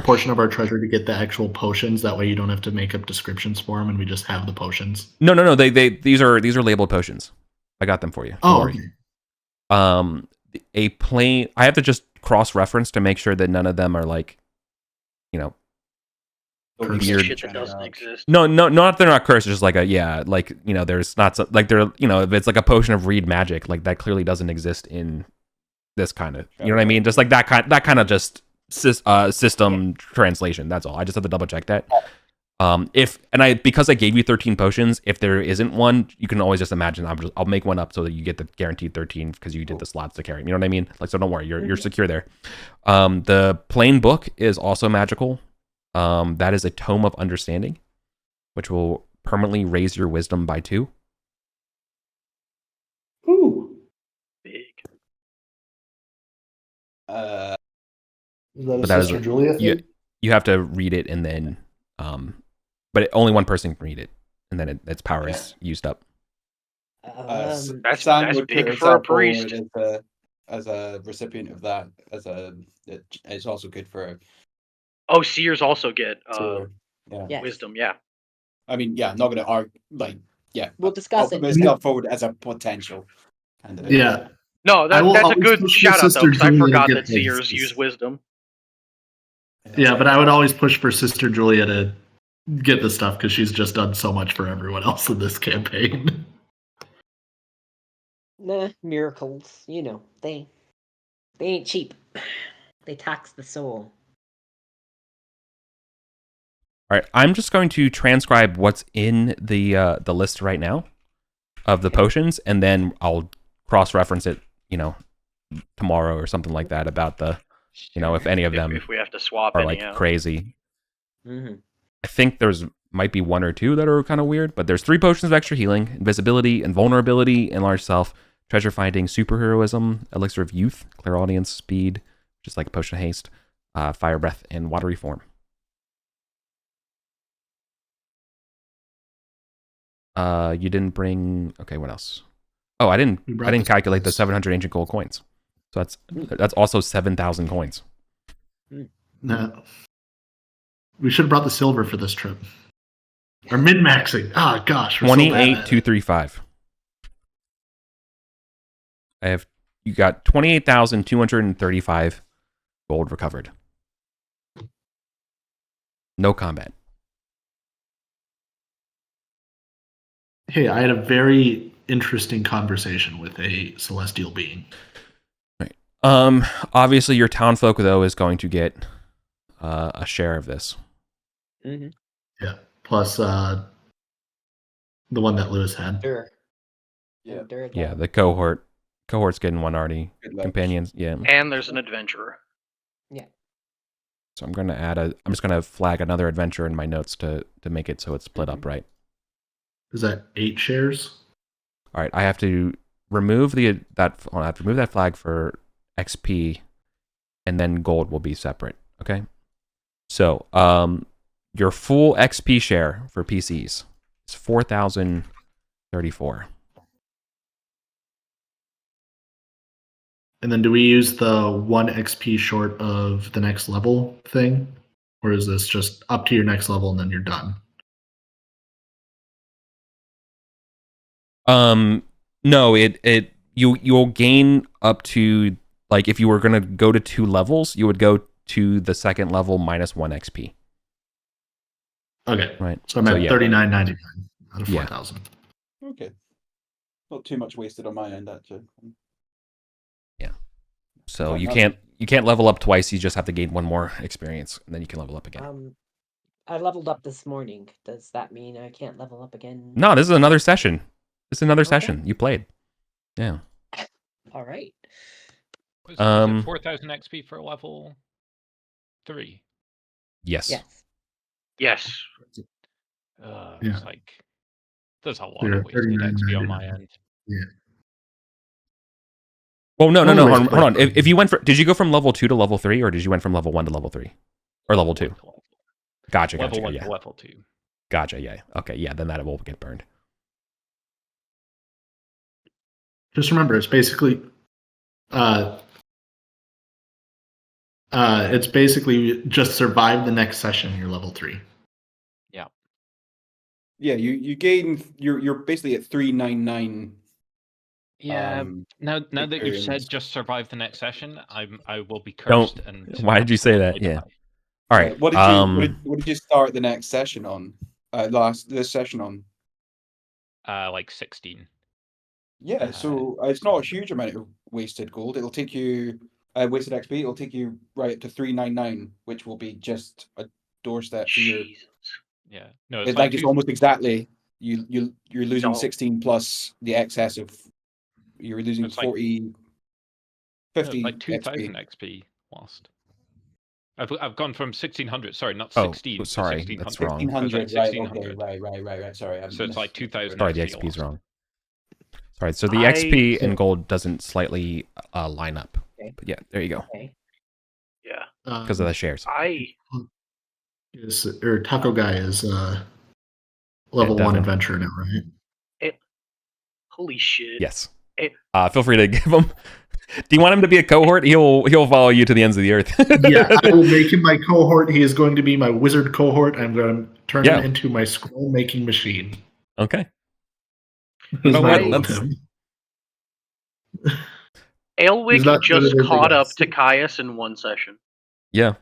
[SPEAKER 3] portion of our treasure to get the actual potions? That way, you don't have to make up descriptions for them, and we just have the potions.
[SPEAKER 2] No. These are labeled potions. I got them for you. Don't worry.
[SPEAKER 3] Okay.
[SPEAKER 2] A plain. I have to just cross-reference to make sure that none of them are like, weird
[SPEAKER 4] shit that doesn't exist.
[SPEAKER 2] No, not they're not cursed. It's just like there's not if it's like a potion of read magic, like that clearly doesn't exist in this kind of, you know what I mean? Just like that kind of just system translation. That's all. I just have to double check that. Because I gave you 13 potions, if there isn't one, you can always just imagine I'll make one up so that you get the guaranteed 13 because you did the slots to carry. You know what I mean? Like, so don't worry, you're secure there. The plain book is also magical. That is a tome of understanding, which will permanently raise your wisdom by 2.
[SPEAKER 3] Ooh.
[SPEAKER 4] Big.
[SPEAKER 3] Is that a
[SPEAKER 2] But that is
[SPEAKER 3] Sister Julia thing?
[SPEAKER 2] you have to read it and then but only one person can read it, and then its power is used up.
[SPEAKER 4] That's
[SPEAKER 6] would
[SPEAKER 4] big
[SPEAKER 6] put
[SPEAKER 4] for a
[SPEAKER 6] herself forward
[SPEAKER 4] priest.
[SPEAKER 6] as a recipient of that. It's also good for
[SPEAKER 4] Oh, seers also get
[SPEAKER 5] Yes.
[SPEAKER 4] wisdom. Yeah.
[SPEAKER 6] I mean, yeah, I'm not gonna argue.
[SPEAKER 5] We'll discuss
[SPEAKER 6] I'll put
[SPEAKER 5] it.
[SPEAKER 6] myself forward as a potential candidate.
[SPEAKER 3] Yeah.
[SPEAKER 4] No,
[SPEAKER 3] I will
[SPEAKER 4] that's a
[SPEAKER 3] always
[SPEAKER 4] good
[SPEAKER 3] push for
[SPEAKER 4] shout out though,
[SPEAKER 3] Sister
[SPEAKER 4] because I
[SPEAKER 3] Julia to
[SPEAKER 4] forgot
[SPEAKER 3] get
[SPEAKER 4] that seers
[SPEAKER 3] this.
[SPEAKER 4] use wisdom.
[SPEAKER 3] Yeah, but I would always push for Sister Julia to get the stuff because she's just done so much for everyone else in this campaign.
[SPEAKER 5] Nah, miracles. You know, they ain't cheap. They tax the soul.
[SPEAKER 2] All right, I'm just going to transcribe what's in the list right now of the potions, and then I'll cross-reference it, tomorrow or something like that about the, if any of them
[SPEAKER 4] If we have to swap
[SPEAKER 2] are
[SPEAKER 4] any
[SPEAKER 2] like
[SPEAKER 4] out.
[SPEAKER 2] crazy.
[SPEAKER 5] Mm-hmm.
[SPEAKER 2] I think might be 1 or 2 that are kind of weird, but there's 3 potions of extra healing, invisibility, invulnerability, enlarged self, treasure finding, superheroism, elixir of youth, clairaudience, speed, just like potion of haste, fire breath, and watery form. You didn't bring. Okay, what else? Oh, I didn't calculate the 700 ancient gold coins. So that's also 7,000 coins.
[SPEAKER 3] No. We should have brought the silver for this trip. Or min-maxing. Oh, gosh.
[SPEAKER 2] 28,235. You got 28,235 gold recovered. No combat.
[SPEAKER 3] Hey, I had a very interesting conversation with a celestial being.
[SPEAKER 2] Right. Obviously, your townfolk though is going to get a share of this.
[SPEAKER 5] Mm-hmm.
[SPEAKER 3] Yeah. Plus the one that Lewis had.
[SPEAKER 5] Sure.
[SPEAKER 6] Yeah.
[SPEAKER 2] Yeah, the cohort's getting one already. Companions, yeah.
[SPEAKER 4] And there's an adventurer.
[SPEAKER 5] Yeah.
[SPEAKER 2] So I'm just gonna flag another adventure in my notes to make it so it's split up right.
[SPEAKER 3] Is that 8 shares?
[SPEAKER 2] All right, I have to remove that flag for XP, and then gold will be separate. Okay. So your full XP share for PCs is 4,034.
[SPEAKER 3] And then do we use the 1 XP short of the next level thing? Or is this just up to your next level and then you're done?
[SPEAKER 2] No, you'll gain up to, like, if you were gonna go to 2 levels, you would go to the second level minus 1 XP.
[SPEAKER 3] Okay.
[SPEAKER 2] Right.
[SPEAKER 3] So I'm at 39.99 out of 4,000.
[SPEAKER 6] Okay. Not too much wasted on my end, actually.
[SPEAKER 2] Yeah. So you can't level up twice. You just have to gain 1 more experience, and then you can level up again.
[SPEAKER 5] I leveled up this morning. Does that mean I can't level up again?
[SPEAKER 2] No, this is another session. Session you played. Yeah.
[SPEAKER 5] All right.
[SPEAKER 7] Was it 4,000 XP for level 3?
[SPEAKER 2] Yes.
[SPEAKER 4] Yes.
[SPEAKER 7] It's like there's a lot of wasted XP on my end.
[SPEAKER 3] Yeah.
[SPEAKER 2] Well, no. Hold on. If you did you go from level 2 to level 3, or did you went from level 1 to level 3, or level 2? Gotcha.
[SPEAKER 7] Level 1
[SPEAKER 2] yeah.
[SPEAKER 7] to level 2.
[SPEAKER 2] Gotcha. Yeah. Okay. Yeah. Then that will get burned.
[SPEAKER 3] Just remember, it's basically just survive the next session. You're level 3.
[SPEAKER 7] Yeah.
[SPEAKER 6] Yeah, you gain. You're basically at 399.
[SPEAKER 7] Yeah. Now that you've said just survive the next session, I will be cursed.
[SPEAKER 2] Why did you say that? Yeah. All right.
[SPEAKER 6] What did you start the next session on? This session on?
[SPEAKER 7] Like 16.
[SPEAKER 6] Yeah, so it's not a huge amount of wasted gold. It'll take you wasted XP. It'll take you right up to 399, which will be just a doorstep for your
[SPEAKER 7] Yeah. No,
[SPEAKER 6] It's like it's almost exactly you're losing
[SPEAKER 4] No.
[SPEAKER 6] 16 plus the excess of you're losing
[SPEAKER 7] It's like-
[SPEAKER 6] 40, 50
[SPEAKER 7] like 2,000
[SPEAKER 6] XP.
[SPEAKER 7] XP lost. I've gone from 1,600. Sorry, not
[SPEAKER 2] Oh,
[SPEAKER 7] 16.
[SPEAKER 2] sorry,
[SPEAKER 7] to 1,600.
[SPEAKER 2] that's wrong.
[SPEAKER 6] 1500, right?
[SPEAKER 7] 1,600.
[SPEAKER 6] Okay, right. Sorry,
[SPEAKER 7] So it's like 2,000.
[SPEAKER 2] Sorry, the
[SPEAKER 7] XP
[SPEAKER 2] XP is
[SPEAKER 7] lost.
[SPEAKER 2] wrong. Sorry, so the XP and gold doesn't slightly line up.
[SPEAKER 5] Okay.
[SPEAKER 2] But yeah, there you go.
[SPEAKER 5] Okay.
[SPEAKER 4] Yeah.
[SPEAKER 2] Because of the shares.
[SPEAKER 3] Taco Guy is level 1
[SPEAKER 2] definitely.
[SPEAKER 3] adventure now, right?
[SPEAKER 4] Holy shit.
[SPEAKER 2] Yes.
[SPEAKER 4] It-
[SPEAKER 2] Feel free to give him. Do you want him to be a cohort? He'll follow you to the ends of the earth.
[SPEAKER 3] Yeah, I will make him my cohort. He is going to be my wizard cohort. I'm going to turn him into my scroll making machine.
[SPEAKER 2] Okay.
[SPEAKER 3] That's
[SPEAKER 2] know
[SPEAKER 3] my
[SPEAKER 2] what?
[SPEAKER 3] goal with
[SPEAKER 2] That's-
[SPEAKER 3] him.
[SPEAKER 4] Aelwick
[SPEAKER 3] not
[SPEAKER 4] just
[SPEAKER 3] good at
[SPEAKER 4] caught
[SPEAKER 3] anything
[SPEAKER 4] up
[SPEAKER 3] else.
[SPEAKER 4] to Caius in one session.
[SPEAKER 2] Yeah.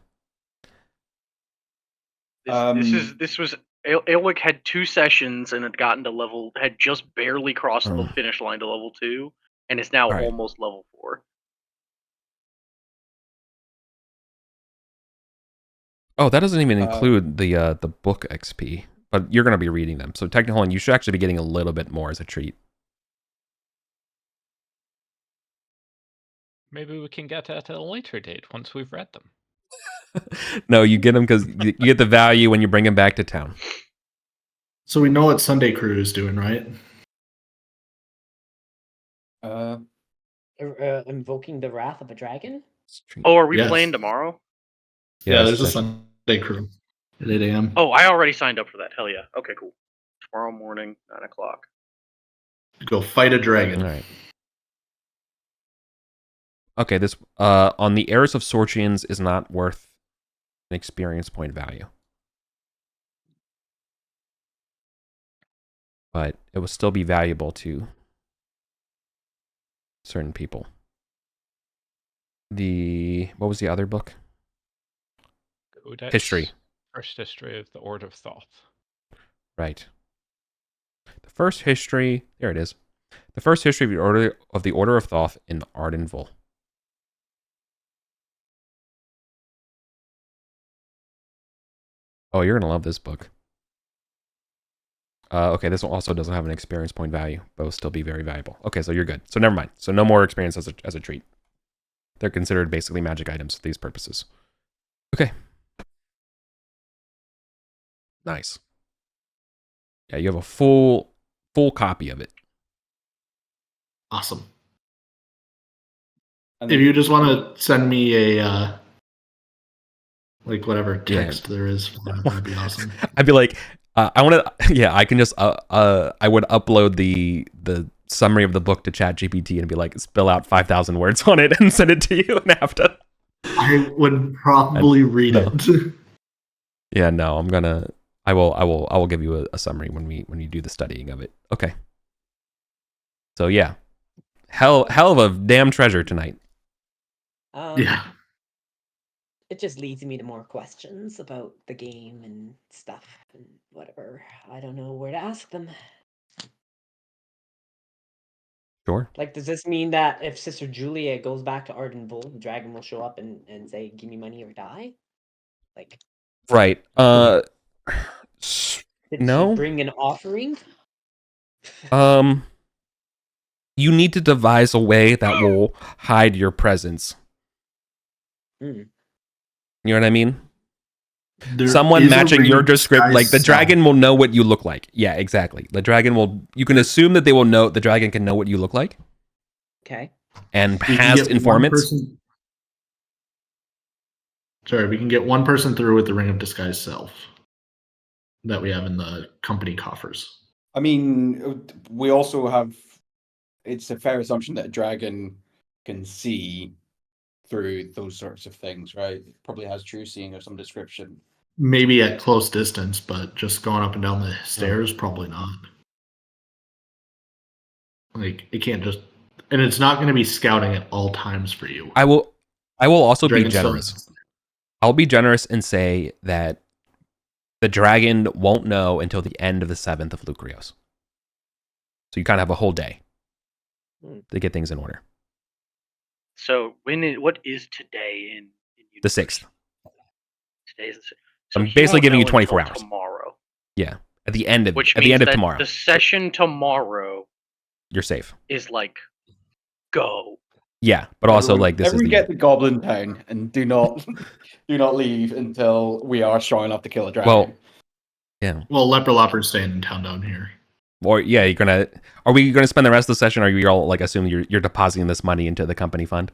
[SPEAKER 4] This was Aelwick had 2 sessions and had just barely crossed the finish line to level 2, and is now almost level 4.
[SPEAKER 2] Oh, that doesn't even include the book XP, but you're going to be reading them. So technically, you should actually be getting a little bit more as a treat.
[SPEAKER 7] Maybe we can get it at a later date once we've read them.
[SPEAKER 2] No, you get them because you get the value when you bring them back to town.
[SPEAKER 3] So we know what Sunday Crew is doing, right?
[SPEAKER 5] Invoking the wrath of a dragon?
[SPEAKER 4] Oh, are we
[SPEAKER 3] Yes.
[SPEAKER 4] playing tomorrow?
[SPEAKER 3] Yeah, there's a Sunday Crew at 8 a.m.
[SPEAKER 4] Oh, I already signed up for that. Hell yeah. Okay, cool. Tomorrow morning, 9 o'clock.
[SPEAKER 3] Go fight a dragon.
[SPEAKER 2] All right. Okay, this on the Heirs of Sortians is not worth an experience point value. But it will still be valuable to certain people. What was the other book?
[SPEAKER 7] Codex,
[SPEAKER 2] History.
[SPEAKER 7] First history of the Order of Thoth.
[SPEAKER 2] Right. The first history, there it is. The first history of the Order of Thoth in Arden. Oh, you're gonna love this book. Okay, this one also doesn't have an experience point value, but will still be very valuable. Okay, so you're good. So never mind. So no more experience as a treat. They're considered basically magic items for these purposes. Okay. Nice. Yeah, you have a full copy of it.
[SPEAKER 3] Awesome.
[SPEAKER 6] And
[SPEAKER 3] If you just want to send me a whatever text there is, that'd be awesome.
[SPEAKER 2] I'd be like, I want to. Yeah, I can just. I would upload the summary of the book to ChatGPT and be like, spill out 5,000 words on it and send it to you, and have to.
[SPEAKER 3] I would probably read it.
[SPEAKER 2] Yeah, no, I'm gonna. I will give you a summary when you do the studying of it. Okay. So yeah, hell of a damn treasure tonight.
[SPEAKER 3] Yeah.
[SPEAKER 5] It just leads me to more questions about the game and stuff and whatever. I don't know where to ask them.
[SPEAKER 2] Sure.
[SPEAKER 5] Like, does this mean that if Sister Julia goes back to Arden, the dragon will show up and say, "Give me money or die"? Like,
[SPEAKER 2] right.
[SPEAKER 5] did
[SPEAKER 2] No.
[SPEAKER 5] she bring an offering?
[SPEAKER 2] You need to devise a way that will hide your presence.
[SPEAKER 5] Mm.
[SPEAKER 2] You know what I mean?
[SPEAKER 3] There
[SPEAKER 2] Someone
[SPEAKER 3] is a
[SPEAKER 2] matching
[SPEAKER 3] ring
[SPEAKER 2] your
[SPEAKER 3] of
[SPEAKER 2] description, like the
[SPEAKER 3] disguise
[SPEAKER 2] dragon will know what you look like. Yeah, exactly. The dragon will. You can assume that they will know. The dragon can know what you look like.
[SPEAKER 5] Okay.
[SPEAKER 2] And
[SPEAKER 3] We can
[SPEAKER 2] has
[SPEAKER 3] get one
[SPEAKER 2] informants.
[SPEAKER 3] person- Sorry, we can get one person through with the ring of disguise self that we have in the company coffers.
[SPEAKER 6] I mean, we also have. It's a fair assumption that a dragon can see through those sorts of things, right? It probably has true seeing of some description.
[SPEAKER 3] Maybe at close distance, but just going up and down the stairs, probably not. Like it can't just, and it's not going to be scouting at all times for you.
[SPEAKER 2] I will also be
[SPEAKER 3] Dragon's
[SPEAKER 2] generous.
[SPEAKER 3] still-
[SPEAKER 2] I'll be generous and say that the dragon won't know until the end of the 7th of Lucrios. So you kind of have a whole day to get things in order.
[SPEAKER 4] So what is today in
[SPEAKER 2] The 6th.
[SPEAKER 4] Today's the 6th.
[SPEAKER 2] I'm
[SPEAKER 4] he
[SPEAKER 2] basically
[SPEAKER 4] won't
[SPEAKER 2] giving you
[SPEAKER 4] know
[SPEAKER 2] 24
[SPEAKER 4] until
[SPEAKER 2] hours.
[SPEAKER 4] tomorrow.
[SPEAKER 2] Yeah. At the end of
[SPEAKER 4] Which
[SPEAKER 2] at
[SPEAKER 4] means
[SPEAKER 2] the end of
[SPEAKER 4] that
[SPEAKER 2] tomorrow,
[SPEAKER 4] the session tomorrow
[SPEAKER 2] you're safe.
[SPEAKER 4] is like go.
[SPEAKER 2] Yeah, but also like this is
[SPEAKER 6] everyone
[SPEAKER 2] the
[SPEAKER 6] get to Goblin Town and do not leave until we are strong enough to kill a dragon.
[SPEAKER 2] well, yeah.
[SPEAKER 3] Well, Leper Lopper's staying in town down here.
[SPEAKER 2] Or yeah, are we gonna spend the rest of the session? Or are you all like assuming you're depositing this money into the company fund?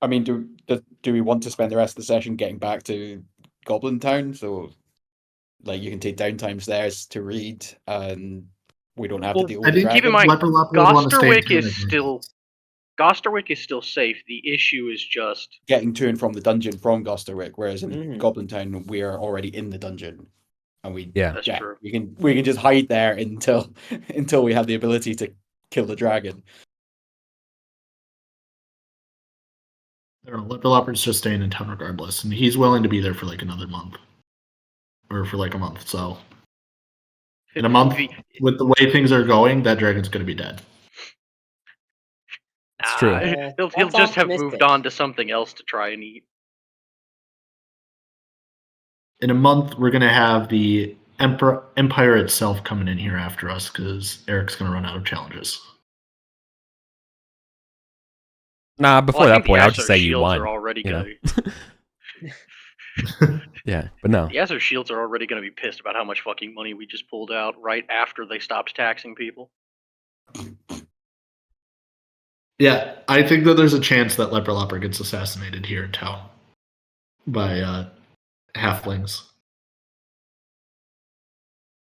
[SPEAKER 6] I mean, do we want to spend the rest of the session getting back to Goblin Town? So, like, you can take downtimes there to read, and we don't have to deal with the dragon.
[SPEAKER 4] Keep in mind,
[SPEAKER 3] Leper Lopper would want to stay in
[SPEAKER 4] Gosterwick
[SPEAKER 3] town
[SPEAKER 4] is
[SPEAKER 3] again.
[SPEAKER 4] Gosterwick is still safe. The issue is just
[SPEAKER 6] getting to and from the dungeon from Gosterwick, whereas in Goblin Town we are already in the dungeon, and
[SPEAKER 4] that's true.
[SPEAKER 6] we can just hide there until we have the ability to kill the dragon.
[SPEAKER 3] I don't know, Leper Lopper's just staying in town regardless, and he's willing to be there for like another month, or for like a month. So, in a month, with the way things are going, that dragon's going to be dead.
[SPEAKER 2] It's true.
[SPEAKER 4] He'll just have moved on to something else to try and eat.
[SPEAKER 3] In a month, we're going to have the Empire itself coming in here after us because Eric's going to run out of challenges.
[SPEAKER 2] Nah, before that point, I would just say you
[SPEAKER 4] shields
[SPEAKER 2] won.
[SPEAKER 4] Are already gonna...
[SPEAKER 2] Yeah, but no.
[SPEAKER 4] The Aether shields are already going to be pissed about how much fucking money we just pulled out right after they stopped taxing people.
[SPEAKER 3] Yeah, I think that there's a chance that Leper Lopper gets assassinated here in town by halflings.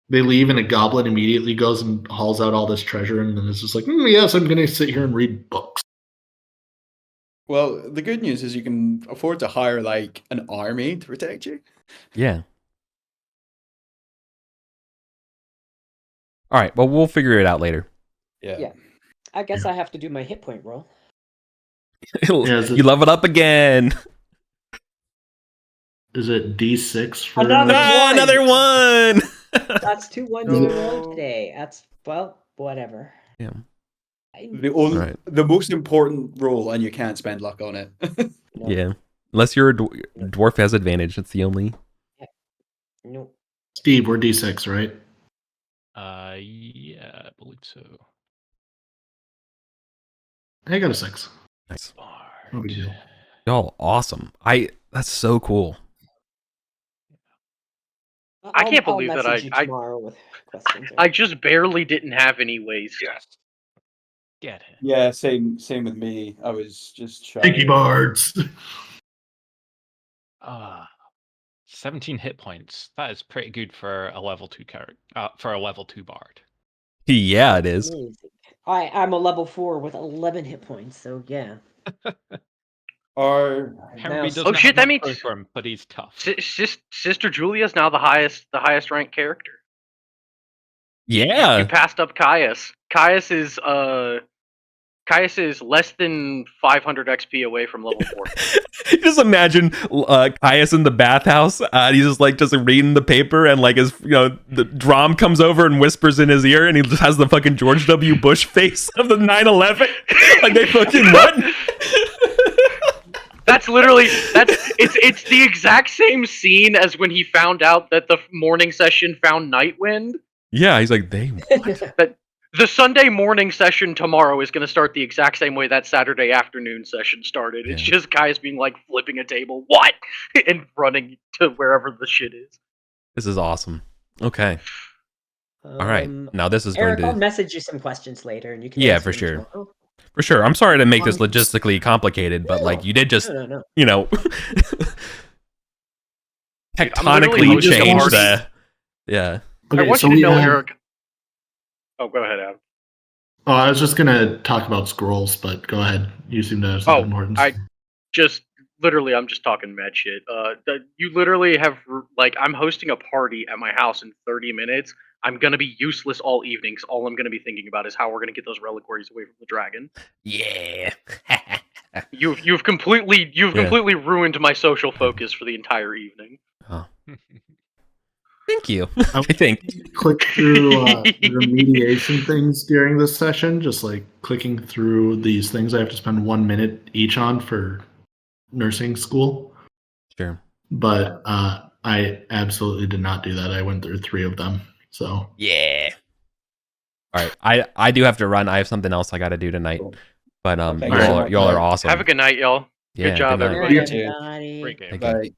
[SPEAKER 3] They leave and a goblin immediately goes and hauls out all this treasure and then it's just like, yes, I'm going to sit here and read books.
[SPEAKER 6] Well, the good news is you can afford to hire like an army to protect you.
[SPEAKER 2] Yeah. All right, well, we'll figure it out later.
[SPEAKER 6] Yeah.
[SPEAKER 5] I guess I have to do my hit point roll.
[SPEAKER 2] You level up again.
[SPEAKER 3] Is it D6 for
[SPEAKER 2] another one?
[SPEAKER 5] That's 2 ones in a row today. That's, well, whatever.
[SPEAKER 2] Yeah.
[SPEAKER 6] The most important roll, and you can't spend luck on it.
[SPEAKER 5] No.
[SPEAKER 2] Yeah. Unless you're a dwarf has advantage. That's the only.
[SPEAKER 5] No.
[SPEAKER 3] Steve, we're D6, right?
[SPEAKER 7] Yeah, I believe so.
[SPEAKER 3] I got a 6.
[SPEAKER 2] Nice.
[SPEAKER 3] No big deal.
[SPEAKER 2] Y'all awesome. That's so cool.
[SPEAKER 4] I can't believe
[SPEAKER 5] I'll
[SPEAKER 4] that
[SPEAKER 5] message you tomorrow with questions.
[SPEAKER 4] I just barely didn't have any waste.
[SPEAKER 7] Yes. Get it.
[SPEAKER 6] Yeah, same with me. I was just shy.
[SPEAKER 3] Thank you, bards.
[SPEAKER 7] 17 hit points. That is pretty good for a level 2 character. For a level 2 bard.
[SPEAKER 2] Yeah, it is.
[SPEAKER 5] Amazing. I'm a level 4 with 11 hit points, so yeah.
[SPEAKER 7] Henry doesn't
[SPEAKER 4] shit, that means
[SPEAKER 7] for him, but he's tough.
[SPEAKER 4] Sister Julia's now the highest ranked character.
[SPEAKER 2] Yeah.
[SPEAKER 4] You passed up Caius. Caius is less than 500 XP away from level 4.
[SPEAKER 2] Just imagine Caius in the bathhouse. He's just reading the paper, and like the Drom comes over and whispers in his ear, and he just has the fucking George W. Bush face of the 9/11. Like they fucking what?
[SPEAKER 4] It's the exact same scene as when he found out that the morning session found Nightwind.
[SPEAKER 2] Yeah, he's like, they what?
[SPEAKER 4] But the Sunday morning session tomorrow is going to start the exact same way that Saturday afternoon session started. It's just guys being like flipping a table, what? And running to wherever the shit is.
[SPEAKER 2] This is awesome. Okay. All right. Now this is
[SPEAKER 5] Eric,
[SPEAKER 2] going to...
[SPEAKER 5] I'll message you some questions later, and you can.
[SPEAKER 2] Yeah, for sure.
[SPEAKER 5] Tomorrow.
[SPEAKER 2] For sure. I'm sorry to make this logistically complicated, but like you did just, tectonically change the. Yeah.
[SPEAKER 3] Okay,
[SPEAKER 4] I want you to know, Eric. Oh, go ahead, Adam.
[SPEAKER 3] Oh, I was just gonna talk about scrolls, but go ahead. You seem to have something more.
[SPEAKER 4] I'm just talking mad shit. You literally have I'm hosting a party at my house in 30 minutes. I'm gonna be useless all evenings. All I'm gonna be thinking about is how we're gonna get those reliquaries away from the dragon.
[SPEAKER 2] Yeah.
[SPEAKER 4] You've completely ruined my social focus for the entire evening.
[SPEAKER 2] Oh. Thank you. I think.
[SPEAKER 3] Click through remediation things during this session, just like clicking through these things I have to spend 1 minute each on for nursing school.
[SPEAKER 2] Sure.
[SPEAKER 3] But I absolutely did not do that. I went through 3 of them. So
[SPEAKER 2] Yeah. All right. I do have to run. I have something else I got to do tonight.
[SPEAKER 6] Cool.
[SPEAKER 2] But
[SPEAKER 6] Thank
[SPEAKER 2] y'all
[SPEAKER 6] you so
[SPEAKER 2] are
[SPEAKER 6] much.
[SPEAKER 2] y'all are awesome.
[SPEAKER 4] Have a good night, y'all.
[SPEAKER 2] Yeah,
[SPEAKER 4] Good job,
[SPEAKER 2] good night.
[SPEAKER 4] everybody.
[SPEAKER 6] You too.
[SPEAKER 5] Everybody.
[SPEAKER 7] Great game.
[SPEAKER 2] Thank you.
[SPEAKER 6] Bye.